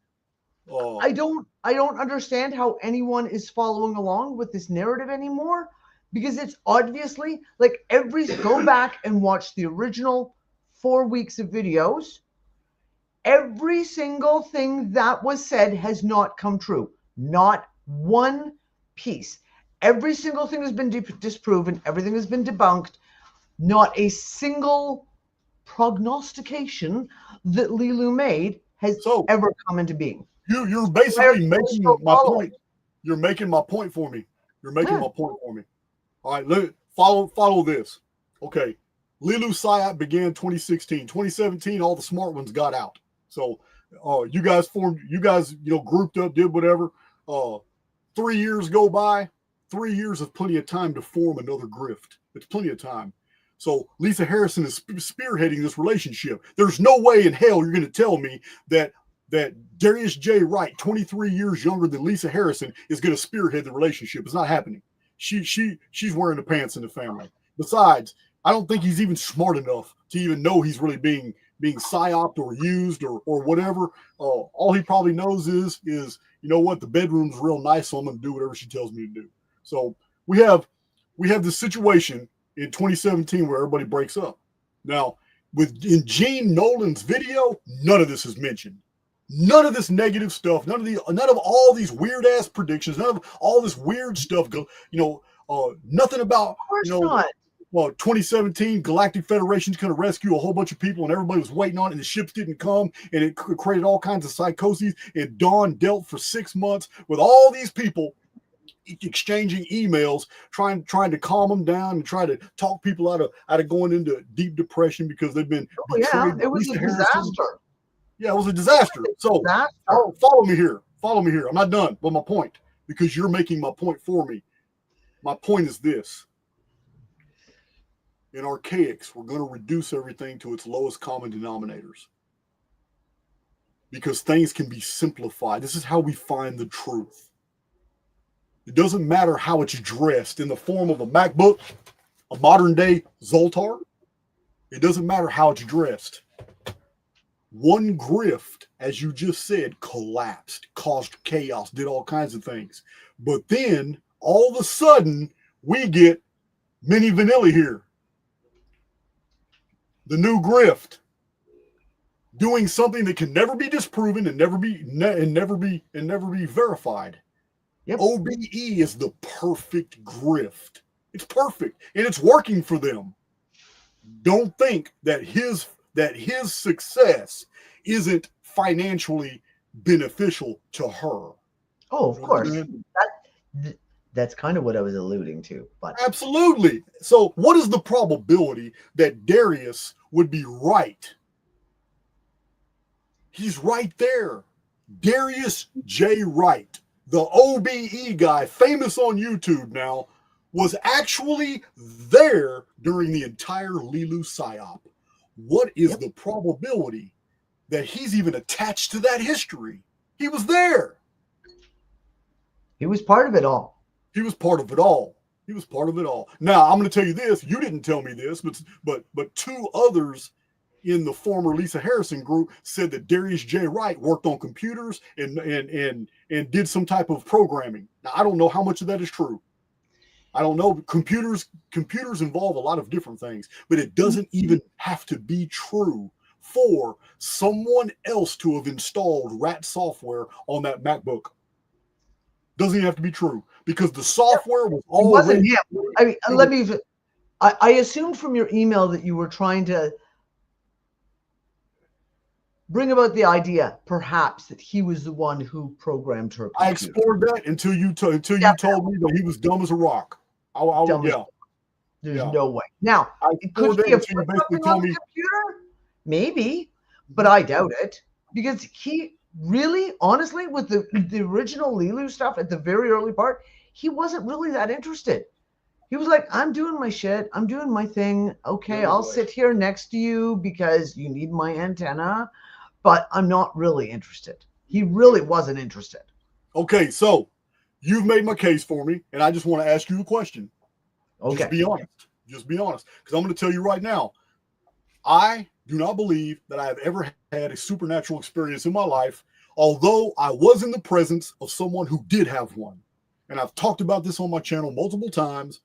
I don't understand how anyone is following along with this narrative anymore, because it's obviously like go back and watch the original 4 weeks of videos. Every single thing that was said has not come true. Not one piece. Every single thing has been disproven. Everything has been debunked. Not a single prognostication that LeeLoo made has ever come into being. You're basically making my point. You're making my point for me. You're making my point for me. All right, follow this. Okay. LeeLoo psyop began 2016. 2017, all the smart ones got out. So you guys grouped up, did whatever. 3 years go by. 3 years is plenty of time to form another grift. It's plenty of time. So Lisa Harrison is spearheading this relationship. There's no way in hell you're going to tell me that Darius J. Wright, 23 years younger than Lisa Harrison, is going to spearhead the relationship. It's not happening. She's wearing the pants in the family. Besides, I don't think he's even smart enough to even know he's really being psyoped or used or whatever. All he probably knows is you know what, the bedroom's real nice, so I'm going to do whatever she tells me to do. So we have this situation in 2017 where everybody breaks up. Now, in Jean Nolan's video, none of this is mentioned. None of this negative stuff, none of all these weird ass predictions, none of all this weird stuff. Nothing about 2017 Galactic Federation's going to rescue a whole bunch of people, and everybody was waiting on it, and the ships didn't come, and it created all kinds of psychoses. And Dawn dealt for 6 months with all these people exchanging emails, trying to calm them down and try to talk people out of going into deep depression because they've been betrayed. It was a disaster. Yeah, it was a disaster. So follow me here. I'm not done with my point because you're making my point for me. My point is this. In Archaix, we're going to reduce everything to its lowest common denominators because things can be simplified. This is how we find the truth. It doesn't matter how it's dressed in the form of a MacBook, a modern day Zoltar. It doesn't matter how it's dressed. One grift, as you just said, collapsed, caused chaos, did all kinds of things. But then all of a sudden we get Mini Vanilla here. The new grift doing something that can never be disproven and never be verified. Yep. OBE is the perfect grift. It's perfect and it's working for them. Don't think that his success isn't financially beneficial to her. Oh, of course. That's kind of what I was alluding to. But absolutely. So what is the probability that Darius would be right? He's right there. Darius J. Wright, the OBE guy, famous on YouTube now, was actually there during the entire LeeLoo psyop. What is the probability that he's even attached to that history? He was there. He was part of it all. He was part of it all. He was part of it all. Now, I'm going to tell you this. You didn't tell me this, but two others in the former Lisa Harrison group said that Darius J. Wright worked on computers and did some type of programming. Now, I don't know how much of that is true. I don't know. Computers involve a lot of different things, but it doesn't even have to be true for someone else to have installed rat software on that MacBook. Doesn't even have to be true because the software was already. It wasn't him. I mean, I assumed from your email that you were trying to bring about the idea, perhaps, that he was the one who programmed her computer. I explored that until you told me that he was dumb as a rock. There's no way. Now, could he have put something on the computer? Maybe, but I doubt it because he. Really, honestly, with the original LeeLoo stuff at the very early part, he wasn't really that interested. He was like, I'm doing my shit. I'm doing my thing. Okay, Yeah, I'll boy. sit here next to you because you need my antenna, but I'm not really interested. He really wasn't interested. Okay, so you've made my case for me, and I just want to ask you a question. Okay. Just be honest. Just be honest. Because I'm going to tell you right now, I do not believe that I have ever had a supernatural experience in my life, although I was in the presence of someone who did have one. And I've talked about this on my channel multiple times,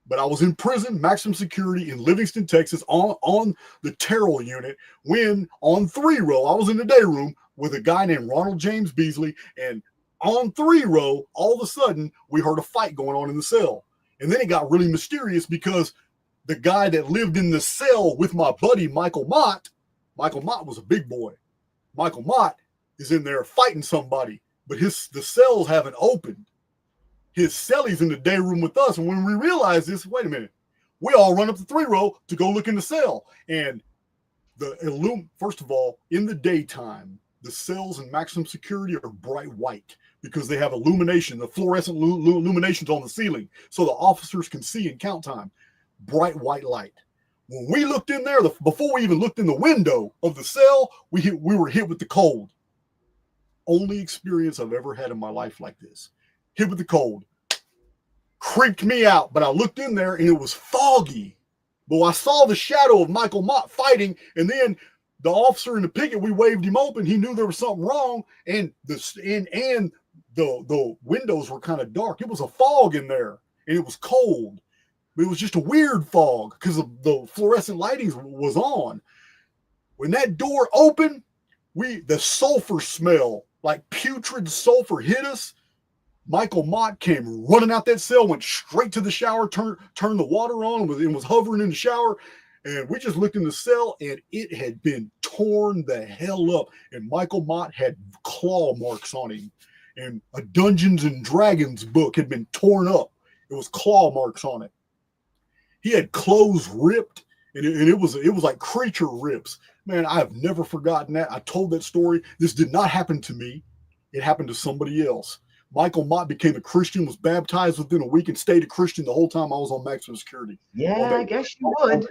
but I was in prison, maximum security in Livingston, Texas, on the Terrell unit when on 3-row, I was in the day room with a guy named Ronald James Beasley, and on 3-row, all of a sudden, we heard a fight going on in the cell. And then it got really mysterious because the guy that lived in the cell with my buddy, Michael Mott was a big boy. Michael Mott is in there fighting somebody, but the cells haven't opened. His celly's in the day room with us. And when we realize this, wait a minute, we all run up the 3-row to go look in the cell. And first of all, in the daytime, the cells in maximum security are bright white because they have illumination, the fluorescent illuminations on the ceiling, so the officers can see in count time. Bright white light. When we looked in there, before we even looked in the window of the cell, we were hit with the cold. Only experience I've ever had in my life like this. Hit with the cold. Creeped me out, but I looked in there and it was foggy. But I saw the shadow of Michael Mott fighting, and then the officer in the picket, we waved him open. He knew there was something wrong, and the windows were kind of dark. It was a fog in there, and it was cold. But it was just a weird fog because the fluorescent lighting was on. When that door opened, the sulfur smell, like putrid sulfur, hit us. Michael Mott came running out that cell, went straight to the shower, turned the water on, and was hovering in the shower. And we just looked in the cell, and it had been torn the hell up. And Michael Mott had claw marks on him. And a Dungeons and Dragons book had been torn up. It was claw marks on it. He had clothes ripped, and it was like creature rips. Man, I have never forgotten that. I told that story. This did not happen to me. It happened to somebody else. Michael Mott became a Christian, was baptized within a week, and stayed a Christian the whole time I was on maximum security. Yeah, I guess you would.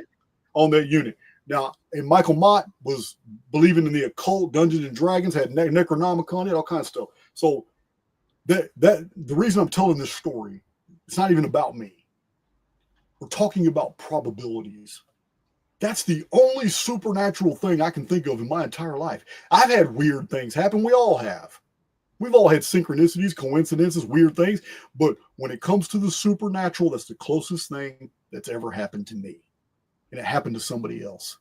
On that unit. Now, and Michael Mott was believing in the occult, Dungeons and Dragons, had Necronomicon, all kinds of stuff. So that the reason I'm telling this story, it's not even about me. We're talking about probabilities. That's the only supernatural thing I can think of in my entire life. I've had weird things happen. We all have. We've all had synchronicities, coincidences, weird things. But when it comes to the supernatural, that's the closest thing that's ever happened to me. And it happened to somebody else.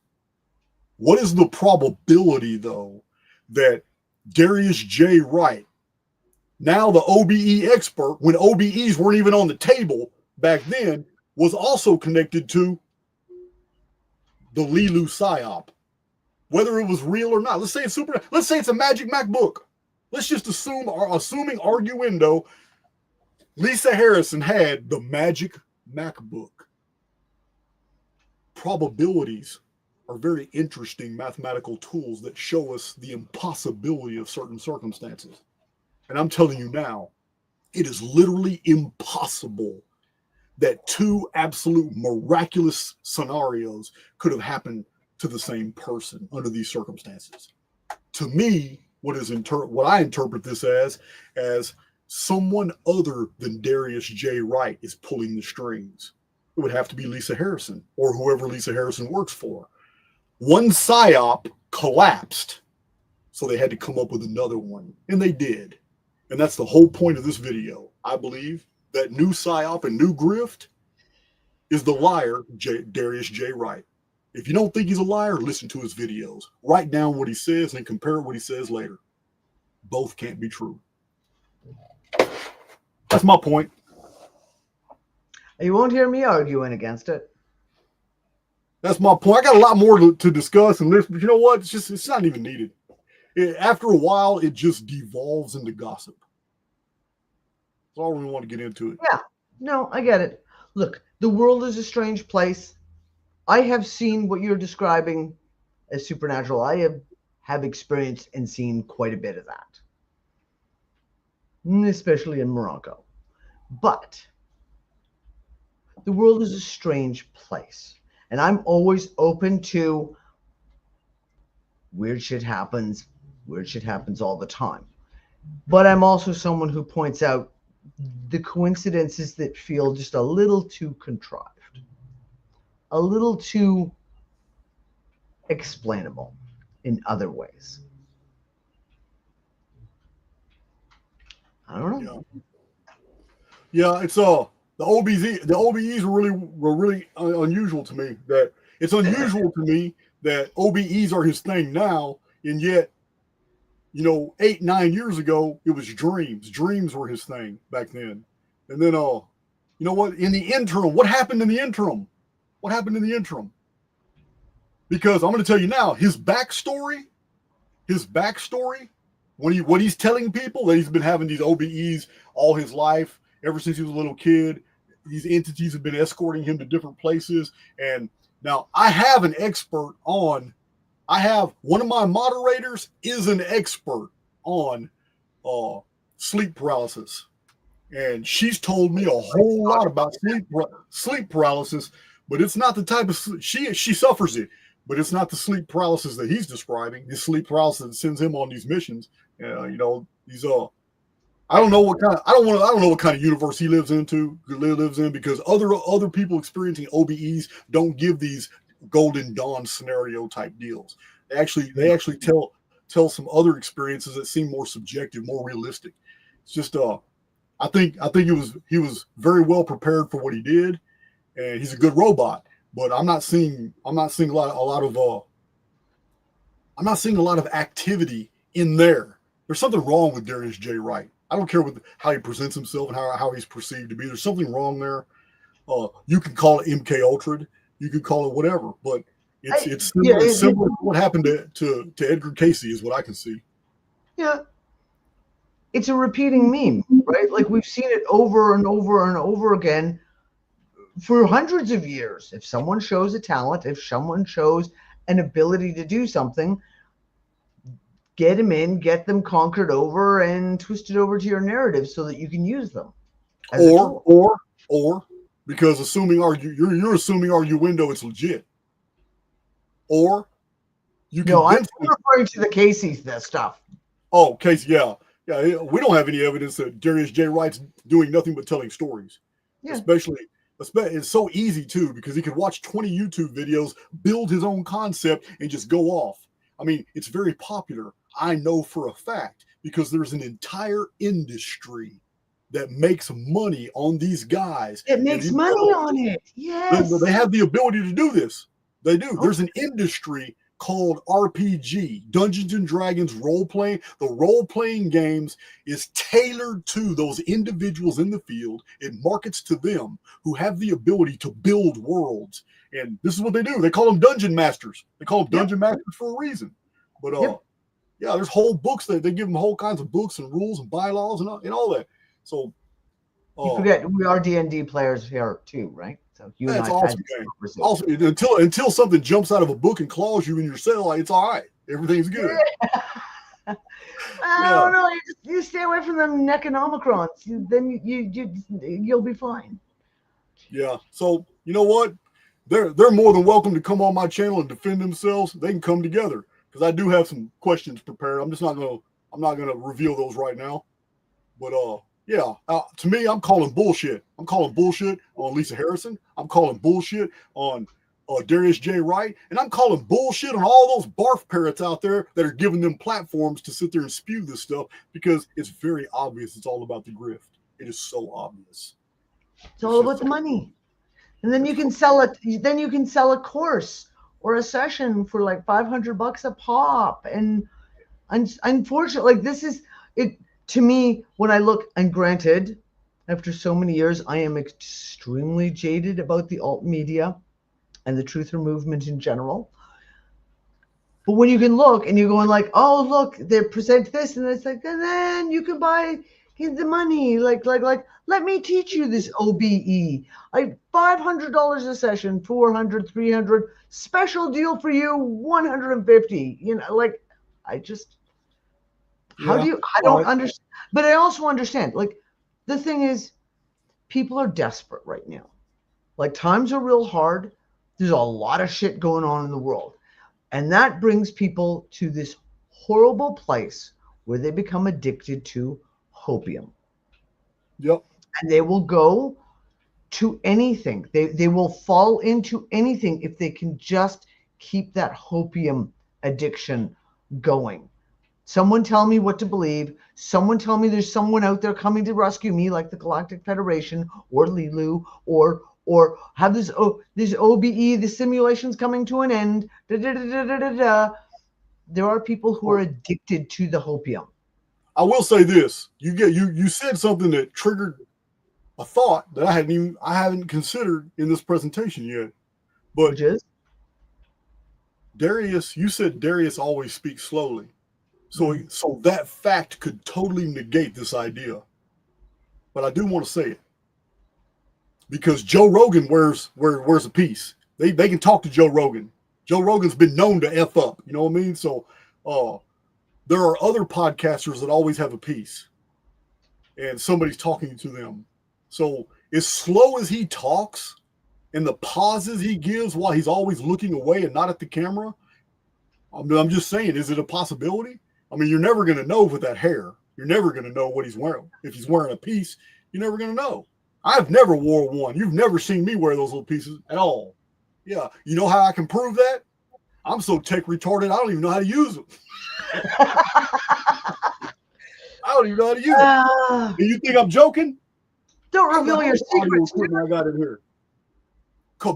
What is the probability, though, that Darius J. Wright, now the OBE expert, when OBEs weren't even on the table back then, was also connected to the LeeLoo psyop, whether it was real or not? Let's say it's a magic MacBook. Let's just assuming arguendo, Lisa Harrison had the magic MacBook. Probabilities are very interesting mathematical tools that show us the impossibility of certain circumstances. And I'm telling you now, it is literally impossible that two absolute miraculous scenarios could have happened to the same person under these circumstances. To me, what I interpret this as someone other than Darius J. Wright is pulling the strings. It would have to be Lisa Harrison or whoever Lisa Harrison works for. One psyop collapsed, so they had to come up with another one, and they did. And that's the whole point of this video. I believe that new psyop and new grift is the liar, Darius J. Wright. If you don't think he's a liar, listen to his videos. Write down what he says and compare what he says later. Both can't be true. That's my point. You won't hear me arguing against it. That's my point. I got a lot more to discuss and listen, but you know what? It's not even needed. After a while, it just devolves into gossip. That's all we want to get into it. Yeah, no, I get it. Look, the world is a strange place. I have seen what you're describing as supernatural. I have experienced and seen quite a bit of that, especially in Morocco. But the world is a strange place. And I'm always open to weird shit happens. Weird shit happens all the time. But I'm also someone who points out the coincidences that feel just a little too contrived, a little too explainable in other ways. I don't know. Yeah, it's the OBEs were really unusual to me. That it's unusual to me that OBEs are his thing now, and yet, 8-9 years ago it was dreams. Dreams were his thing back then, and then you know what? In the interim, what happened in the interim? What happened in the interim? Because I'm going to tell you now, his backstory, what he's telling people that he's been having these OBEs all his life, ever since he was a little kid. These entities have been escorting him to different places. And now I have one of my moderators is an expert on sleep paralysis. And she's told me a whole lot about sleep paralysis, but it's not the type of, she suffers it, but it's not the sleep paralysis that he's describing. The sleep paralysis that sends him on these missions. These I don't know what kind of universe he lives in, because other people experiencing OBEs don't give these Golden Dawn scenario type deals. They actually tell some other experiences that seem more subjective, more realistic. It's just I think he was very well prepared for what he did, and he's a good robot. But I'm not seeing a lot of activity in there. There's something wrong with Darius J. Wright. I don't care how he presents himself and how he's perceived to be. There's something wrong there. You can call it MK Ultra, you could call it whatever, but it's similar to what happened to Edgar Casey, is what I can see. Yeah, it's a repeating meme, right? Like we've seen it over and over and over again for hundreds of years. If someone shows a talent, if someone shows an ability to do something, get them in, get them conquered over and twisted over to your narrative so that you can use them. Or because you're assuming arguendo it's legit. Or you can. No, I'm referring to the Casey stuff. Oh, Casey, yeah. We don't have any evidence that Darius J. Wright's doing nothing but telling stories. Yeah. Especially, it's so easy too, because he could watch 20 YouTube videos, build his own concept, and just go off. I mean, it's very popular. I know for a fact, because there's an entire industry that makes money on these guys. It makes money on it. Yes. They have the ability to do this. They do. Oh. There's an industry called RPG, Dungeons and Dragons role-playing. The role-playing games is tailored to those individuals in the field. It markets to them who have the ability to build worlds. And this is what they do. They call them dungeon masters. They call them dungeon masters for a reason. But yeah, there's whole books that they give them whole kinds of books and rules and bylaws and all that. So you forget we are D&D players here too, right? So you and I awesome also, until something jumps out of a book and claws you in your cell, it's all right. Everything's good. I don't know. You stay away from them Necronomicrons. Then you'll be fine. Yeah. So you know what? They're more than welcome to come on my channel and defend themselves. They can come together, because I do have some questions prepared. I'm not gonna reveal those right now. But yeah, to me, I'm calling bullshit. I'm calling bullshit on Lisa Harrison. I'm calling bullshit on Darius J. Wright. And I'm calling bullshit on all those barf parrots out there that are giving them platforms to sit there and spew this stuff, because it's very obvious it's all about the grift. It is so obvious. It's all about the money. And then you can sell it. Then you can sell a course or a session for like $500 a pop. And unfortunately, like this is it. To me, when I look, and granted, after so many years, I am extremely jaded about the alt media and the truther movement in general. But when you can look and you're going like, oh, look, they present this, and it's like, and then you can buy the money. Like, let me teach you this OBE. $500 a session, $400, $300, special deal for you, $150. You know, like, I just. How do you, I don't understand, but I also understand, like, the thing is, people are desperate right now. Like times are real hard. There's a lot of shit going on in the world. And that brings people to this horrible place where they become addicted to hopium. Yep. And they will go to anything. They will fall into anything if they can just keep that hopium addiction going. Someone tell me what to believe. Someone tell me there's someone out there coming to rescue me, like the Galactic Federation or LeeLoo, or have this OBE, the simulation's coming to an end. Da, da, da, da, da, da, da. There are people who are addicted to the hopium. I will say this: you said something that triggered a thought that I haven't considered in this presentation yet. But Which is? Darius, you said Darius always speaks slowly. So that fact could totally negate this idea. But I do want to say it. Because Joe Rogan wears a piece. They can talk to Joe Rogan. Joe Rogan's been known to F up. You know what I mean? So there are other podcasters that always have a piece. And somebody's talking to them. So as slow as he talks and the pauses he gives while he's always looking away and not at the camera, I'm just saying, is it a possibility? I mean, you're never going to know with that hair. You're never going to know what he's wearing. If he's wearing a piece, you're never going to know. I've never wore one. You've never seen me wear those little pieces at all. Yeah. You know how I can prove that? I'm so tech retarded, I don't even know how to use them. I don't even know how to use them. Do you think I'm joking? Don't reveal your secrets. I got in here.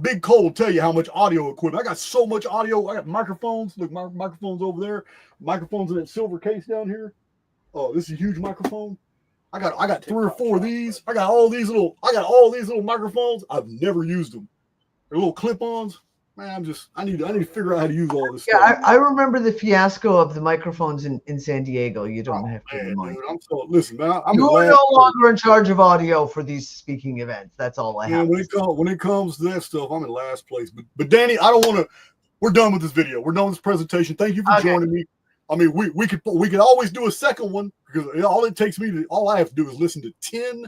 Big Cole will tell you how much audio equipment. I got so much audio. I got microphones. Look, my microphone's over there. Microphones in that silver case down here. Oh, this is a huge microphone. I got 3 or 4 of these. I got all these little microphones. I've never used them. They're little clip-ons. Man, I need to figure out how to use all this stuff. I remember the fiasco of the microphones in San Diego. You don't have to remind me. Listen, man. You're no longer in charge of audio for these speaking events. That's all I have. When it comes to that stuff, I'm in last place. But Danny, I don't want to. We're done with this video. We're done with this presentation. Thank you for joining me. I mean, we could always do a second one, because all I have to do is listen to 10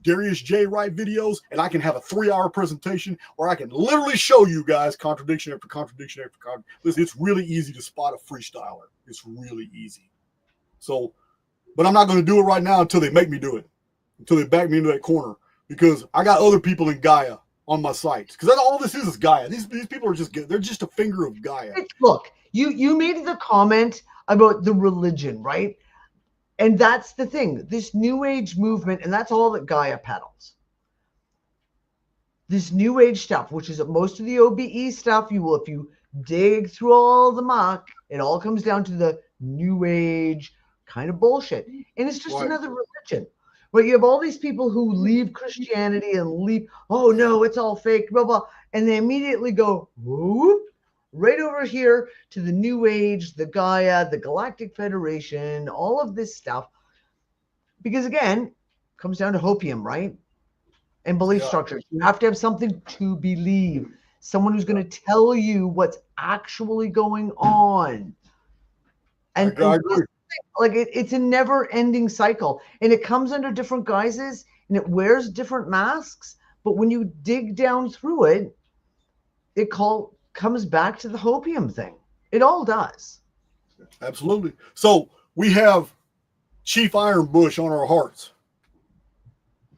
Darius J. Wright videos, and I can have a 3-hour presentation, or I can literally show you guys contradiction after contradiction after contradiction. Listen, it's really easy to spot a freestyler. It's really easy. So, but I'm not going to do it right now until they make me do it, until they back me into that corner, because I got other people in Gaia on my sites. Because all this is Gaia. These people are they're just a finger of Gaia. Look, you made the comment about the religion, right? And that's the thing, this new age movement, and that's all that Gaia peddles. This new age stuff, which is most of the OBE stuff, if you dig through all the muck, it all comes down to the new age kind of bullshit. And it's just another religion. But you have all these people who leave Christianity and leave, oh no, it's all fake, blah, blah. And they immediately go, whoop, right over here to the New Age, the Gaia, the Galactic Federation, all of this stuff. Because again, it comes down to hopium, right? And belief structures. You have to have something to believe. Someone who's going to tell you what's actually going on. And I agree. Like it's a never-ending cycle. And it comes under different guises and it wears different masks. But when you dig down through it, it comes back to the hopium thing. It all does. Absolutely. So we have Chief Ironbush on our hearts.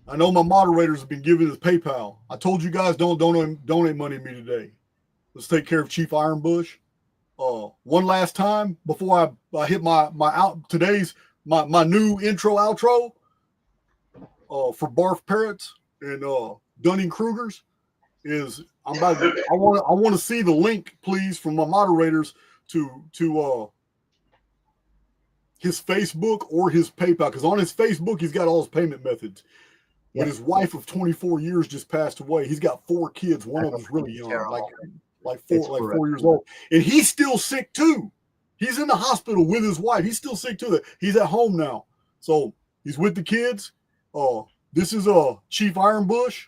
I know my moderators have been giving us PayPal. I told you guys don't donate money to me today. Let's take care of Chief Ironbush. One last time before I hit my new intro outro for Barf, Parrots, and Dunning Kruegers is I want to see the link, please, from my moderators to his Facebook or his PayPal, because on his Facebook he's got all his payment methods. But his wife of 24 years just passed away. He's got 4 kids. One of them's really young, like 4 years old, and he's still sick too. He's in the hospital with his wife. He's still sick too. He's at home now, so he's with the kids. This is Chief Ironbush.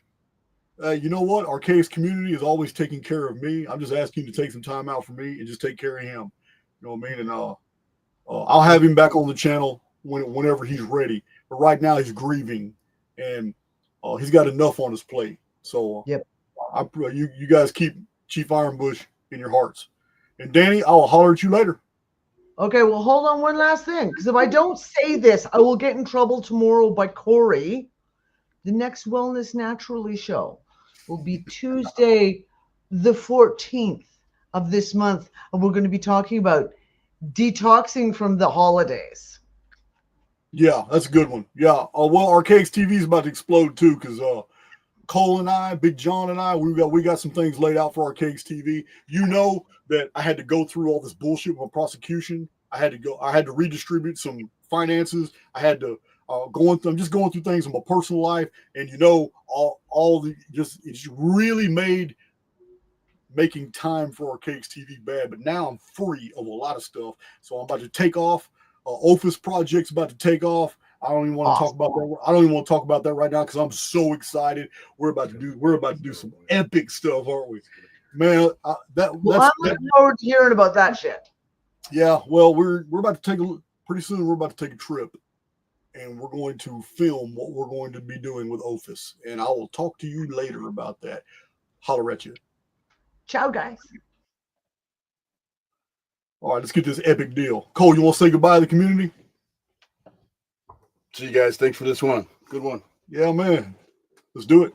You know what? Archaix community is always taking care of me. I'm just asking you to take some time out for me and just take care of him. You know what I mean? And I'll have him back on the channel whenever he's ready. But right now he's grieving, and he's got enough on his plate. So You guys keep Chief Ironbush in your hearts. And Danny, I'll holler at you later. Okay, well, hold on one last thing, because if I don't say this, I will get in trouble tomorrow by Corey. The next Wellness Naturally show will be Tuesday, the 14th of this month, and we're going to be talking about detoxing from the holidays. Yeah, that's a good one. Yeah. Well, Archaix TV is about to explode too, because Cole and I, Big John and I, we got some things laid out for Archaix TV. You know that I had to go through all this bullshit with my prosecution. I had to redistribute some finances. I had to I'm just going through things in my personal life, and it's really made making time for Archaix TV bad. But now I'm free of a lot of stuff, so I'm about to take off. Office project's about to take off. I don't even want to talk about that. I don't even want to talk about that right now because I'm so excited. We're about to do some epic stuff, aren't we, man? I'm looking forward to hearing about that shit. Yeah, well, we're about to pretty soon. We're about to take a trip, and we're going to film what we're going to be doing with Office, and I will talk to you later about that. Holler at you. Ciao, guys. All right, let's get this epic deal. Cole, you want to say goodbye to the community? See you guys. Thanks for this one. Good one. Yeah, man. Let's do it.